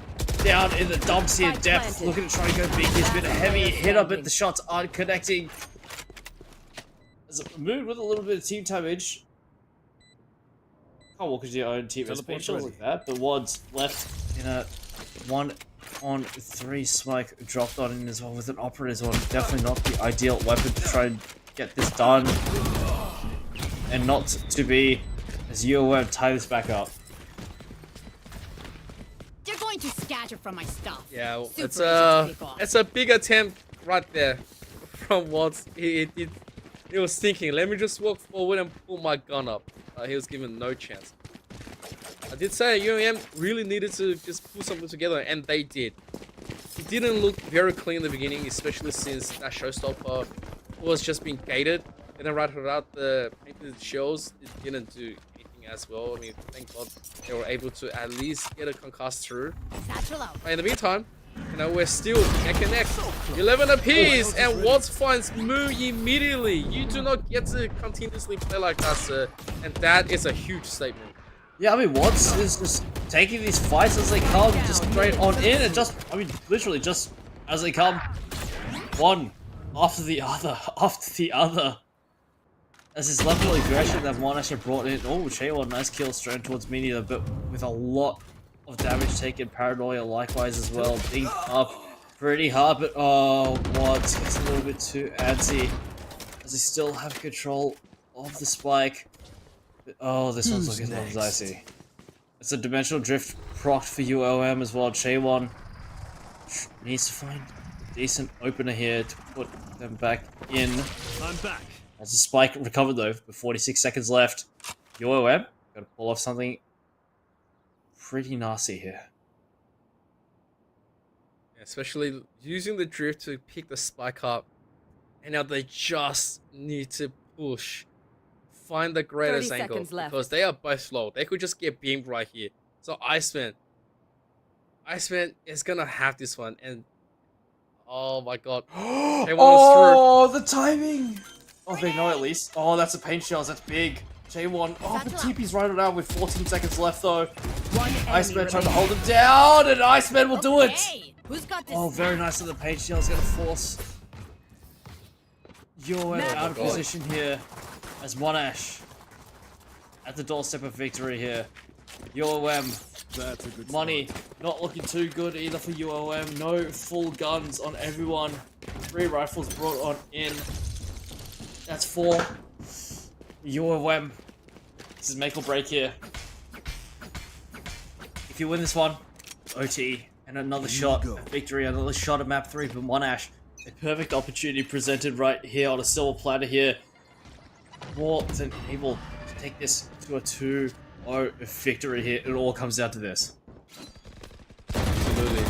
down in the dumps here. Depth looking to try and go big. He's been a heavy hit up, but the shots aren't connecting. As Moon with a little bit of team damage. Can't walk into your own team specials like that. But Wad's left in a 1-on-3 smoke dropped on in as well with an operator as well. Definitely not the ideal weapon to try and get this done. And not to be as UOM tie this back up. You're going to scatter from my stuff. Yeah, Super it's a big attempt right there from Watts. He was thinking, let me just walk forward and pull my gun up. He was given no chance. I did say UOM really needed to just pull something together, and they did. It didn't look very clean in the beginning, especially since that showstopper was just being gated. And then right throughout the painted shells, it didn't do anything as well. I mean, thank God they were able to at least get a concuss through. But in the meantime, we're still neck and neck. 11 apiece, and Watts finds Moo immediately. You do not get to continuously play like that, sir. And that is a huge statement. Yeah, I mean, Watts is just taking these fights as they come, just straight on in, and literally just as they come, one after the other. As his level of aggression that Monash have brought in. Oh, Shaywon, nice kill straight towards Mini, but with a lot of damage taken. Paranoia likewise as well, being up pretty hard, but Watts gets a little bit too antsy as they still have control of the spike. But, this one's looking a little dicey. It's a dimensional drift proc for UOM as well. Shaywon needs to find a decent opener here to put them back in. I'm back. As the spike recovered though, with 46 seconds left. UOM, gotta pull off something pretty nasty here. Especially using the drift to pick the spike up. And now they just need to push. Find the greatest 30 angle. seconds left. Because they are both low. They could just get beamed right here. So Iceman is gonna have this one. And oh my god. Oh, the timing! Oh, they know at least. Oh, that's a paint shells. That's big. J1. Oh, but TP's right around with 14 seconds left though. One enemy Iceman trying to remaining. hold him down, and Iceman will do it. Hey, who's got this? Oh, very nice of the paint shells. Gonna force UOM Matt. out of Oh my God. position here as Monash at the doorstep of victory here. UOM. That's a good Money not looking too good either for UOM. No full guns on everyone. 3 rifles brought on in. That's 4. UOM. This is make or break here. If you win this one, OT and another shot at victory, another shot at map 3 for Monash. A perfect opportunity presented right here on a silver platter here. More than able to take this to a 2-0 victory here. It all comes down to this. Absolutely.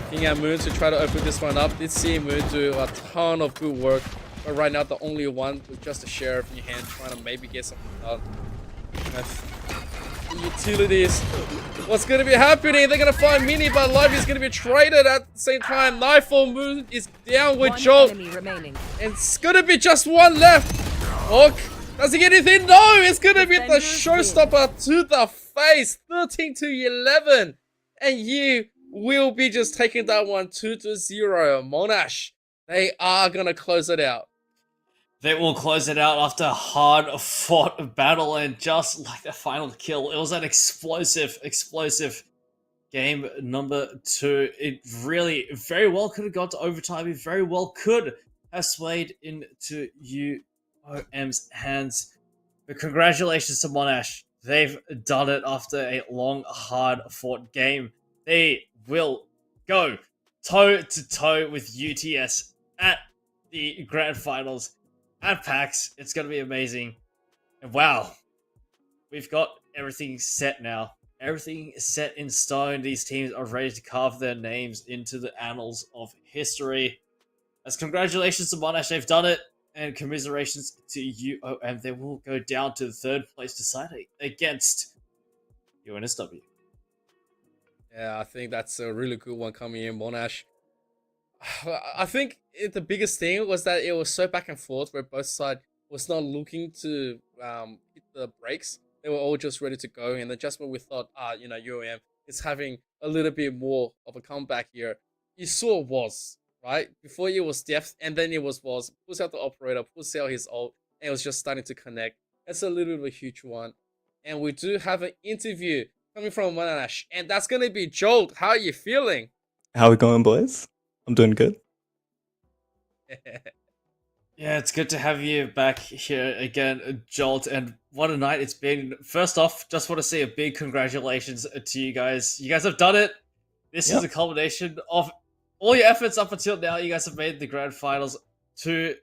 Looking at Moon to try to open this one up. Did see Moon do a ton of good work. But right now, the only one with just a sheriff in your hand, trying to maybe get something done. Utilities. What's going to be happening? They're going to find Mini, but Live is going to be traded at the same time. Nightfall Moon is down with One Jolt. enemy remaining. And it's going to be just one left. Hawk, does he get anything? No, it's going to be the Defenders showstopper to the face. 13-11. And you will be just taking that one 2-0. Monash, they are going to close it out. They will close it out after a hard-fought battle, and just like the final kill, it was an explosive game number 2. It really very well could have gone to overtime. It very well could have swayed into UOM's hands. But congratulations to Monash. They've done it after a long, hard-fought game. They will go toe-to-toe with UTS at the grand finals. At PAX, it's going to be amazing. And wow, we've got everything set now. Everything is set in stone. These teams are ready to carve their names into the annals of history. As congratulations to Monash, they've done it. And commiserations to UOM. They will go down to the 3rd place deciding against UNSW. Yeah, I think that's a really good one coming in, Monash. I think the biggest thing was that it was so back and forth where both sides was not looking to hit the brakes. They were all just ready to go. And then just when we thought, UOM is having a little bit more of a comeback here, you saw was, right? Before it was depth, and then it was pulls out the operator, pulls out his ult, and it was just starting to connect. That's a little bit of a huge one. And we do have an interview coming from Monash, and that's going to be Jolt. How are you feeling? How we going, boys? I'm doing good. Yeah, it's good to have you back here again, Jolt, and what a night it's been. First off, just want to say a big congratulations to you guys. You guys have done it. This is a culmination of all your efforts up until now. You guys have made the grand finals to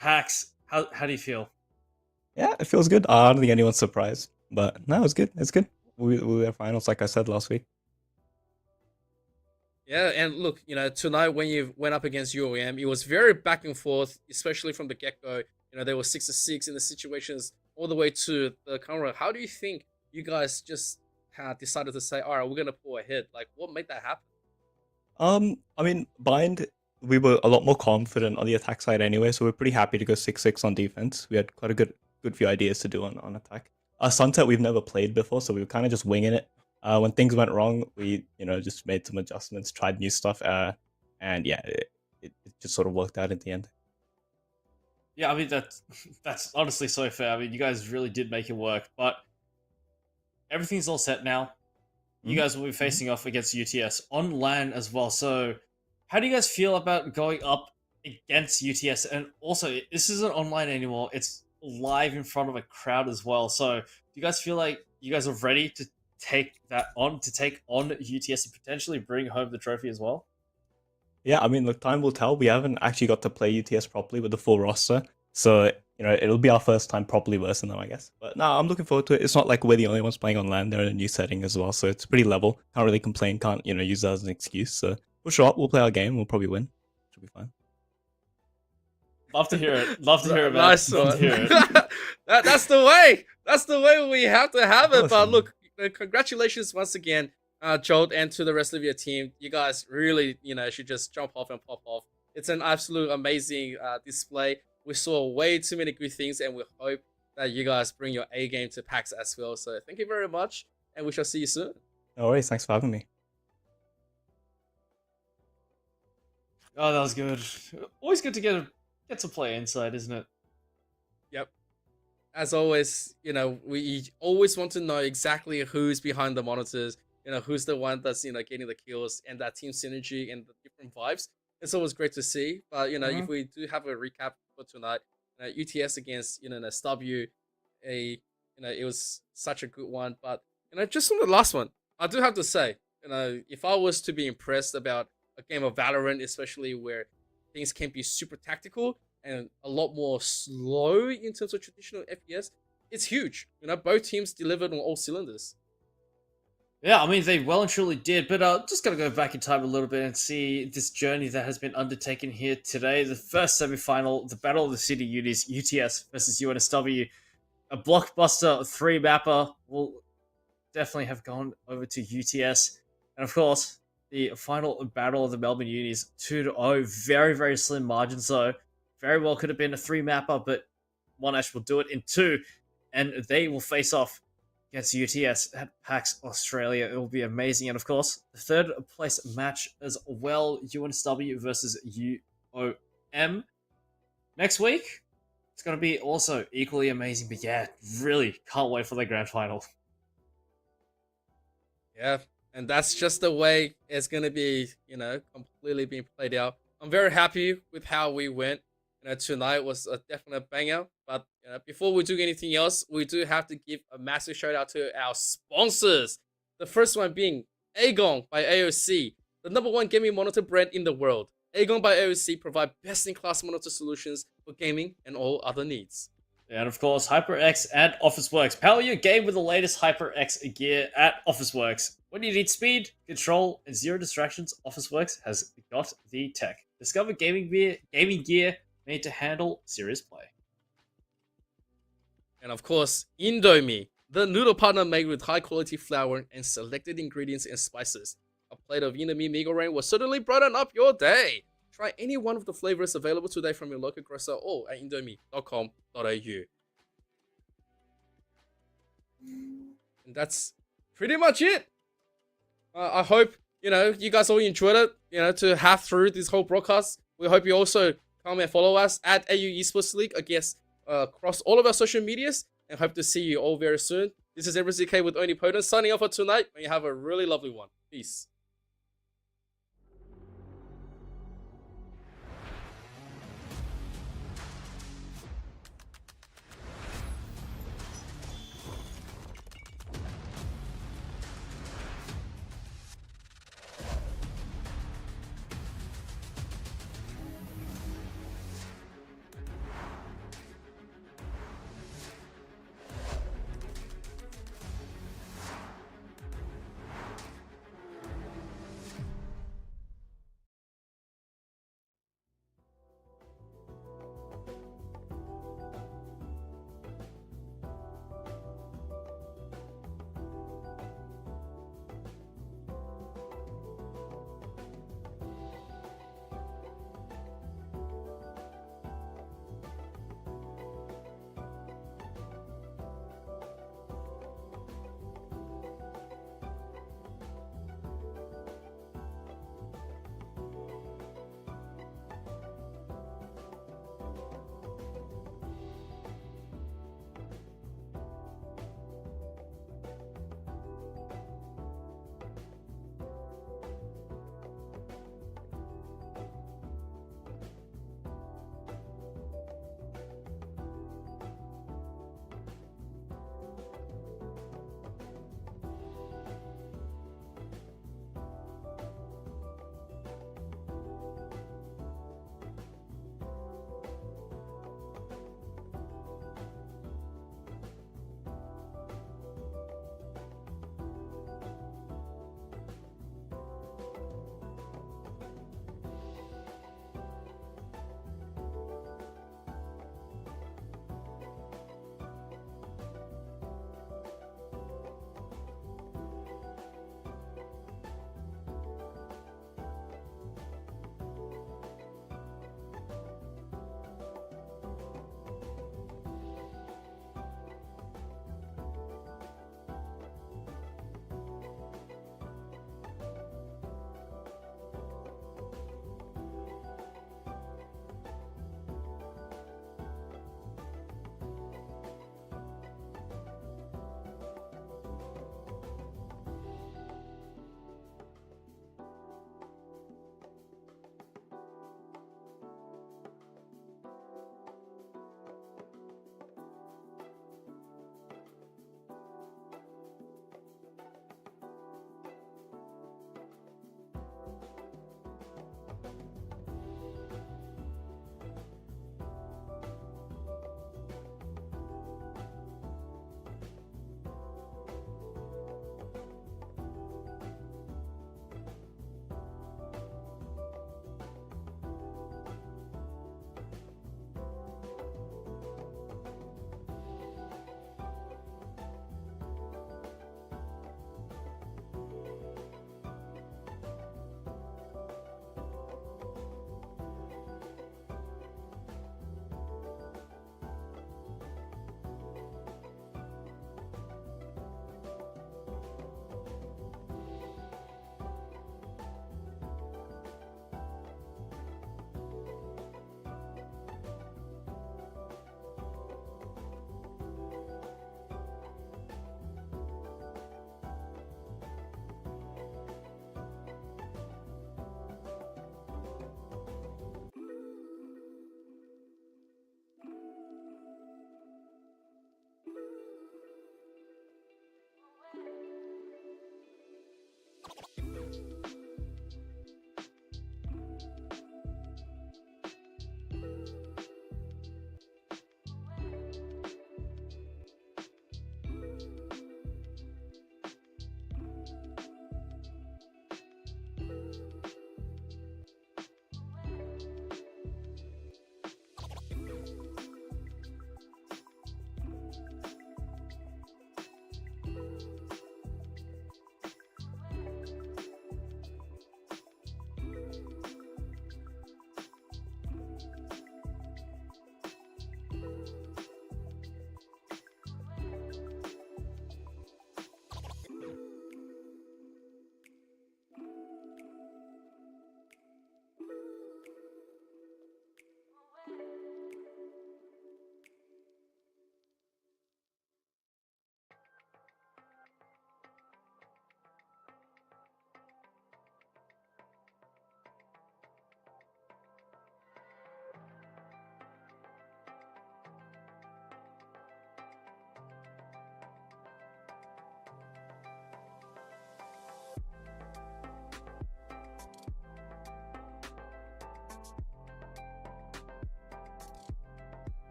PAX. How do you feel? Yeah, it feels good. I don't think anyone's surprised, but no, it's good. It's good. We were at finals, like I said last week. Yeah, and look, tonight when you went up against UOM, it was very back and forth, especially from the get-go. They were 6-6 in the situations all the way to the camera. How do you think you guys just decided to say, all right, we're going to pull ahead? Like, what made that happen? I mean, Bind, we were a lot more confident on the attack side anyway, so we're pretty happy to go 6-6 on defense. We had quite a good few ideas to do on attack. Sunset, we've never played before, so we were kind of just winging it. When things went wrong, we just made some adjustments, tried new stuff, and yeah, it just sort of worked out at the end. Yeah, I mean that's honestly so fair. I mean, you guys really did make it work, but everything's all set now. You guys will be facing off against UTS on LAN as well. So, how do you guys feel about going up against UTS? And also, this isn't online anymore; it's live in front of a crowd as well. So, do you guys feel like you guys are ready to take on UTS and potentially bring home the trophy as well? Yeah, I mean, look, time will tell. We haven't actually got to play UTS properly with the full roster, so it'll be our first time properly versing them, I guess. But no, I'm looking forward to it. It's not like we're the only ones playing on LAN. They're in a new setting as well, so it's pretty level. Can't really complain. Can't use that as an excuse. So we'll show up. We'll play our game. We'll probably win. Should be fine. Love to hear it. Love to hear it, man. Nice Love one. to hear it. That's the way. That's the way we have to have it. course, But man. look, congratulations once again, Jolt, and to the rest of your team. You guys really, should just jump off and pop off. It's an absolute amazing display. We saw way too many good things, and we hope that you guys bring your A game to PAX as well. So thank you very much, and we shall see you soon. No worries. Thanks for having me. Oh, that was good. Always good to get to play inside, isn't it? Yep. As always, we always want to know exactly who's behind the monitors, who's the one that's, getting the kills, and that team synergy and the different vibes. It's always great to see. But, if we do have a recap for tonight, UTS against, SW, it was such a good one. But, just on the last one, I do have to say, if I was to be impressed about a game of Valorant, especially where things can be super tactical and a lot more slow in terms of traditional FPS, it's huge. Both teams delivered on all cylinders. Yeah, I mean, they well and truly did, but just gotta go back in time a little bit and see this journey that has been undertaken here today. The first semi-final, the Battle of the City Unis, UTS versus UNSW, a blockbuster 3-mapper will definitely have gone over to UTS. And of course, the final Battle of the Melbourne Unis, 2-0, very, very slim margins though. Very well could have been a 3-mapper, but Monash will do it in 2, and they will face off against UTS at PAX Australia. It will be amazing. And of course, the third place match as well, UNSW versus UOM. Next week, it's going to be also equally amazing. But yeah, really can't wait for the grand final. Yeah, and that's just the way it's going to be, completely being played out. I'm very happy with how we went. Tonight was a definite banger. But before we do anything else, we do have to give a massive shout out to our sponsors. The first one being AGON by AOC, the #1 gaming monitor brand in the world. AGON by AOC provide best-in-class monitor solutions for gaming and all other needs. And of course, HyperX and Officeworks. Power your game with the latest HyperX gear at Officeworks. When you need speed, control, and zero distractions, Officeworks has got the tech. Discover gaming gear made to handle serious play. And of course, Indomie, the noodle partner made with high-quality flour and selected ingredients and spices. A plate of Indomie mee goreng will certainly brighten up your day. Try any one of the flavors available today from your local grocer or at indomie.com.au. And that's pretty much it. I hope, you guys all enjoyed it, to have through this whole broadcast. We hope you also come and follow us at AU Esports League across all of our social medias, and hope to see you all very soon. This is MCK with OniPotence signing off for tonight, and you have a really lovely one. Peace.